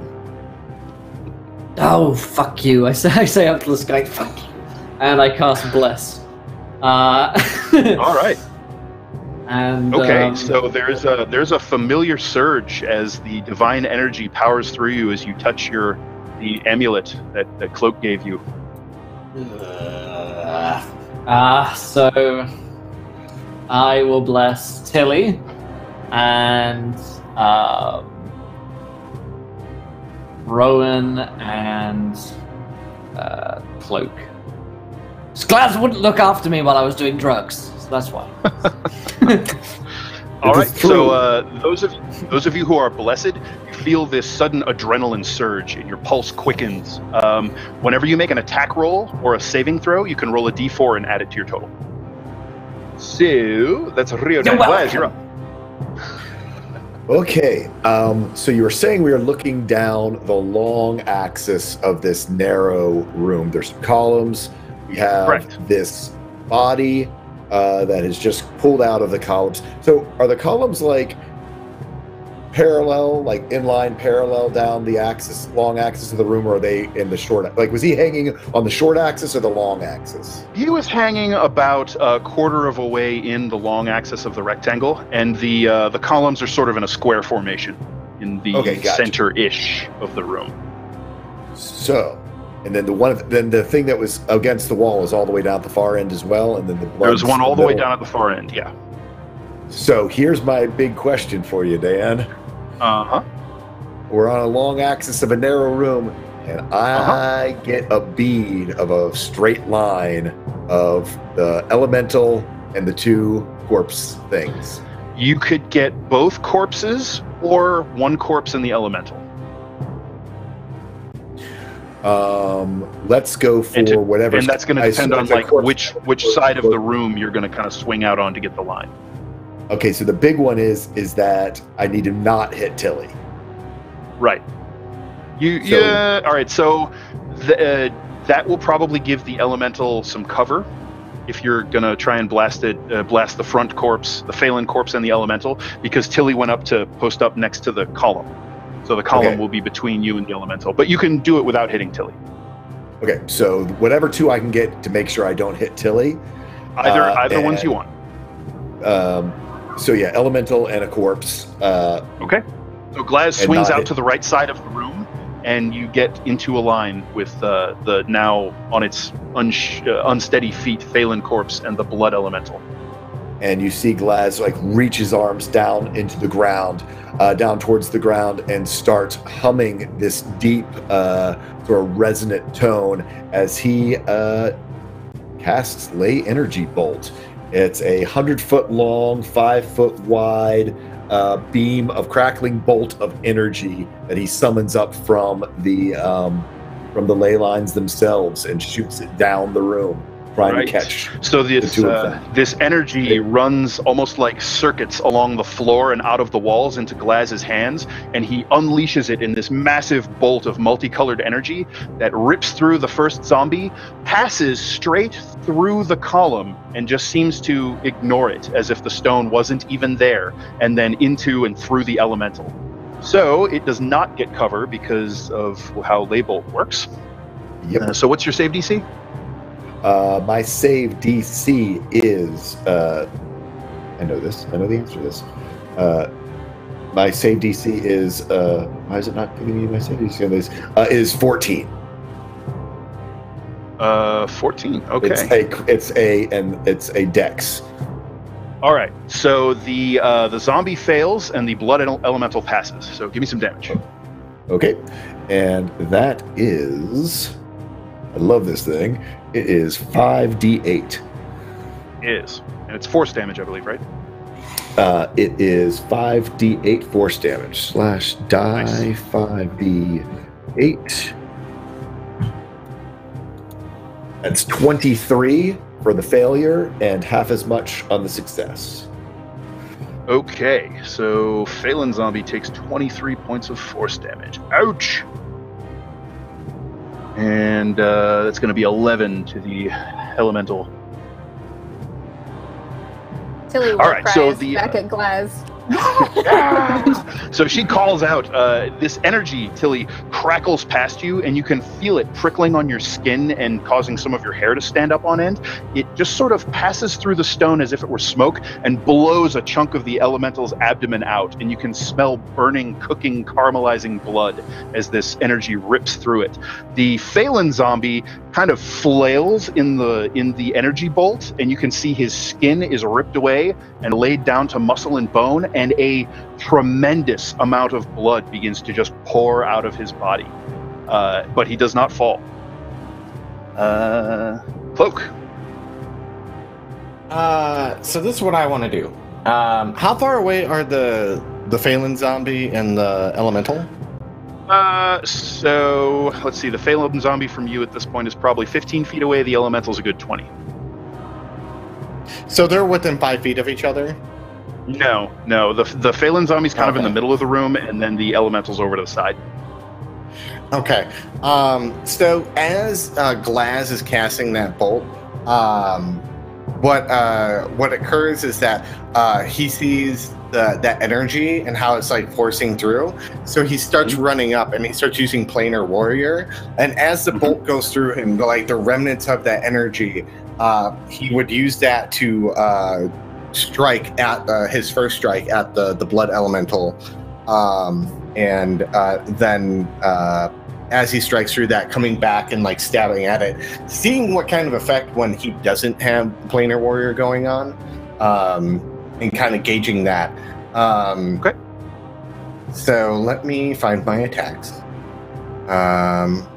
fuck you. I say up to the sky, fuck you. And I cast Bless. All right. And okay, so there's a familiar surge as the divine energy powers through you as you touch the amulet that Cloak gave you. So I will bless Tilly and Rowan and Cloak. Sklaz wouldn't look after me while I was doing drugs, so that's why. All right, so those of you who are blessed, you feel this sudden adrenaline surge and your pulse quickens. Whenever you make an attack roll or a saving throw, you can roll a d4 and add it to your total. So that's Riordan. Glaz, you're up. Okay, so you were saying we are looking down the long axis of this narrow room. There's some columns. We have this body that is just pulled out of the columns. So are the columns like parallel, like inline parallel down the long axis of the room, or are they in the short? Like, was he hanging on the short axis or the long axis? He was hanging about a quarter of a way in the long axis of the rectangle, and the columns are sort of in a square formation in the center-ish of the room. So, and then the thing that was against the wall is all the way down at the far end as well, and then there was one all the way down at the far end. Yeah. So here's my big question for you, Dan. We're on a long axis of a narrow room, and I get a bead of a straight line of the elemental and the two corpse things. You could get both corpses or one corpse in the elemental. Let's go for whatever. And that's going to depend on like which side of the room you're going to kind of swing out on to get the line. Okay, so the big one is that I need to not hit Tilly. Right. All right. So that will probably give the elemental some cover if you're gonna try and blast the front corpse, the Phelan corpse, and the elemental, because Tilly went up to post up next to the column. So the column will be between you and the elemental, but you can do it without hitting Tilly. Okay. So whatever two I can get to make sure I don't hit Tilly. Either ones you want. So yeah, elemental and a corpse. Okay. So Glaz swings out to the right side of the room, and you get into a line with the now on its unsteady feet Phelan corpse and the blood elemental. And you see Glaz like reach his arms down into the ground, down towards the ground, and start humming this deep, sort of resonant tone as he casts Lay Energy Bolt. It's a 100-foot long, 5-foot wide beam of crackling bolt of energy that he summons up from the ley lines themselves and shoots it down the room, trying to catch. So this energy runs almost like circuits along the floor and out of the walls into Glaz's hands, and he unleashes it in this massive bolt of multicolored energy that rips through the first zombie, passes straight through the column, and just seems to ignore it as if the stone wasn't even there, and then into and through the elemental. So it does not get cover because of how Lay Bolt works. Yep. So what's your save DC? My save DC is I know this. I know the answer to this. My save DC is why is it not giving me my save DC on this? Is 14. 14. Okay. It's a dex. All right. So the zombie fails and the blood elemental passes. So give me some damage. Okay. And that is, I love this thing. It is 5d8. It is. And it's force damage, I believe, right? It is 5d8 force damage / die nice. 5d8. That's 23 for the failure and half as much on the success. Okay, so Phelan Zombie takes 23 points of force damage. Ouch! And that's going to be 11 to the elemental. Tilly will cries back at Glaz. So she calls out. This energy, Tilly, crackles past you, and you can feel it prickling on your skin and causing some of your hair to stand up on end. It just sort of passes through the stone as if it were smoke and blows a chunk of the elemental's abdomen out, and you can smell burning, cooking, caramelizing blood as this energy rips through it. The Phelan zombie kind of flails in the energy bolt, and you can see his skin is ripped away and laid down to muscle and bone, and a tremendous amount of blood begins to just pour out of his body. But he does not fall. Cloak. So this is what I want to do. How far away are the Phelan zombie and the elemental? So let's see. The Phelan zombie from you at this point is probably 15 feet away. The elemental's a good 20. So they're within 5 feet of each other? No. The Phelan zombie's kind of in the middle of the room, and then the elemental's over to the side. Okay. So as Glaz is casting that bolt, what occurs is that he sees that energy and how it's like forcing through. So he starts running up and he starts using planar warrior. And as the bolt goes through him, like the remnants of that energy, he would use that to strike at his first strike at the blood elemental. And then as he strikes through that, coming back and like stabbing at it, seeing what kind of effect when he doesn't have planar warrior going on, and kind of gauging that. Okay. So let me find my attacks.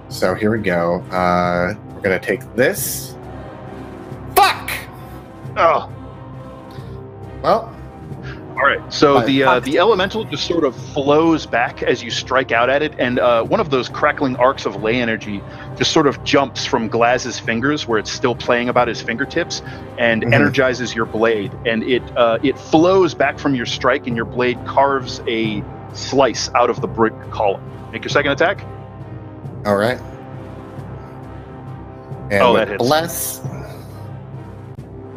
So here we go. We're gonna take this. Fuck! Oh. Well. All right, so the elemental just sort of flows back as you strike out at it, and one of those crackling arcs of ley energy just sort of jumps from Glaz's fingers, where it's still playing about his fingertips, and energizes your blade, and it flows back from your strike, and your blade carves a slice out of the brick column. Make your second attack. All right. And that hits. Bless.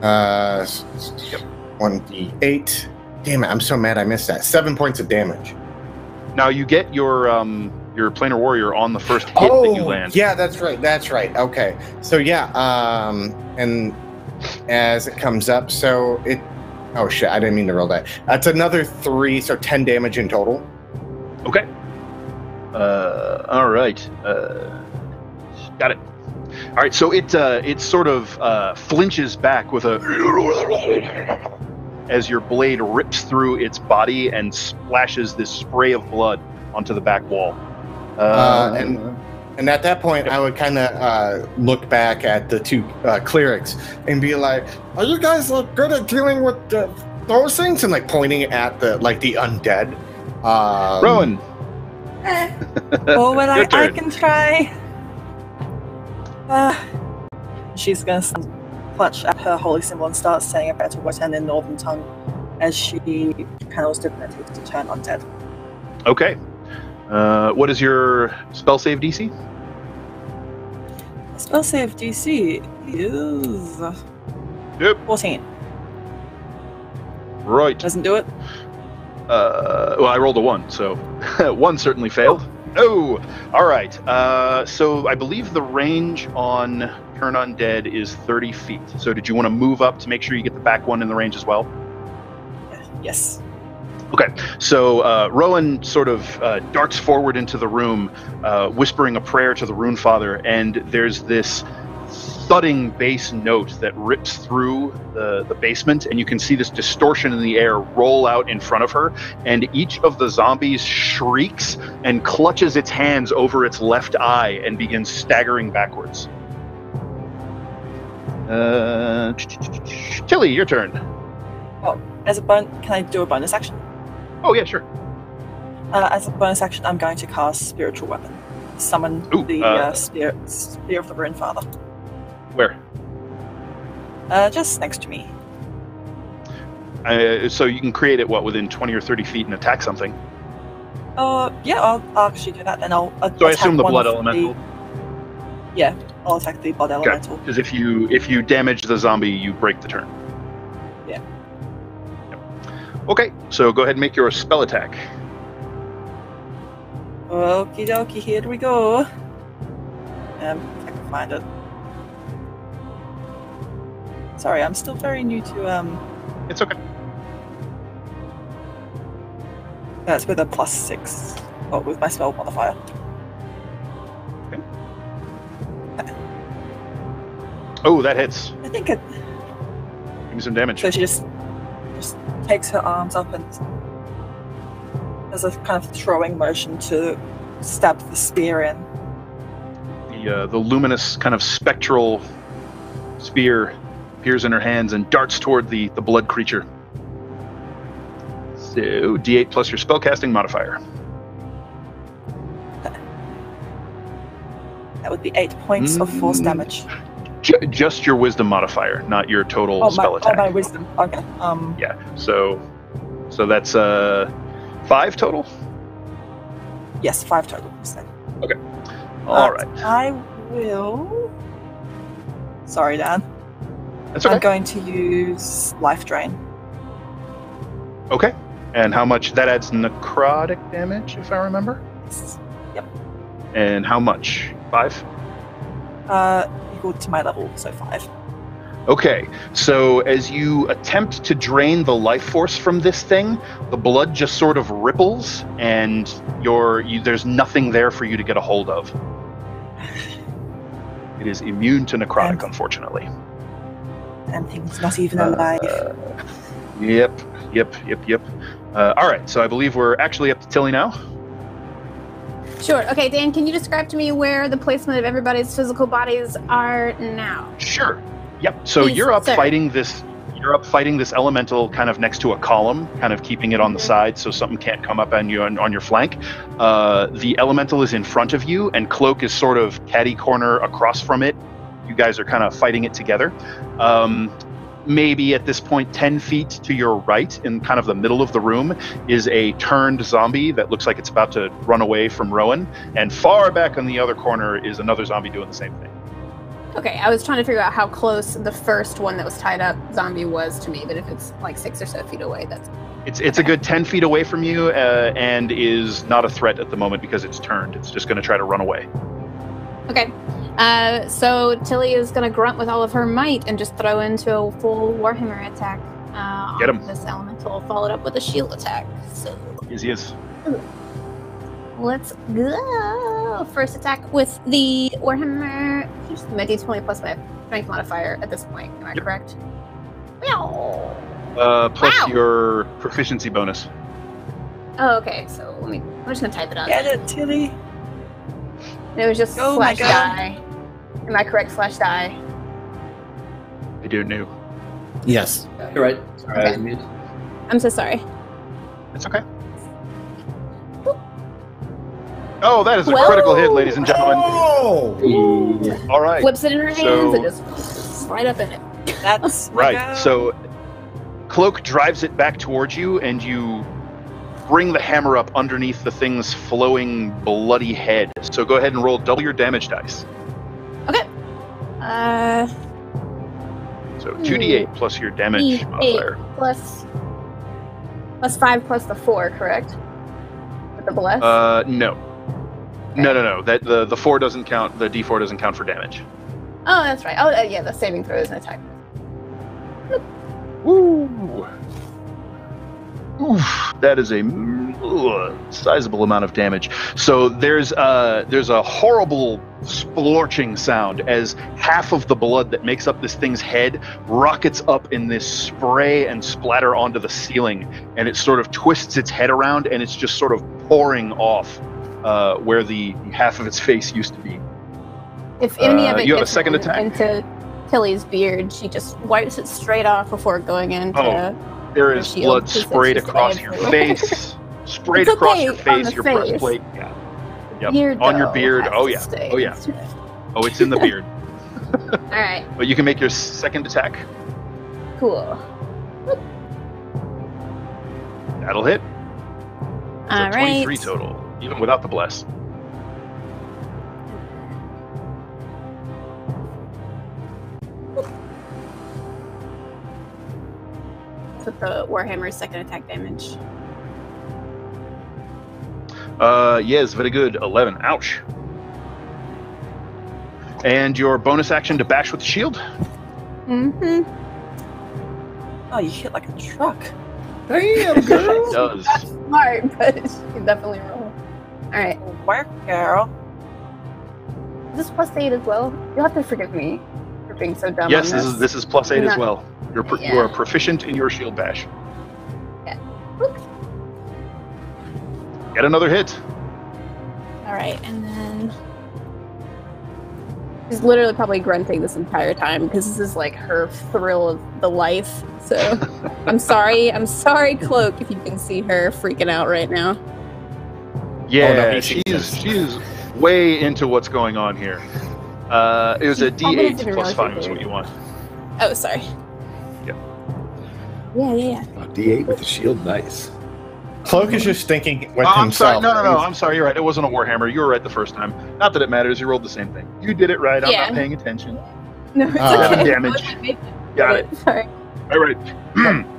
1d8. Damn it, I'm so mad I missed that. 7 points of damage. Now you get your planar warrior on the first hit that you land. Yeah, that's right. Okay. So yeah, and as it comes up, so it oh shit, I didn't mean to roll that. That's another 3, so 10 damage in total. Okay. All right. Got it. All right, so it sort of flinches back with a as your blade rips through its body and splashes this spray of blood onto the back wall. And at that point, I would kind of look back at the two clerics and be like, "Are you guys good at dealing with those things?" And like pointing at the undead. Rowan. Oh, well, I can try. She's gonna clutch at her holy symbol and start saying a prayer to Wotan in Northern tongue as she panels divinity to turn undead. Okay. What is your spell save DC? Spell save DC is 14. Right. Doesn't do it. Well, I rolled a 1, so 1 certainly failed. Oh, all right. So I believe the range on Turn Undead is 30 feet. So did you want to move up to make sure you get the back one in the range as well? Yes. Okay. So Rowan sort of darts forward into the room, whispering a prayer to the Rune Father, and there's this thudding bass note that rips through the basement, and you can see this distortion in the air roll out in front of her, and each of the zombies shrieks and clutches its hands over its left eye and begins staggering backwards. Tilly, your turn. Oh, can I do a bonus action? Oh yeah, sure. As a bonus action, I'm going to cast Spiritual Weapon. Summon the spear of the Rune Father. Where? Just next to me. So you can create it, within 20 or 30 feet and attack something? Yeah, I'll actually do that, then I'll So I assume the blood elemental? Yeah, I'll attack the blood elemental. Because if you damage the zombie, you break the turn. Yeah. Yep. Okay, so go ahead and make your spell attack. Okie dokie, here we go. If I can find it. Sorry, I'm still very new to It's okay. That's with a +6. Oh, with my spell modifier. Okay. Oh, that hits. I think it. Give me some damage. So she just takes her arms up and does a kind of throwing motion to stab the spear in. The luminous kind of spectral spear appears in her hands and darts toward the blood creature. So D8 plus your spellcasting modifier. That would be 8 points of force damage. Just your wisdom modifier, not your total spell attack. Oh, my wisdom. Okay. Yeah. So that's 5 total. Yes, 5 total. Okay. All right. I will. Sorry, Dan. That's okay. I'm going to use life drain. Okay. And how much? That adds necrotic damage, if I remember. Yep. And how much? 5? Equal to my level, so 5. Okay, so as you attempt to drain the life force from this thing, the blood just sort of ripples, and there's nothing there for you to get a hold of. It is immune to necrotic, unfortunately. And thing's not even alive. Yep. All right, so I believe we're actually up to Tilly now. Sure. Okay, Dan, can you describe to me where the placement of everybody's physical bodies are now? Sure. Yep. So Please, you're up sir. fighting this. You're up fighting this elemental, kind of next to a column, kind of keeping it on the side so something can't come up on you on your flank. The elemental is in front of you, and Cloak is sort of catty corner across from it. You guys are kind of fighting it together. Maybe at this point, 10 feet to your right, in kind of the middle of the room, is a turned zombie that looks like it's about to run away from Rowan. And far back in the other corner is another zombie doing the same thing. Okay, I was trying to figure out how close the first one that was tied up zombie was to me, but if it's like 6 or so feet away, that's... It's a good 10 feet away from you, and is not a threat at the moment because it's turned. It's just going to try to run away. Okay. So Tilly is going to grunt with all of her might and just throw into a full Warhammer attack Get him. on this elemental, followed up with a shield attack. So Easy as. let's go. First attack with the Warhammer. Just my D20 plus my strength modifier at this point. Am I correct? Plus your proficiency bonus. Oh, okay. So I'm just going to type it out. Get it, Tilly. And it was just Oh slash my God. die. Am I correct? Slash die. I don't know. Yes. You're right. Sorry, I was mute. I'm so sorry. It's okay. Oh, that is a critical hit, ladies and gentlemen. Oh! All right. Flips it in her hands and just right up in it. That's Right. So Cloak drives it back towards you, and you bring the hammer up underneath the thing's flowing bloody head. So go ahead and roll double your damage dice. Okay. So 2d8 plus your damage modifier. plus 5 plus the 4, correct? With the bless? No. Okay. No. That the 4 doesn't count. The d4 doesn't count for damage. Oh, that's right. Oh, yeah, the saving throw is an attack. Woo! Oof, that is a sizable amount of damage. So there's a horrible splorching sound as half of the blood that makes up this thing's head rockets up in this spray and splatter onto the ceiling, and it sort of twists its head around, and it's just sort of pouring off where the half of its face used to be. If any of it you have a gets second attack? into Tilly's beard, she just wipes it straight off before going into... There is shield, blood 'cause it's sprayed just across your everywhere. face, sprayed It's across okay your on face, the your face. breastplate. Yeah. Yep. Beard, on your though, beard. has Oh to yeah. stay. Oh yeah. Oh, it's in the beard. Alright, But you can make your second attack. cool. That'll hit. So Alright. 23 total, even without the bless. With the Warhammer's second attack damage. Yes, very good. 11. Ouch. And your bonus action to bash with the shield. Mm-hmm. Oh, you hit like a truck. Damn, It girl! does. Smart, but she can definitely roll. Alright. Work, girl. Is this plus 8 as well? You'll have to forgive me for being so dumb Yes, on this is plus 8 as Not- well. You are proficient in your shield bash. Yeah. Oops. Get another hit. Alright, and then... She's literally probably grunting this entire time because this is like her thrill of the life. So I'm sorry, Cloak, if you can see her freaking out right now. Yeah, no, she's way into what's going on here. It was a probably doesn't D8 even plus realize 5 you're is there. what you want. Oh, sorry. Yep. Yeah. Oh, D8 with the shield, nice. Cloak is just thinking with I'm sorry. himself. No. I'm sorry. You're right. It wasn't a Warhammer. You were right the first time. Not that it matters. You rolled the same thing. You did it right. I'm Yeah. not paying attention. No, it's Uh, okay. damage. Got it. Sorry. All right.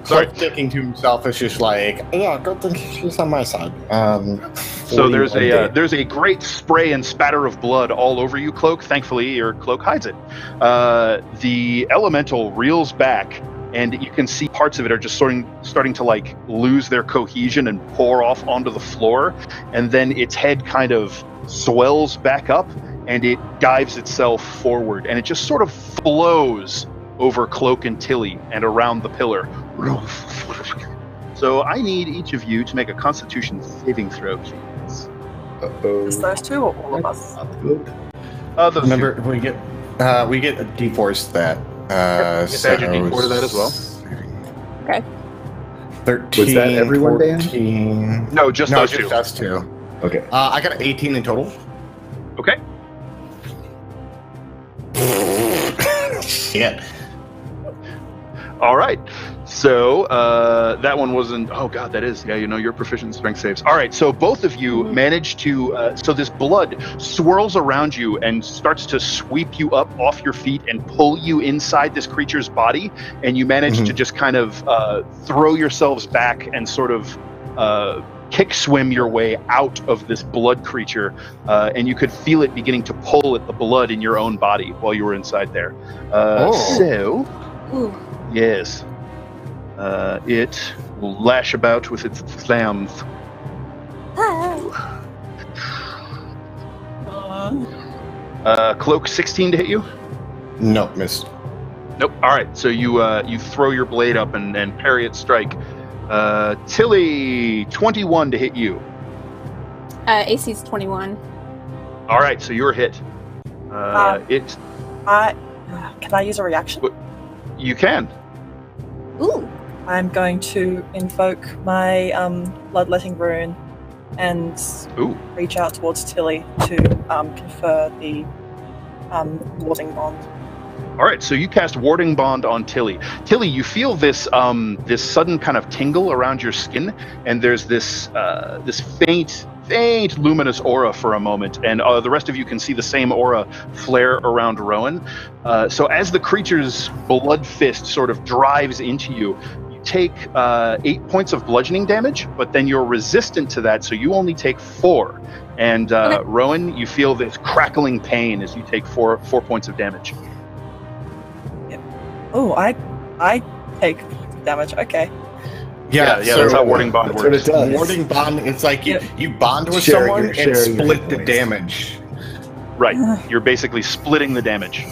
Sorry. Thinking to himself is just like, yeah, good thing she's on my side. So there's a great spray and spatter of blood all over you, Cloak. Thankfully, your cloak hides it. The elemental reels back, and you can see parts of it are just starting to like lose their cohesion and pour off onto the floor, and then its head kind of swells back up, and it dives itself forward, and it just sort of flows over Cloak and Tilly and around the pillar. So I need each of you to make a Constitution saving throw, please. Just those two or all of us? Good. Remember, we get a D4s that. So add your D4 to that as well. Okay. 13. Was that everyone, Dan? 14. No, just those two. Us two. Okay. I got an 18 in total. Okay. Shit. All right. So that one wasn't. Oh God, that is. Yeah, you're proficient in strength saves. All right. So both of you managed to. So this blood swirls around you and starts to sweep you up off your feet and pull you inside this creature's body, and you manage to just kind of throw yourselves back and sort of kick swim your way out of this blood creature, and you could feel it beginning to pull at the blood in your own body while you were inside there. So. Ooh. Yes. It will lash about with its flams. Cloak 16 to hit you? Nope, missed. Nope. All right. So you throw your blade up and parry its strike. Tilly 21 to hit you. AC's 21. All right. So you're hit. Can I use a reaction? You can. Ooh. I'm going to invoke my bloodletting rune and reach out towards Tilly to confer the warding bond. All right, so you cast Warding Bond on Tilly. Tilly, you feel this this sudden kind of tingle around your skin, and there's this this faint luminous aura for a moment, and the rest of you can see the same aura flare around Rowan. So as the creature's blood fist sort of drives into you, you take 8 points of bludgeoning damage, but then you're resistant to that, so you only take 4. And Rowan, you feel this crackling pain as you take 4 points of damage. Oh, I take damage. Okay. Yeah, so that's how Warding Bond That's works. what it does. Warding bond, it's like you bond with Sharing someone your- and sharing your split hit the points. damage. Right, you're basically splitting the damage.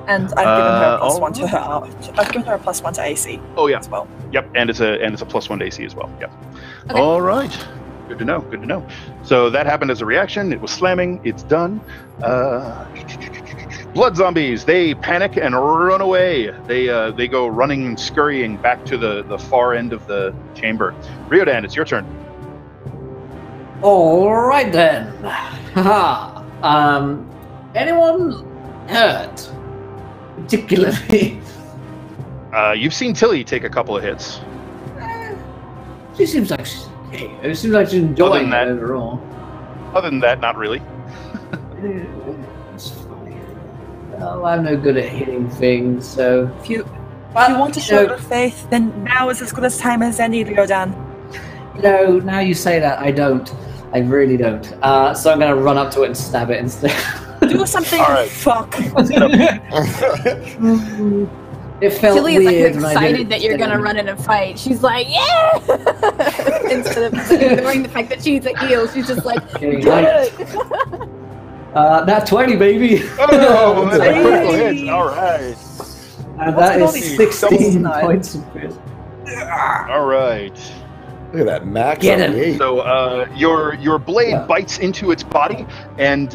And I've given her a +1 to her. I've given her a +1 to AC. Oh yeah. As well. Yep, and it's a +1 to AC as well. Yep. Okay. All right. Good to know. Good to know. So that happened as a reaction. It was slamming. It's done. Blood zombies. They panic and run away. They go running and scurrying back to the far end of the chamber. Riordan, it's your turn. All right then. Haha. Anyone hurt? Particularly. You've seen Tilly take a couple of hits. She seems like she's okay. It seems like she's enjoying that- it overall. Other than that, not really. It's fine. Well, I'm no good at hitting things, so. If you want to show your faith, then now is as good a time as any, Riordan. No, now you say that, I don't. I really don't. So I'm going to run up to it and stab it instead. Do something. All right. Fuck. It felt Tilly is like weird when I did excited it that you're gonna instead. run in a fight. She's like, yeah! Instead of ignoring the fact that she's a heel, she's just like, Okay, good. That's 20, baby. Oh, that's a Hey. critical hit. All right. And What's that with all is these 16 doubles? points of crit. All right. Look at that max Get on him. the 8. So your blade bites into its body, and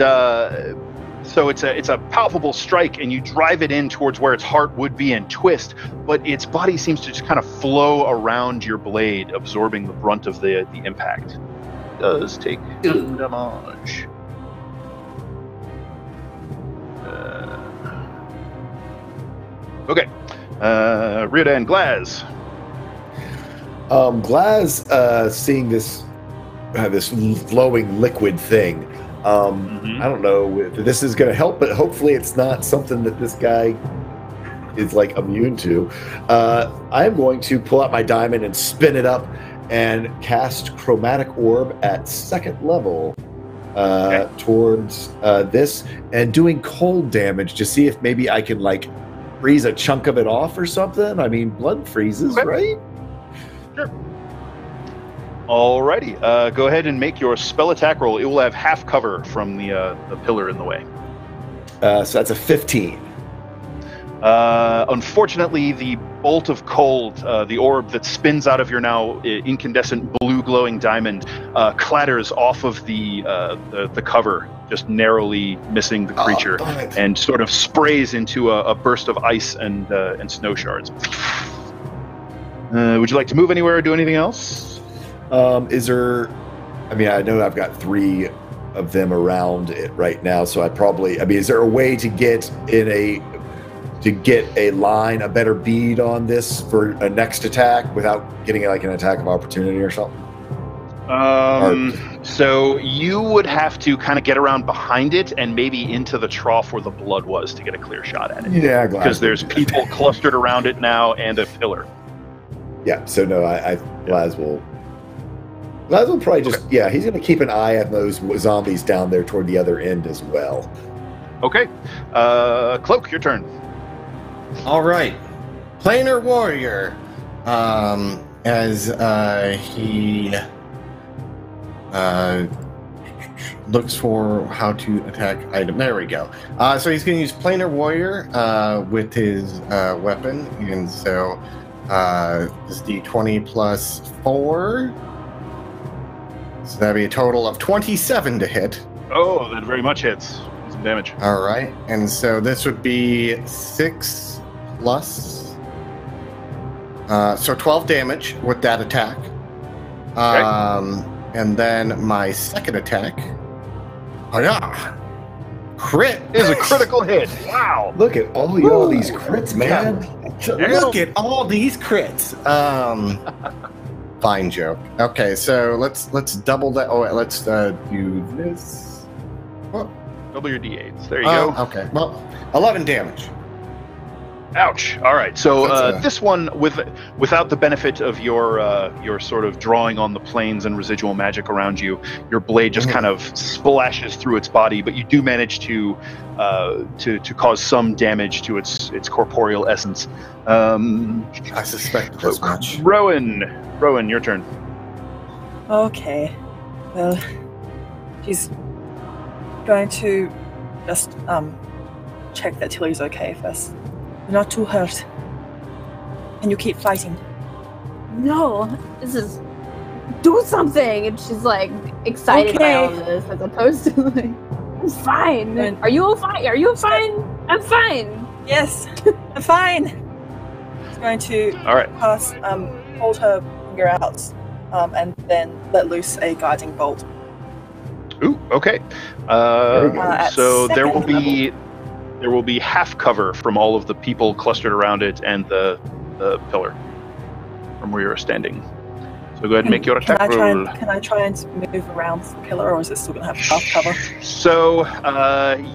so it's a palpable strike, and you drive it in towards where its heart would be and twist, but its body seems to just kind of flow around your blade, absorbing the brunt of the impact. It does take 2 damage. Okay. Riordan, Glaz. Glaz, seeing this flowing liquid thing, I don't know if this is going to help, but hopefully it's not something that this guy is like immune to. I'm going to pull out my diamond and spin it up and cast Chromatic Orb at 2nd level towards this, and doing cold damage to see if maybe I can like freeze a chunk of it off or something. I mean, blood freezes, right? Sure. Alrighty, go ahead and make your spell attack roll. It will have half cover from the pillar in the way. So that's a 15. Unfortunately, the bolt of cold, the orb that spins out of your now incandescent blue glowing diamond, clatters off of the cover, just narrowly missing the creature, and sort of sprays into a burst of ice and snow shards. Would you like to move anywhere or do anything else? Is there? I mean, I know I've got 3 of them around it right now, so I probably. I mean, is there a way to get a line, a better bead on this for a next attack without getting like an attack of opportunity or something? So you would have to kind of get around behind it and maybe into the trough where the blood was to get a clear shot at it. Yeah, because there's people clustered around it now and a pillar. Yeah, so no, Glaz will probably just, he's going to keep an eye on those zombies down there toward the other end as well. Okay. Cloak, your turn. All right. Planar Warrior, as he looks for how to attack item. There we go. So he's going to use Planar Warrior with his weapon, and so this D20 plus 4. So that'd be a total of 27 to hit. Oh, that very much hits. Some damage. All right, and so this would be 6 plus, so 12 damage with that attack. Okay. And then my second attack, crit is a critical hit. Wow! Look at all these crits, man. Look at all these crits. Fine joke. Okay, so let's double that. Oh, let's do this. Oh. Double your d8s. There you go. Okay. Well, 11 damage. Ouch! All right. So this one, without the benefit of your sort of drawing on the planes and residual magic around you, your blade just kind of splashes through its body, but you do manage to cause some damage to its corporeal essence. I suspect this much. Rowan, your turn. Okay. Well, she's going to just check that Tilly's okay first. You're not too hurt. Can you keep fighting? No, this is do something. And she's like excited by all of this, as opposed to like, I'm fine. Are you all fine? Are you fine? I'm fine. Yes, I'm fine. She's going to pass, hold her finger out, and then let loose a guiding bolt. Ooh, okay. So there will be half cover from all of the people clustered around it and the pillar from where you're standing. So go ahead and make your attack roll. Can I try and move around the pillar, or is it still going to have half cover? So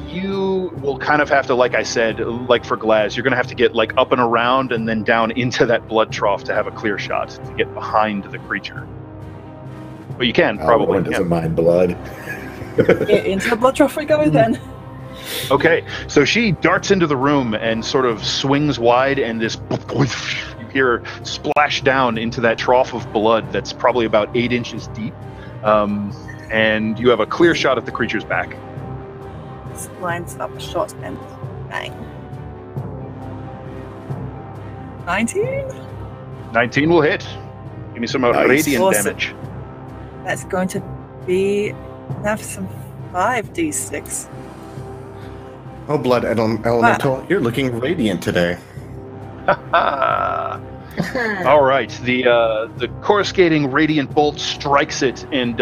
you will kind of have to, like I said, like for Glaz, you're going to have to get like up and around and then down into that blood trough to have a clear shot to get behind the creature. But you can, probably. One doesn't mind blood. Into the blood trough we go then. Okay, so she darts into the room and sort of swings wide, and this you hear her splash down into that trough of blood that's probably about 8 inches deep, and you have a clear shot at the creature's back. This lines up a shot and bang. 19? 19 will hit. Give me some radiant damage. That's going to be some 5d6. Oh, blood elemental, you're looking radiant today. All right, the coruscating radiant bolt strikes it, and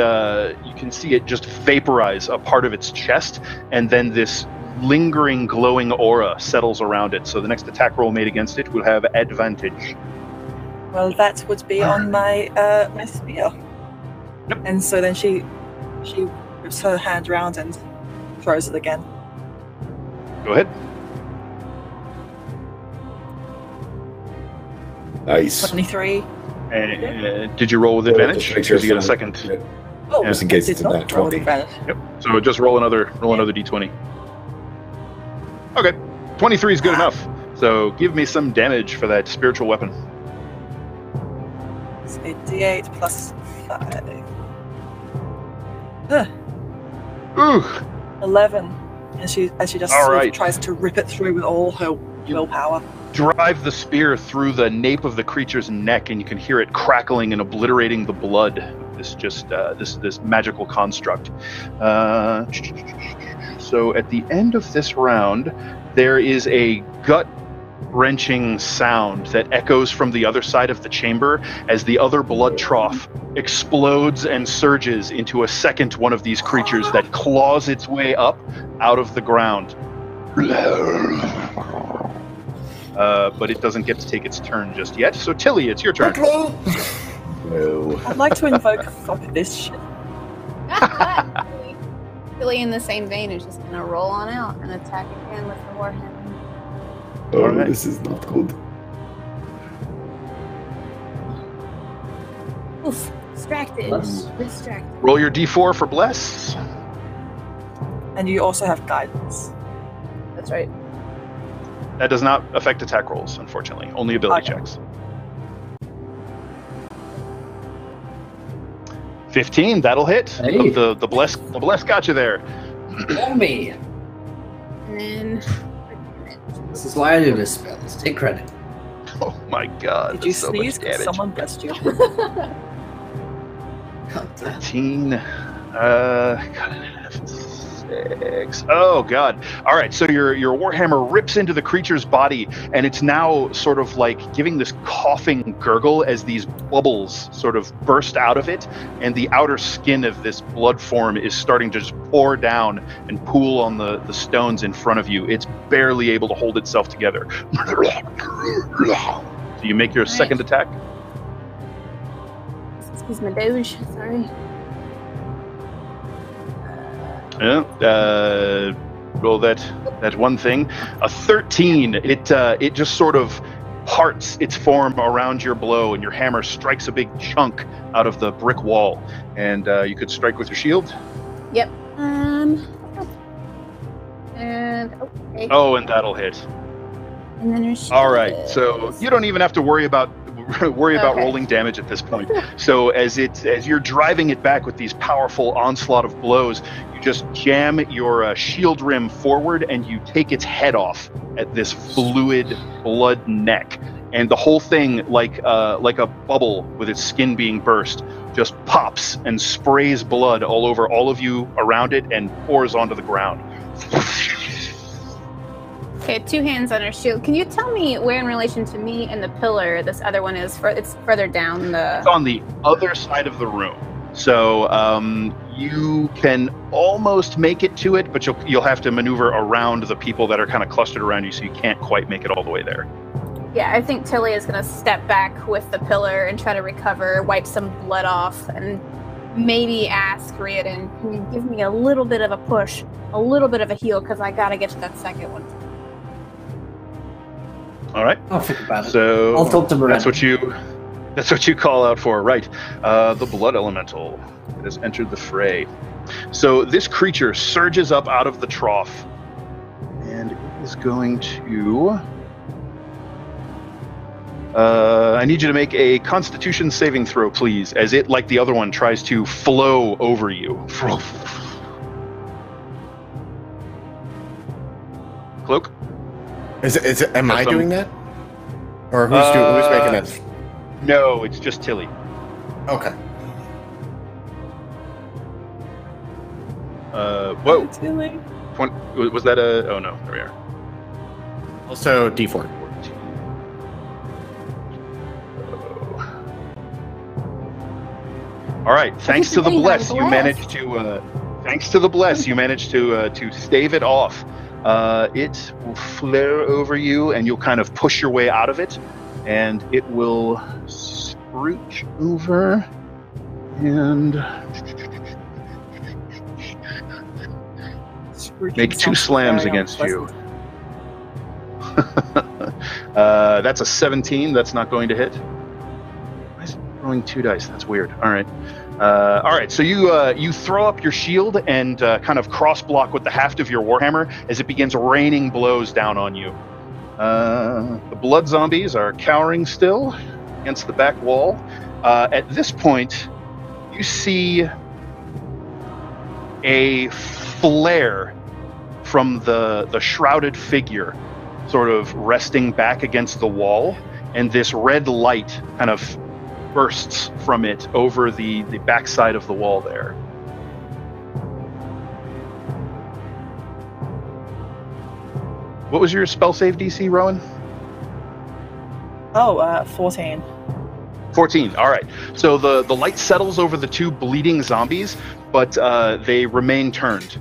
you can see it just vaporize a part of its chest, and then this lingering glowing aura settles around it. So the next attack roll made against it will have advantage. Well, that would be on my my spear. Yep. And so then she whips her hand around and throws it again. Go ahead. Nice. 23. And did you roll with advantage? Just make Because you get a so- second. Oh, Just in case I it's did a not nat roll with 20. advantage. Yep. So just roll another d20. Okay. 23 is good enough. So give me some damage for that spiritual weapon. It's a D8 plus 5. Ooh. 11. And she just All sort right. of tries to rip it through with all her willpower. Drive the spear through the nape of the creature's neck, and you can hear it crackling and obliterating the blood. This magical construct. So at the end of this round, there is a gut-wrenching sound that echoes from the other side of the chamber as the other blood trough explodes and surges into a second one of these creatures that claws its way up out of the ground. But it doesn't get to take its turn just yet. So Tilly, it's your turn. No. I'd like to invoke fuck this shit. Billy, in the same vein, is just gonna roll on out and attack again with the warhammer. Oh, Alright. this is not good. Oof, distracted. Bless. Distracted. Roll your d4 for bless. And you also have guidance. That's right. That does not affect attack rolls, unfortunately. Only ability Okay. checks. 15, that'll hit. Hey. The bless got you there. For me. And then This is why I do this spell. Let's take credit. Oh my god. Did you that's so sneeze? much 'Cause damage. someone blessed you. God damn. 13. Got it. 6. Oh god. All right. So your warhammer rips into the creature's body, and it's now sort of like giving this coughing gurgle as these bubbles sort of burst out of it, and the outer skin of this blood form is starting to just pour down and pool on the stones in front of you. It's barely able to hold itself together. So you make your second attack. excuse my doge. Sorry. Yeah. Roll that one thing. A 13. It just sort of parts its form around your blow, and your hammer strikes a big chunk out of the brick wall. And you could strike with your shield. Yep. And okay. Oh, and that'll hit. And then there's All right. So you don't even have to worry about Okay. rolling damage at this point. So as you're driving it back with these powerful onslaught of blows, you just jam your shield rim forward, and you take its head off at this fluid blood neck, and the whole thing, like a bubble with its skin being burst, just pops and sprays blood all over all of you around it and pours onto the ground. Okay, 2 hands on her shield. Can you tell me where, in relation to me and the pillar, this other one is? It's further down the. It's on the other side of the room. So you can almost make it to it, but you'll have to maneuver around the people that are kind of clustered around you, so you can't quite make it all the way there. Yeah, I think Tilly is gonna step back with the pillar and try to recover, wipe some blood off, and maybe ask Riordan, can you give me a little bit of a push, a little bit of a heal, because I gotta get to that second one. All right. I'll think about it. So I'll talk to Miranda. that's what you call out for, right? The blood elemental has entered the fray. So this creature surges up out of the trough, and it is going to. I need you to make a Constitution saving throw, please, as it, like the other one, tries to flow over you. Cloak? Is it? Am I That's doing that? Or who's making it? No, it's just Tilly. Okay. Whoa. Tilly. Was that a... Oh, no. There we are. Also D4. All right. Thanks to the Hey, bless, I'm you managed to. Thanks to the bless, you managed to stave it off. It will flare over you, and you'll kind of push your way out of it, and it will scrooch over and make 2 slams against you. That's a 17. That's not going to hit. Why is it throwing 2 dice? That's weird. All right. So you throw up your shield and kind of cross block with the haft of your warhammer as it begins raining blows down on you. The blood zombies are cowering still against the back wall. At this point, you see a flare from the shrouded figure sort of resting back against the wall, and this red light kind of bursts from it over the backside of the wall there. What was your spell save DC, Rowan? 14. 14. All right. So the light settles over the 2 bleeding zombies, but they remain turned.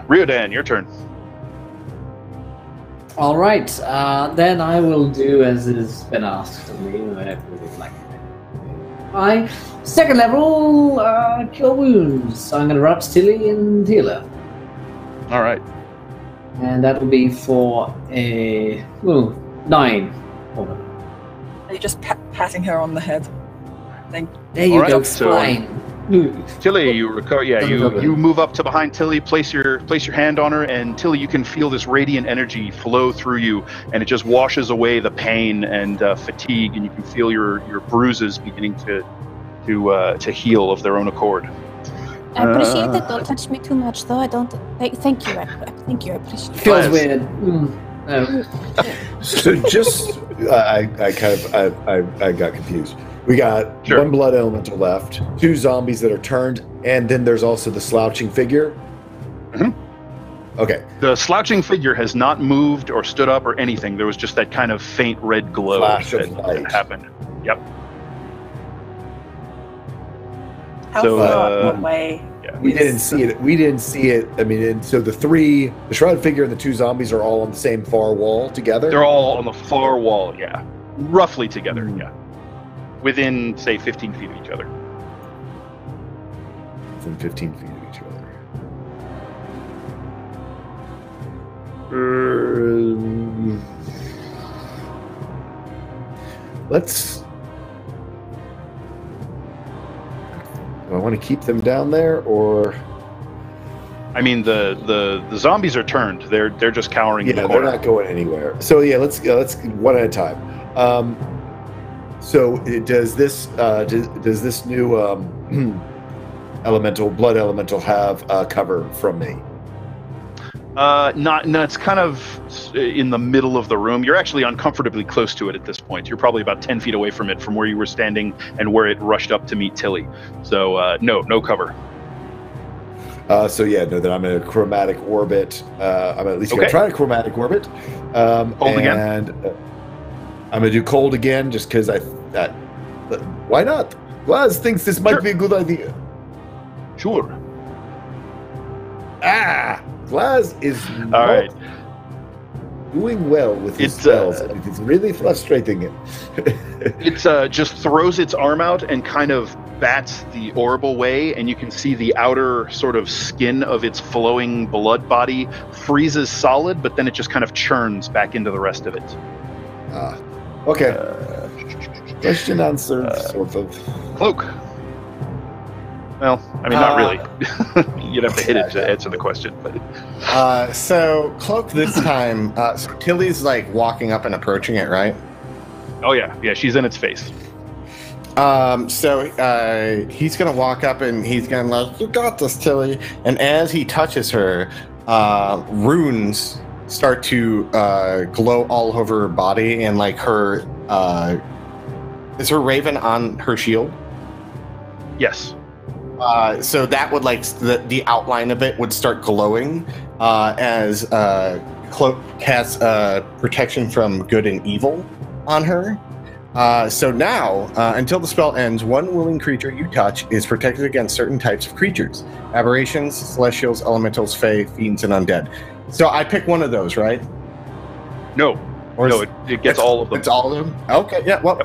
Riordan, your turn. All right. Then I will do as has been asked of me. My second level cure wounds. So I'm going to run up to Tilly and heal her. All right. And that will be for a 9. Are you just patting her on the head? There you go. So, fine. Tilly, you recover. Yeah, you move up to behind Tilly, place your hand on her, and Tilly, you can feel this radiant energy flow through you, and it just washes away the pain and fatigue, and you can feel your bruises beginning to heal of their own accord. I appreciate it. Don't touch me too much, though. I don't. Thank you. Thank you. I appreciate it. Feels weird. So just, I got confused. We got 1 blood elemental left, 2 zombies that are turned, and then there's also the slouching figure. Mm-hmm. Okay. The slouching figure has not moved or stood up or anything. There was just that kind of faint red glow that happened. Yep. How far away? Yeah. We didn't see it. I mean, so the shrouded figure and the 2 zombies are all on the same far wall together? They're all on the far wall, yeah. Roughly together, yeah. Within, say, 15 feet of each other. Within 15 feet of each other. Do I want to keep them down there, or? I mean, the zombies are turned. They're just cowering in the corner. They're not going anywhere. So yeah, let's one at a time. So does this new blood elemental have cover from me? No, it's kind of in the middle of the room. You're actually uncomfortably close to it at this point. You're probably about 10 feet away from it, from where you were standing and where it rushed up to meet Tilly. So no cover. Then I'm in a chromatic orbit. I'm at least going to try a chromatic orbit. Cold again. I'm going to do cold again, just because why not? Glaz thinks this might be a good idea. Sure. Glaz is doing well with his spells. It's really frustrating him. It just throws its arm out and kind of bats the orb away, and you can see the outer sort of skin of its flowing blood body freezes solid, but then it just kind of churns back into the rest of it. Okay. Question answered, sort of. Cloak. Well, I mean, not really. You'd have to hit it to answer the question. But so Cloak this time. So Tilly's like walking up and approaching it, right? Oh yeah, she's in its face. So he's gonna walk up and he's gonna like, "You got this, Tilly." And as he touches her, runes start to glow all over her body, and like her is her raven on her shield? Yes. So that would like the outline of it would start glowing as Cloak casts protection from good and evil on her. So now, until the spell ends, one willing creature you touch is protected against certain types of creatures: aberrations, celestials, elementals, fae, fiends, and undead. So I pick one of those, right? No. It gets all of them. It's all of them? Okay, yeah, well,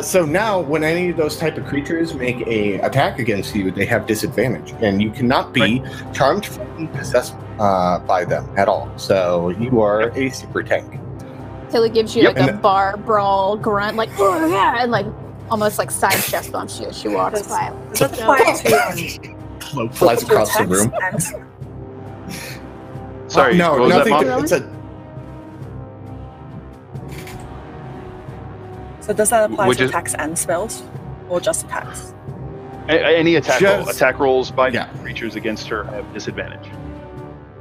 so now when any of those type of creatures make a attack against you, they have disadvantage, and you cannot be charmed, frightened, possessed by them at all. So you are a super tank. Till he gives you like a bar brawl grunt, like oh yeah, and like almost like side chest bumps you as she walks by. Does that apply to Cloak flies across the room. Sorry, no, nothing. It's a. So does that apply to attacks and spells, or just attacks? Any attack roll. Attack rolls by creatures against her have disadvantage.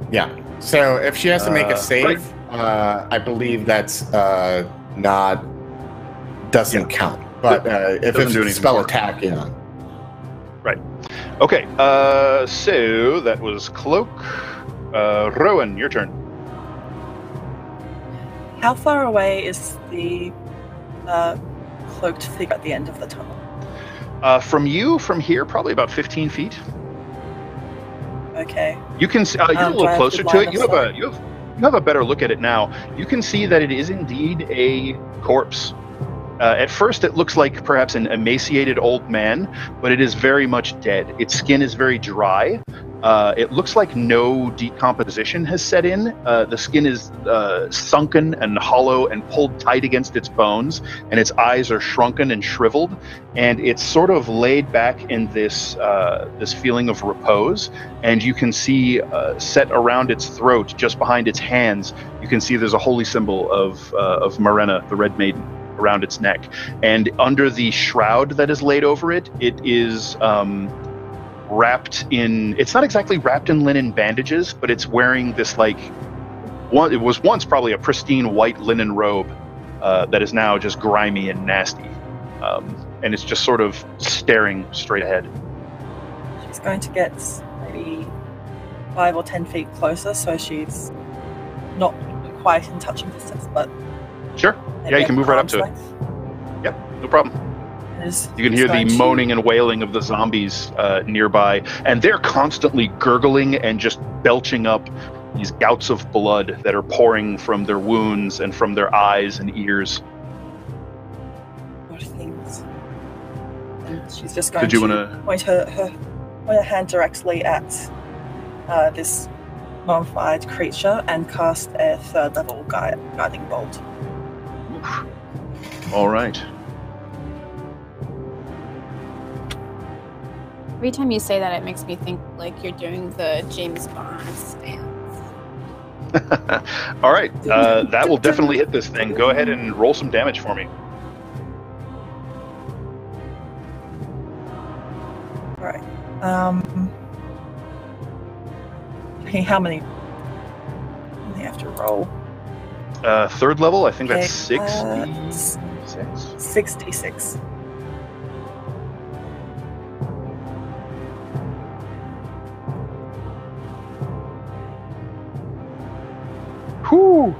Yeah. So if she has to make a save, I believe that's doesn't count. But if it's a spell attack, Right. Okay. So that was Cloak. Rowan, your turn. How far away is the cloaked figure at the end of the tunnel? From here, probably about 15 feet. Okay. You can you're a little closer to it. You have a better look at it now. You can see that it is indeed a corpse. At first, it looks like perhaps an emaciated old man, but it is very much dead. Its skin is very dry. It looks like no decomposition has set in. The skin is sunken and hollow and pulled tight against its bones, and its eyes are shrunken and shriveled. And it's sort of laid back in this feeling of repose. And you can see set around its throat, just behind its hands, you can see there's a holy symbol of Marena, the Red Maiden, around its neck. And under the shroud that is laid over it, it is wrapped in, it's not exactly wrapped in linen bandages, but it's wearing this it was once probably a pristine white linen robe that is now just grimy and nasty. And it's just sort of staring straight ahead. She's going to get maybe 5 or 10 feet closer, so she's not quite in touching distance, but sure. Yeah, you can move right up to it. Yep, no problem. You can hear the moaning and wailing of the zombies nearby, and they're constantly gurgling and just belching up these gouts of blood that are pouring from their wounds and from their eyes and ears. What things? And she's just going to point her hand directly at this mummified creature and cast a 3rd level guiding bolt. All right. Every time you say that, it makes me think like you're doing the James Bond stance. All right. That will definitely hit this thing. Go ahead and roll some damage for me. All right. Okay, how many? I have to roll. 3rd level, I think that's 66. 66. Whew.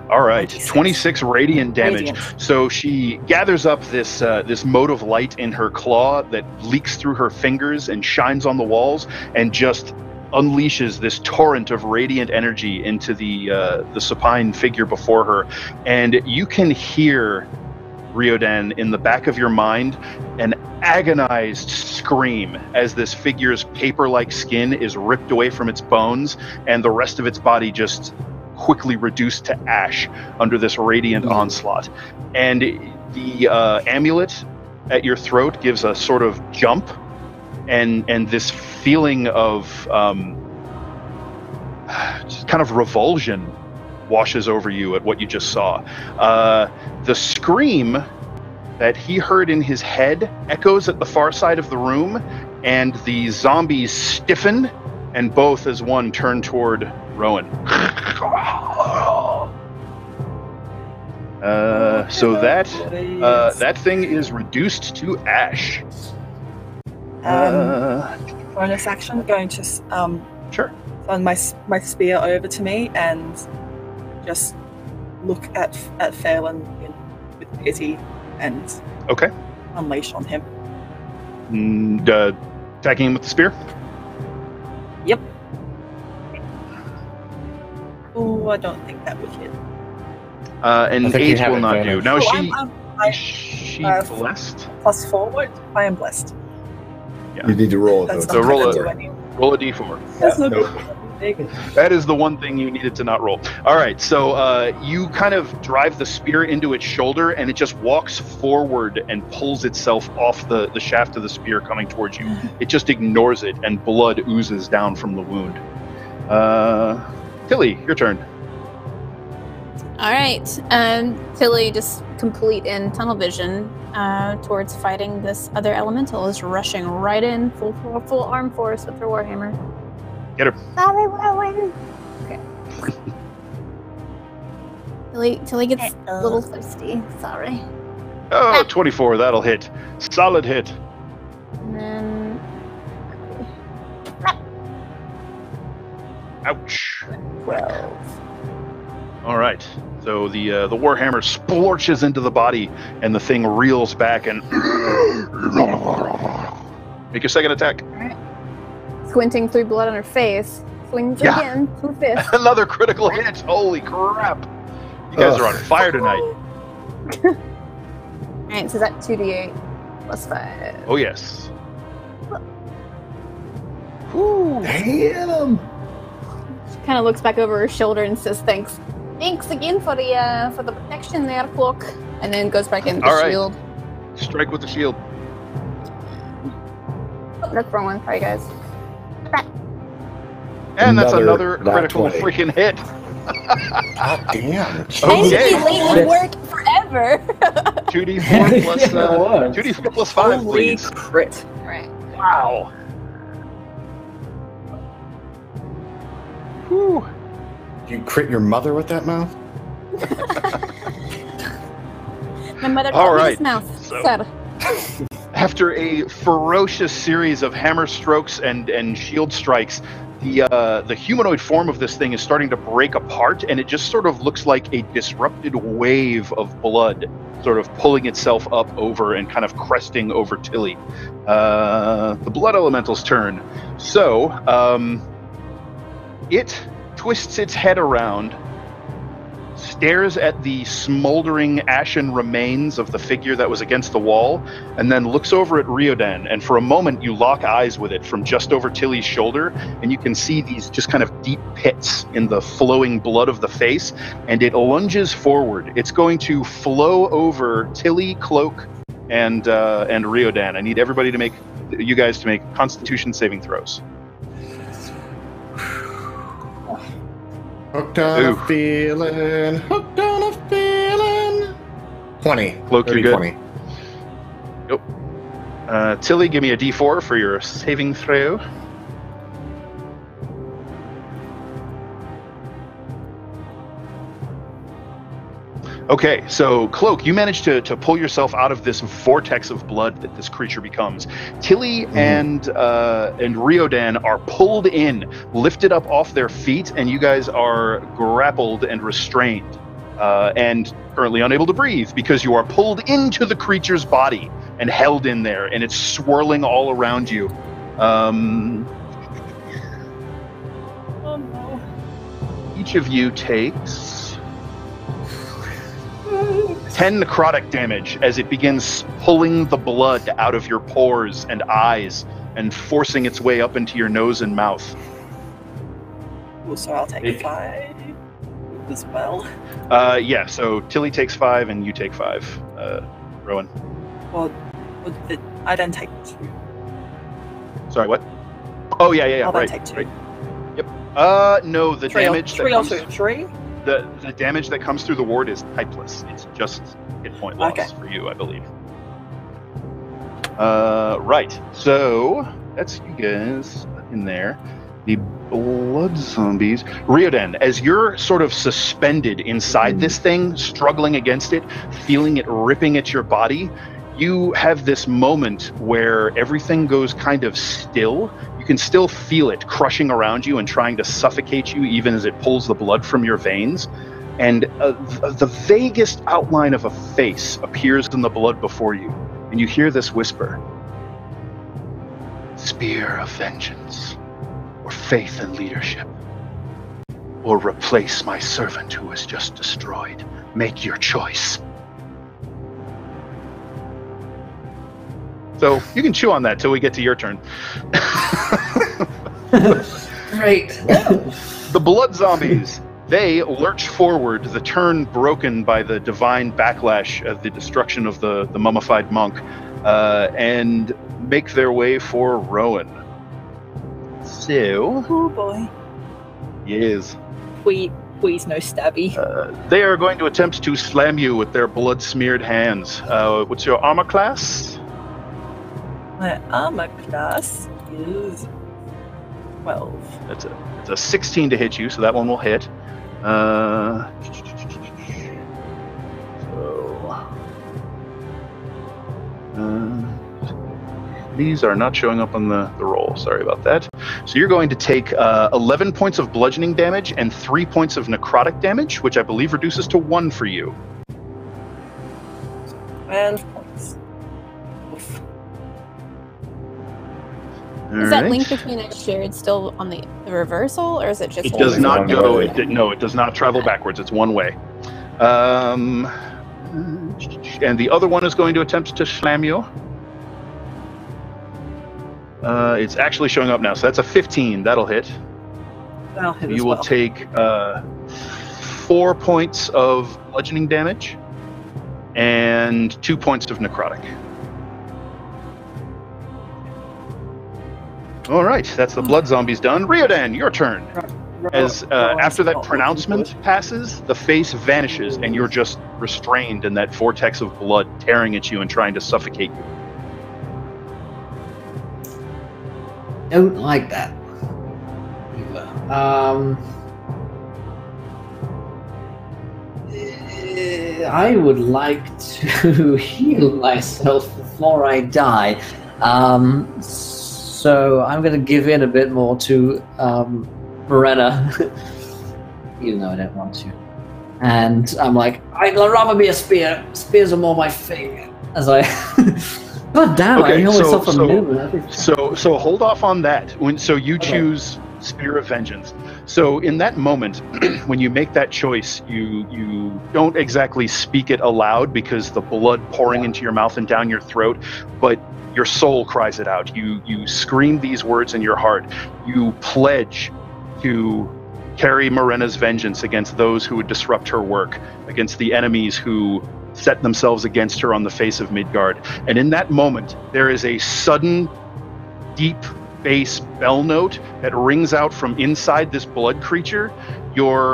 All right, 26 radiant damage. So she gathers up this mote of light in her claw that leaks through her fingers and shines on the walls, and just unleashes this torrent of radiant energy into the supine figure before her. And you can hear, Riordan, in the back of your mind, an agonized scream as this figure's paper-like skin is ripped away from its bones, and the rest of its body just quickly reduced to ash under this radiant onslaught. And the amulet at your throat gives a sort of jump, and this feeling of just kind of revulsion washes over you at what you just saw. The scream that he heard in his head echoes at the far side of the room, and the zombies stiffen, and both as one turn toward Rowan. So that thing is reduced to ash. Bonus action, going to sure. Send my spear over to me and just look at Phelan with pity and unleash on him. Attacking him with the spear? Yep. Oh, I don't think that would hit. And 8 will not do. Now, is she blessed? +4. I am blessed. Yeah. You need to roll it. So roll a d4. That's no good. That is the one thing you needed to not roll. All right, so you kind of drive the spear into its shoulder, and it just walks forward and pulls itself off the shaft of the spear coming towards you. It just ignores it, and blood oozes down from the wound. Tilly, your turn. All right. Tilly, just complete in tunnel vision towards fighting this other elemental, is rushing right in full arm force with her warhammer. Get her. Sorry, Rowan. Okay. Tilly gets a little thirsty. Sorry. Oh, 24. That'll hit. Solid hit. And then... Ouch. 12. All right. So the warhammer splorches into the body, and the thing reels back and make your second attack. All right. Squinting through blood on her face, swings again, 2 fists. Another critical hit. Holy crap! You guys are on fire tonight. All right, so that's 2d8 plus 5. Oh yes. Ooh, damn! She kind of looks back over her shoulder and says, "Thanks again for the protection there, Cloak," and then goes back in with the shield. Strike with the shield. Oh, that's the wrong one. Sorry, guys. And that's another critical freaking hit. God damn. Okay. I've been late with work forever. 2d4 plus 2d4 plus 5, Holy please. crit. Right. Wow. Whew. You crit your mother with that mouth? My mother All called me right. his mouth. So- Sad. After a ferocious series of hammer strokes and shield strikes, the humanoid form of this thing is starting to break apart, and it just sort of looks like a disrupted wave of blood sort of pulling itself up over and kind of cresting over Tilly. The blood elemental's turn. So it twists its head around, stares at the smoldering ashen remains of the figure that was against the wall, and then looks over at Riordan, and for a moment you lock eyes with it from just over Tilly's shoulder, and you can see these just kind of deep pits in the flowing blood of the face, and it lunges forward. It's going to flow over Tilly, Cloak, and Riordan. I need everybody to make, you guys to make Constitution saving throws. Hooked on a feeling. Hooked on a feeling. 20. Cloak, you're good. 20. Yep. Tilly, give me a d4 for your saving throw. Okay, so Cloak, you managed to pull yourself out of this vortex of blood that this creature becomes. Tilly and Riordan are pulled in, lifted up off their feet, and you guys are grappled and restrained, and currently unable to breathe because you are pulled into the creature's body and held in there, and it's swirling all around you. Oh no. Each of you takes 10 necrotic damage as it begins pulling the blood out of your pores and eyes and forcing its way up into your nose and mouth. So I'll take 5 as well. Yeah, so Tilly takes 5 and you take 5. Rowan. Well, I then take 2. Sorry, what? Oh, yeah, I'll right. then take 2. Right. Yep. No, the damage that comes... 3? The damage that comes through the ward is typeless. It's just hit point loss for you, I believe. Right. So that's you guys in there. The blood zombies. Riordan, as you're sort of suspended inside this thing, struggling against it, feeling it ripping at your body, you have this moment where everything goes kind of still. You can still feel it crushing around you and trying to suffocate you even as it pulls the blood from your veins. And the vaguest outline of a face appears in the blood before you. And you hear this whisper. Spear of vengeance, or faith and leadership, or replace my servant who was just destroyed. Make your choice. So you can chew on that till we get to your turn. Great. The blood zombies. They lurch forward, the turn broken by the divine backlash of the destruction of the mummified monk, and make their way for Rowan. So... Oh boy. Yes. Please no stabby. They are going to attempt to slam you with their blood-smeared hands. What's your armor class? My armor class is 12. It's a 16 to hit you, so that one will hit. These are not showing up on the roll. Sorry about that. So you're going to take 11 points of bludgeoning damage and 3 points of necrotic damage, which I believe reduces to 1 for you. 12 points. Oof. Is that link between it shared still on the reversal, or is it just? It does not go. No, it does not travel backwards. It's one way. And the other one is going to attempt to slam you. It's actually showing up now, so that's a 15. That'll hit. That'll hit You will take 4 points of bludgeoning damage and 2 points of necrotic. All right, that's the blood zombies done. Riordan, your turn. As after that pronouncement passes, the face vanishes, and you're just restrained in that vortex of blood tearing at you and trying to suffocate you. Don't like that. I would like to heal myself before I die. So I'm going to give in a bit more to Brenna, even though I don't want to. And I'm like, I'd rather be a spear. Spears are more my thing. As I... God damn, okay, I heal myself a minute. So hold off on that. So you choose Spear of Vengeance. So in that moment, when you make that choice, you don't exactly speak it aloud because the blood pouring into your mouth and down your throat, but your soul cries it out. You scream these words in your heart. You pledge to carry Morena's vengeance against those who would disrupt her work, against the enemies who set themselves against her on the face of Midgard. And in that moment, there is a sudden, deep bass bell note that rings out from inside this blood creature. Your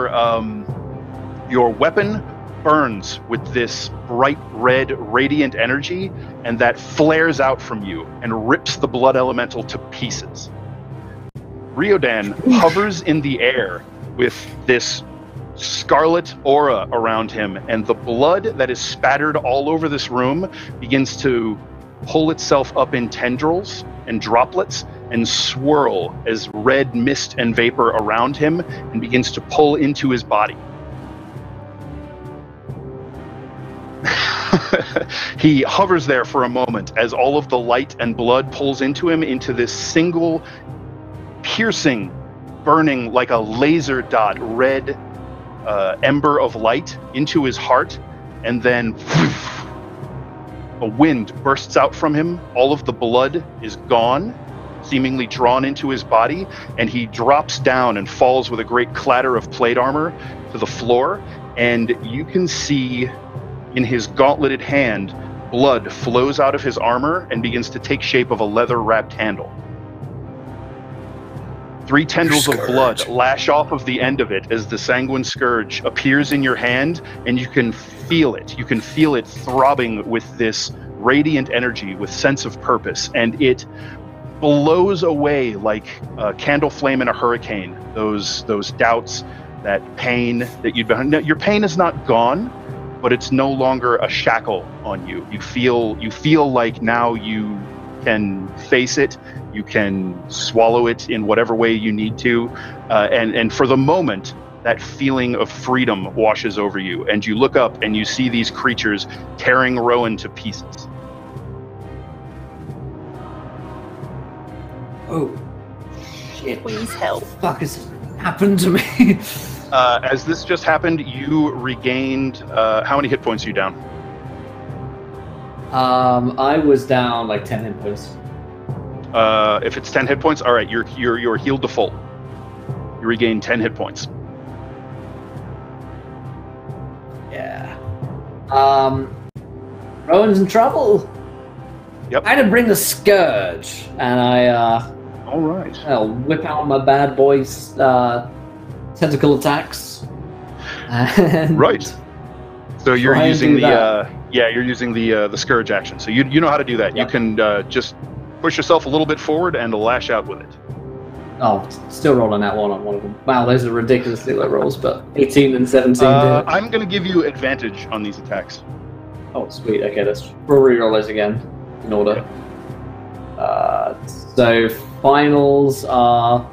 weapon burns with this bright red radiant energy, and that flares out from you and rips the blood elemental to pieces. Riordan hovers in the air with this scarlet aura around him, and the blood that is spattered all over this room begins to pull itself up in tendrils and droplets and swirl as red mist and vapor around him and begins to pull into his body. He hovers there for a moment as all of the light and blood pulls into him into this single piercing, burning like a laser dot red ember of light into his heart, and then a wind bursts out from him. All of the blood is gone, seemingly drawn into his body, and he drops down and falls with a great clatter of plate armor to the floor, and you can see in his gauntleted hand, blood flows out of his armor and begins to take shape of a leather-wrapped handle. 3 tendrils of blood lash off of the end of it as the sanguine scourge appears in your hand, and you can feel it. You can feel it throbbing with this radiant energy, with sense of purpose, and it blows away like a candle flame in a hurricane. Those doubts, that pain that you'd been. Your pain is not gone, but it's no longer a shackle on you. You feel like now you can face it, you can swallow it in whatever way you need to, and for the moment, that feeling of freedom washes over you, and you look up and you see these creatures tearing Rowan to pieces. Oh, shit. Please help. What the fuck has happened to me? As this just happened, you regained, how many hit points are you down? I was down like 10 hit points. If it's 10 hit points, all right, you're healed to full. You regain 10 hit points. Yeah. Rowan's in trouble. Yep. I'm gonna bring the Scourge, and all right. I'll whip out my bad boys' tentacle attacks. And right. So you're using the you're using the Scourge action. So you know how to do that. Yep. You can just push yourself a little bit forward and lash out with it. Oh, still rolling that one on one of them. Wow, those are ridiculously low rolls, but 18 and 17. I'm going to give you advantage on these attacks. Oh, sweet. Okay, we'll re-roll those again in order. So finals are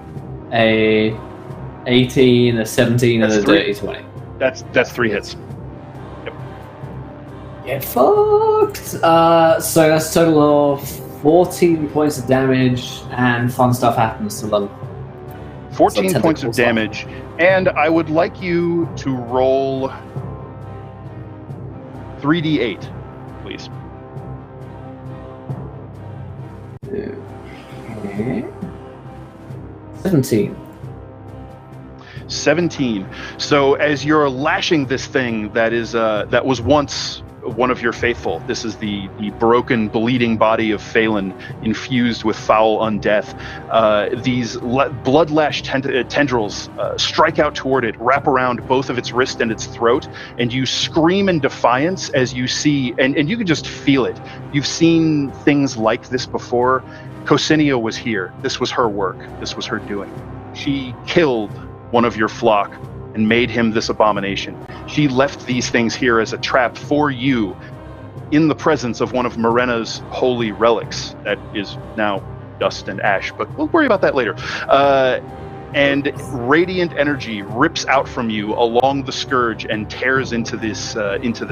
a 18, a 17, and a dirty 20. That's 3 hits. Yep. Get fucked. So that's a total of 14 points of damage, and fun stuff happens to them. 14 points of damage, and I would like you to roll 3d8, please. Okay. 17. 17. So as you're lashing this thing that was once one of your faithful, this is the broken, bleeding body of Phelan infused with foul undeath. These blood-lashed tendrils strike out toward it, wrap around both of its wrist and its throat, and you scream in defiance as you see, and you can just feel it. You've seen things like this before. Cosinia was here. This was her work. This was her doing. She killed one of your flock and made him this abomination. She left these things here as a trap for you in the presence of one of Morena's holy relics that is now dust and ash, but we'll worry about that later. And radiant energy rips out from you along the Scourge and tears into this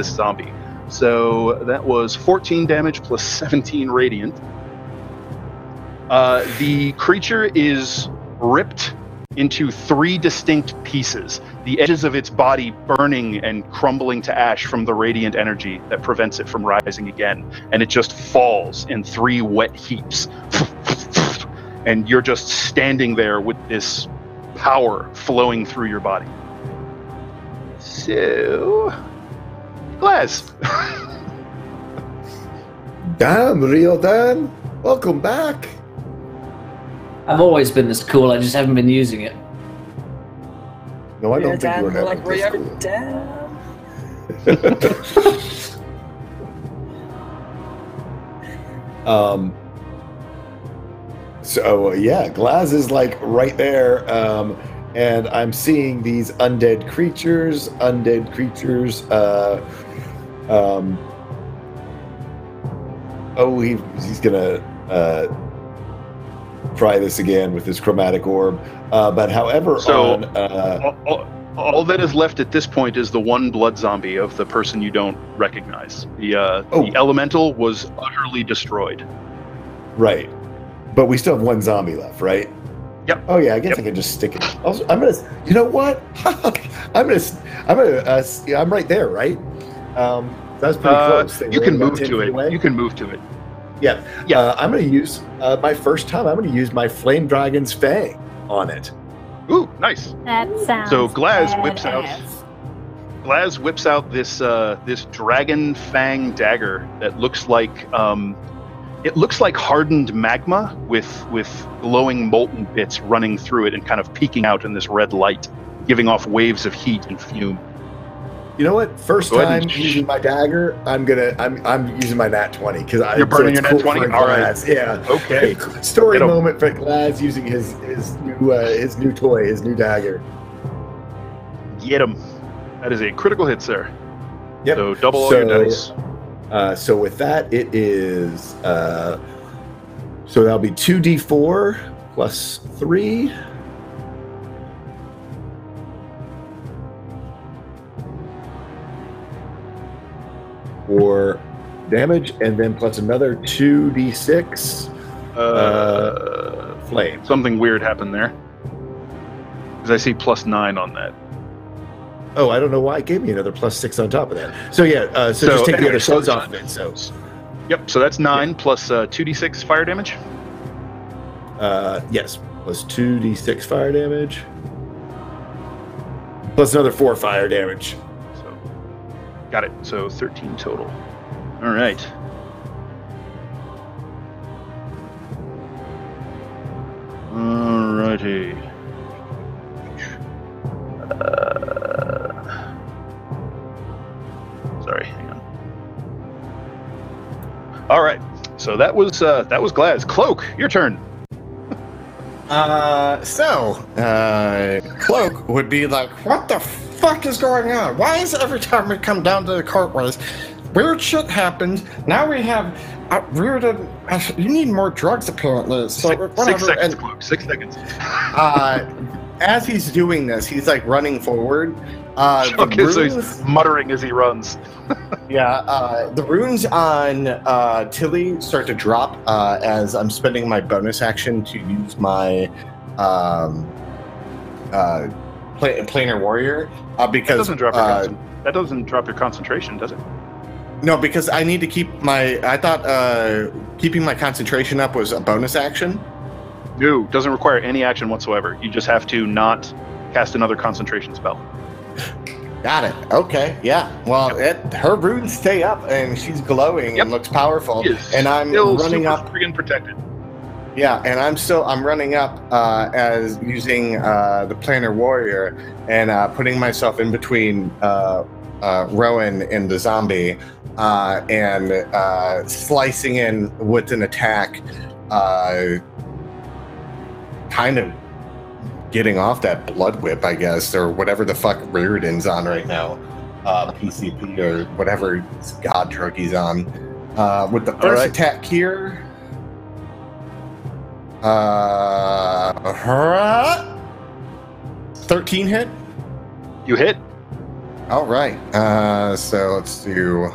zombie. So that was 14 damage plus 17 radiant. The creature is ripped into 3 distinct pieces, the edges of its body burning and crumbling to ash from the radiant energy that prevents it from rising again, and it just falls in 3 wet heaps. And you're just standing there with this power flowing through your body. So, Glass. Damn, Riordan, welcome back. I've always been this cool, I just haven't been using it. No, I don't think Dan, we're more having like this cool. So yeah, Glaz is like right there, and I'm seeing these undead creatures. He's gonna try this again with his chromatic orb. But however, so all that is left at this point is the one blood zombie of the person you don't recognize. The elemental was utterly destroyed. Right, but we still have one zombie left, right? Yep. Oh yeah, I guess I can just stick it. I'm gonna. You know what? I'm right there, right? That's pretty close. You can move to it. You can move to it. Yeah. I'm going to use my first time. I'm going to use my Flame Dragon's Fang on it. Ooh, nice. That sounds. So Glaz badass. whips out this dragon fang dagger that looks like hardened magma with glowing molten bits running through it and kind of peeking out in this red light, giving off waves of heat and fume. You know what? First time using my dagger, I'm using my nat 20 because you're burning your nat 20. All right. Yeah. Okay. Story moment for Glaz using his new toy, his new dagger. Get him. That is a critical hit, sir. Yep. So double all your dice. So with that, it is so that'll be 2d4 plus 3. For damage, and then plus another 2d6 flame. Something weird happened there. Because I see plus 9 on that. Oh, I don't know why it gave me another plus 6 on top of that. So yeah, so just take the other shows off of it. So. Yep, so that's 9 plus 2d6 fire damage? Yes, plus 2d6 fire damage. Plus another 4 fire damage. So, got it. So 13 total. All right. Alrighty. Sorry, hang on. All right. So that was Glaz. Cloak, your turn. Cloak would be like, what the fuck is going on? Why is every time we come down to the courtways, weird shit happens? Now we have Riordan. You need more drugs, apparently. So whatever. 6 seconds, Cloak. 6 seconds. As he's doing this, he's like running forward. Okay, so he's muttering as he runs. Yeah, the runes on Tilly start to drop as I'm spending my bonus action to use my planar warrior because that doesn't drop your concentration, does it? No, because I need to keep my. I thought keeping my concentration up was a bonus action. No, doesn't require any action whatsoever. You just have to not cast another concentration spell. Got it. Okay. Yeah. Well, her runes stay up, and she's glowing and looks powerful. And I'm running up. Friggin' protected. Yeah, and I'm running up as using the planar warrior and putting myself in between Rowan and the zombie, and slicing in with an attack, kind of getting off that blood whip, I guess, or whatever the fuck Riordan's on right now, PCP or whatever god drug he's on. With the first attack here, 13 hit. You hit. All right. So let's do.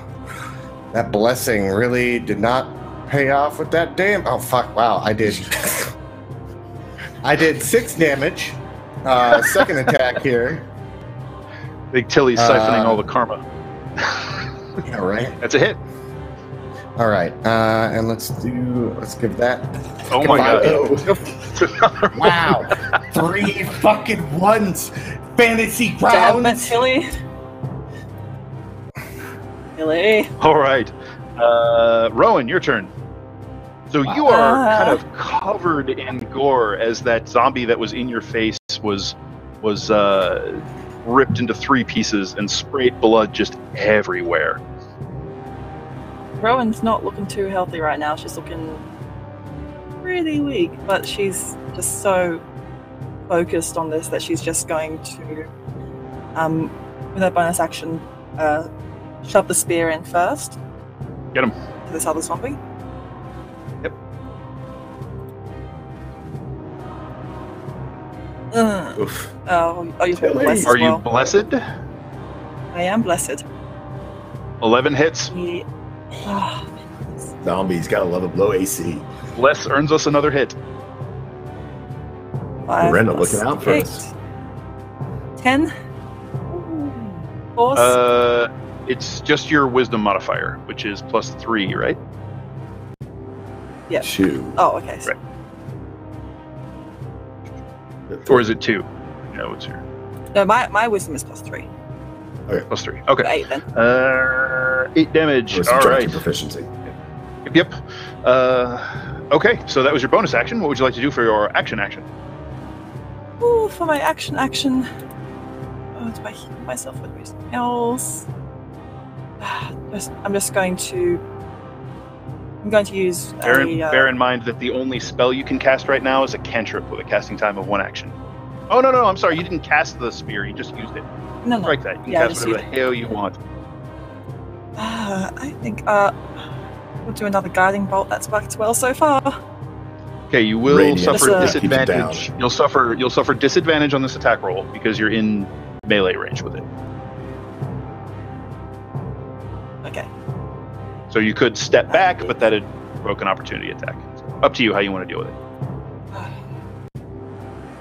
That blessing really did not pay off with that damn. Oh fuck! Wow, I did. I did 6 damage. Second attack here. Big Tilly's siphoning all the karma. Yeah, right. That's a hit. All right, and let's give that. Oh my god! Wow, 3 fucking ones. Fantasy rounds. Damn it, Tilly. Tilly. All right, Rowan, your turn. So you are kind of covered in gore as that zombie that was in your face was ripped into 3 pieces and sprayed blood just everywhere. Rowan's not looking too healthy right now. She's looking really weak, but she's just so focused on this that she's just going to, with her bonus action, shove the spear in first. Get him. To this other zombie. Yep. Oof. Oh, you're blessed. Are you blessed? I am blessed. 11 hits. Yeah. Oh, Zombies gotta love a low AC. Bless earns us another hit. 5 Miranda plus looking out for 8. us. 10. Force. It's just your wisdom modifier, which is +3, right? Yeah. 2. Oh, okay. Right. Or is it 2? No, it's here. No, my wisdom is +3. Okay. +3. Okay. 8 then. 8 damage. Or All right. proficiency. Yep. Okay, so that was your bonus action. What would you like to do for your action? Ooh, for my action. Oh, do I heal myself with something else? I'm going to use Bear in mind that the only spell you can cast right now is a cantrip with a casting time of 1 action. Oh, no, I'm sorry. You didn't cast the spear. You just used it. No. Like that. You can cast whatever the hell you want. I think we'll do another guiding bolt. That's worked well so far. Okay, you will Radiant. suffer Just, disadvantage. You'll suffer disadvantage on this attack roll because you're in melee range with it. Okay. So you could step back, but that'd provoke an opportunity attack. So up to you how you want to deal with it.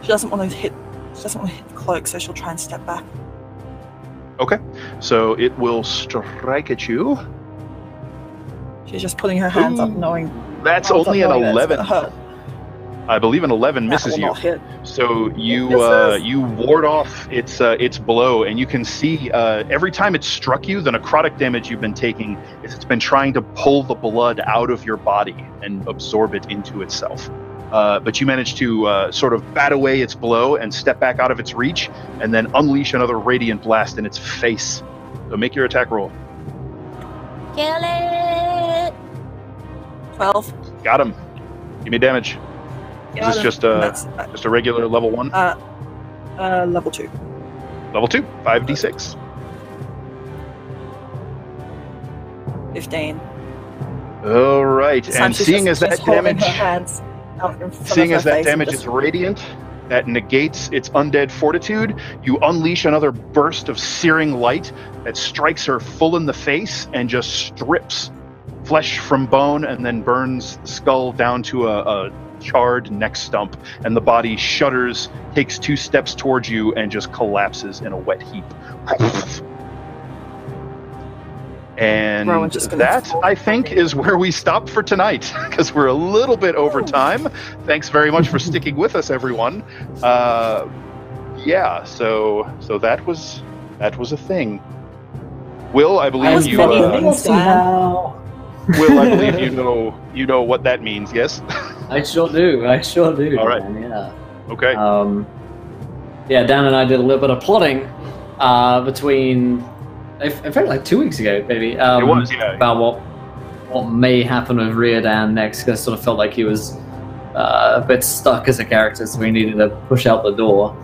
She doesn't want to hit the cloak, so she'll try and step back. Okay, so it will strike at you. She's just putting her hands up, knowing. That's hands only up an knowing that it's 11. gonna hurt. I believe an 11 misses you. So you ward off its blow, and you can see every time it struck you, the necrotic damage you've been taking is it's been trying to pull the blood out of your body and absorb it into itself. But you managed to sort of bat away its blow and step back out of its reach, and then unleash another radiant blast in its face. So make your attack roll. Kill it! 12. Got him. Give me damage. Is this just a regular level 1? Level 2. Level 2, 5d6. 15. All right, and seeing as that damage is radiant, that negates its undead fortitude, you unleash another burst of searing light that strikes her full in the face and just strips flesh from bone and then burns the skull down to a charred neck stump, and the body shudders, takes 2 steps towards you, and just collapses in a wet heap. And that, I think, is where we stop for tonight, because we're a little bit over time. Thanks very much for sticking with us, everyone. Yeah, so that was a thing. Will, I believe you. Will, I believe you know what that means. Yes. I sure do. All right. Man, yeah. Okay. Yeah, Dan and I did a little bit of plotting between. I felt like 2 weeks ago, maybe. It was, yeah. About what may happen with Riordan next, because I sort of felt like he was a bit stuck as a character, so we needed to push out the door.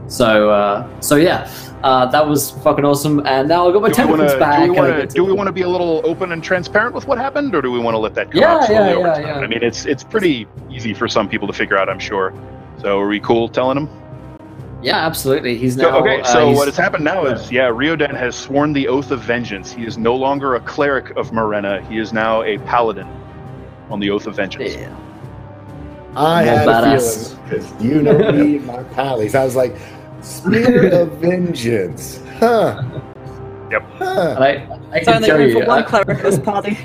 So yeah, that was fucking awesome. And now I've got my tentacles back. Do we want to be a little open and transparent with what happened, or do we want to let that come out slowly over time? Yeah. I mean, it's pretty easy for some people to figure out, I'm sure. So are we cool telling them? Yeah, absolutely. He's now. Okay, so what has happened now is, Riordan has sworn the oath of vengeance. He is no longer a cleric of Morena. He is now a paladin on the oath of vengeance. Yeah. I had a feeling, because you know me and my pals. I was like, Spear of Vengeance. Huh. Yep. Huh. I can tell you. One cleric this party.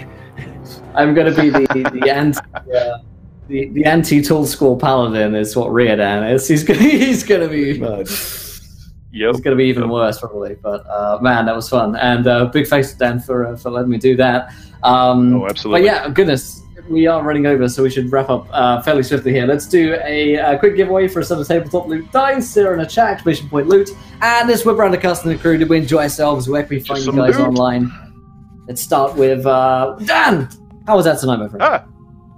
I'm going to be the anti. The anti-tool school paladin is what Riordan is. He's gonna be. He's gonna be even worse probably. But man, that was fun, and big thanks to Dan for letting me do that. Absolutely. But yeah, goodness, we are running over, so we should wrap up fairly swiftly here. Let's do a quick giveaway for some tabletop loot dice here in a chat, activation point loot, and this whip around the cast and the crew. Did we enjoy ourselves? Where can we find you guys online? Let's start with Dan. How was that tonight, my friend?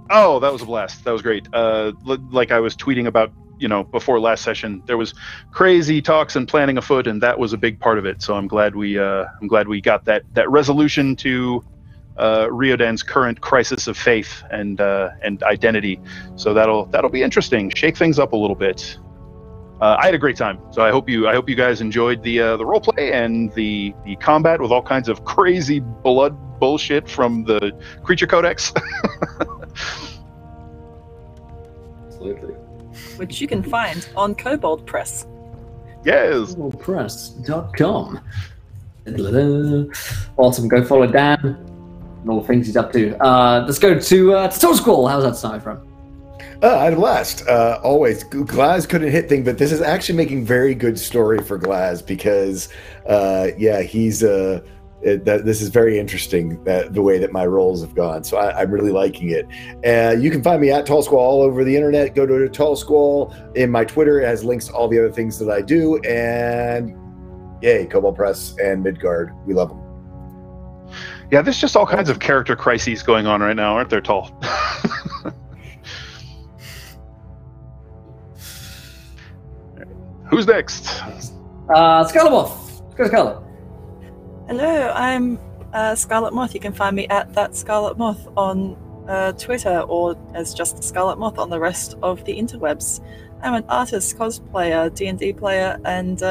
Oh, that was a blast. That was great. Like I was tweeting about, before last session, there was crazy talks and planning afoot, and that was a big part of it. So I'm glad we got that resolution to Riordan's current crisis of faith and identity. So that'll be interesting. Shake things up a little bit. I had a great time. So I hope you guys enjoyed the role play and the combat with all kinds of crazy blood bullshit from the creature codex. Absolutely. Which you can find on Kobold Press. Yes. KoboldPress.com. Awesome. Go follow Dan and all the things he's up to. Let's go to Tool School. How's that sound from? I had a blast. Always. Glaz couldn't hit thing, but this is actually making very good story for Glaz because, he's this is very interesting, the way that my roles have gone. So I'm really liking it. You can find me at Tall Squall all over the internet. Go to Tall Squall in my Twitter. It has links to all the other things that I do. And yay, Kobold Press and Midgard. We love them. Yeah, there's just all kinds of character crises going on right now, aren't there, Tall? Who's next? Scarlet Moth. Let's go, Scarlet. Hello, I'm Scarlet Moth. You can find me at that Scarlet Moth on Twitter, or as just Scarlet Moth on the rest of the interwebs. I'm an artist, cosplayer, D&D player, and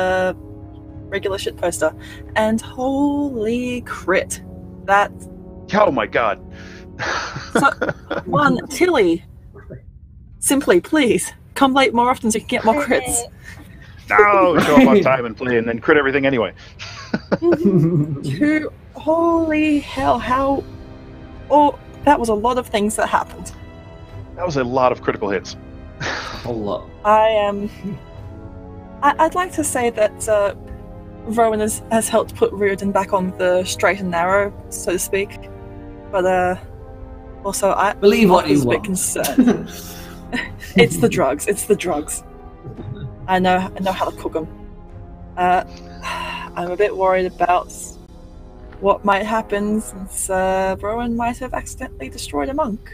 regular shit poster. And holy crit, that... Oh my god. Tilly, simply, please, come late more often so you can get more crits. No, show up on time and play and then crit everything anyway. Holy hell, how... Oh, that was a lot of things that happened. That was a lot of critical hits. A whole lot. I'd like to say that Rowan has helped put Riordan back on the straight and narrow, so to speak. But also, I believe what you was a bit concerned. It's the drugs. It's the drugs. I know how to cook them. I'm a bit worried about what might happen since Rowan might have accidentally destroyed a monk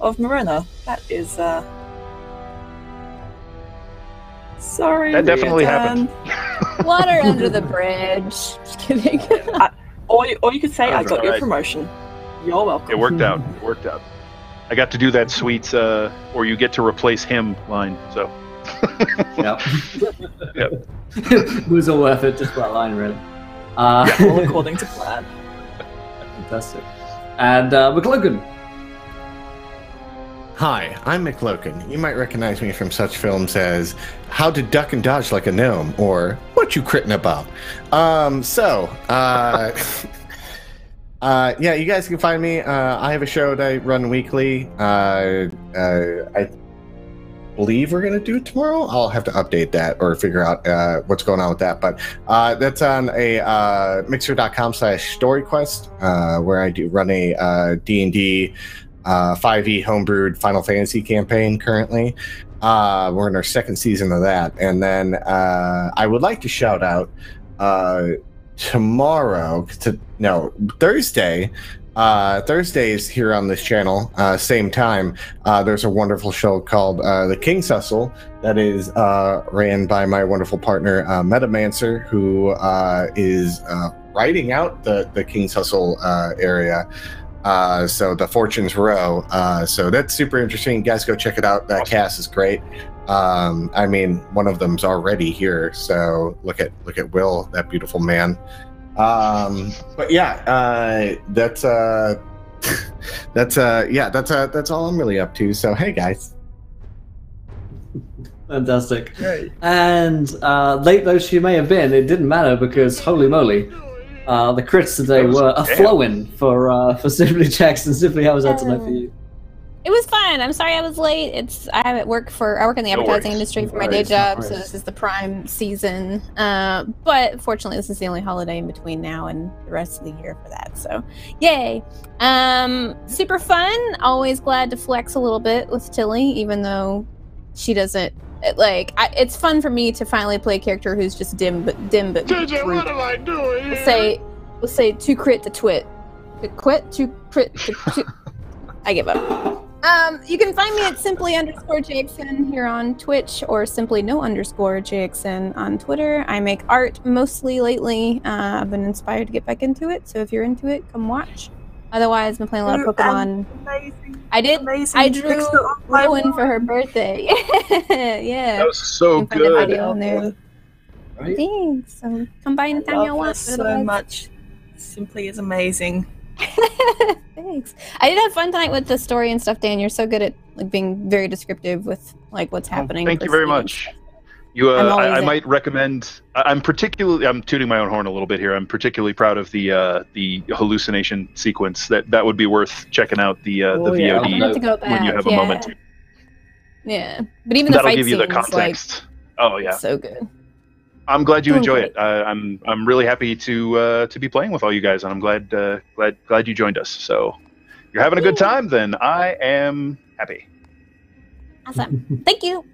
of Marina. That is sorry. That definitely happened. Water under the bridge. Just kidding. Or you could say, I got your promotion. You're welcome. It worked out. It worked out. I got to do that sweet, or you get to replace him line, so. Yep. Yep. It was all worth it, just that line, really. All according to plan. Fantastic. And McLogan. Hi, I'm McLogan. You might recognize me from such films as How to Duck and Dodge Like a Gnome, or What You Crittin' About. Yeah, you guys can find me. I have a show that I run weekly. I believe we're going to do it tomorrow. I'll have to update that or figure out what's going on with that. But that's on a mixer.com/storyquest, where I do run a D&D 5E homebrewed Final Fantasy campaign currently. We're in our second season of that. And then I would like to shout out Thursdays here on this channel, same time, there's a wonderful show called The King's Hustle that is ran by my wonderful partner Metamancer, who is writing out the King's Hustle area. So the Fortune's Row. So that's super interesting. You guys go check it out. That cast is great. I mean, one of them's already here, so look at Will, that beautiful man. But yeah, that's all I'm really up to. So hey, guys. Fantastic. And late though she may have been, it didn't matter because holy moly, the crits today were a flowing for Simply Jackson. Simply, how was that tonight for you? It was fun. I'm sorry I was late. I work in the advertising industry for my day job, so this is the prime season. But fortunately, this is the only holiday in between now and the rest of the year for that. So, yay! Super fun. Always glad to flex a little bit with Tilly, even though she doesn't. It's fun for me to finally play a character who's just dim but JJ, what am I doing? We'll say to crit to twit. To quit to crit to I give up. You can find me at simply_JXN here on Twitch, or simply_JXN on Twitter. I make art mostly lately. I've been inspired to get back into it, so if you're into it, come watch. Otherwise, I've been playing a lot of Pokemon. Amazing. I drew Rowan for her birthday. Yeah. That was so Find the good. video on there. Right. Thanks. So come by anytime y'all want. So much. Simply is amazing. Thanks. I did have fun tonight with the story and stuff, Dan. You're so good at being very descriptive with what's happening. Thank you very much. I might recommend. I'm tooting my own horn a little bit here. I'm particularly proud of the hallucination sequence. That would be worth checking out the VOD when you have a moment. Yeah, but even that'll the fight give you the scenes, context. Oh yeah, so good. I'm glad you enjoy it. I'm really happy to be playing with all you guys, and I'm glad you joined us. So you're having a good time, then I am happy. Awesome. Thank you.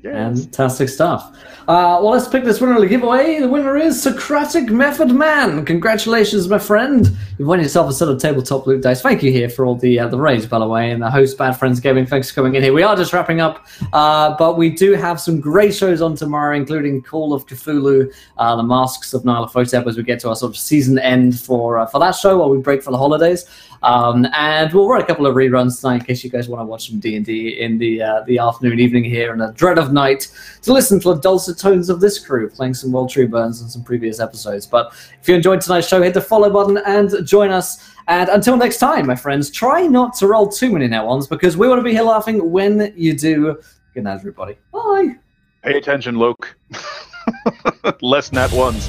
Yes. Fantastic stuff. Well, let's pick this winner of the giveaway. The winner is Socratic Method Man. Congratulations, my friend. You've won yourself a set of tabletop loot dice. Thank you here for all the raids, by the way, and the host Bad Friends Gaming. Thanks for coming in here. We are just wrapping up, but we do have some great shows on tomorrow, including Call of Cthulhu, the Masks of Nyarlathotep, as we get to our sort of season end for that show while we break for the holidays. And we'll run a couple of reruns tonight in case you guys want to watch some D&D in the afternoon, evening here, and a dread of night to listen to the dulcet tones of this crew playing some World Tree Burns and some previous episodes. But if you enjoyed tonight's show, hit the follow button and join us. And until next time, my friends, try not to roll too many net ones because we want to be here laughing when you do. Good night, everybody. Bye. Pay attention, Cloak. Less nat ones.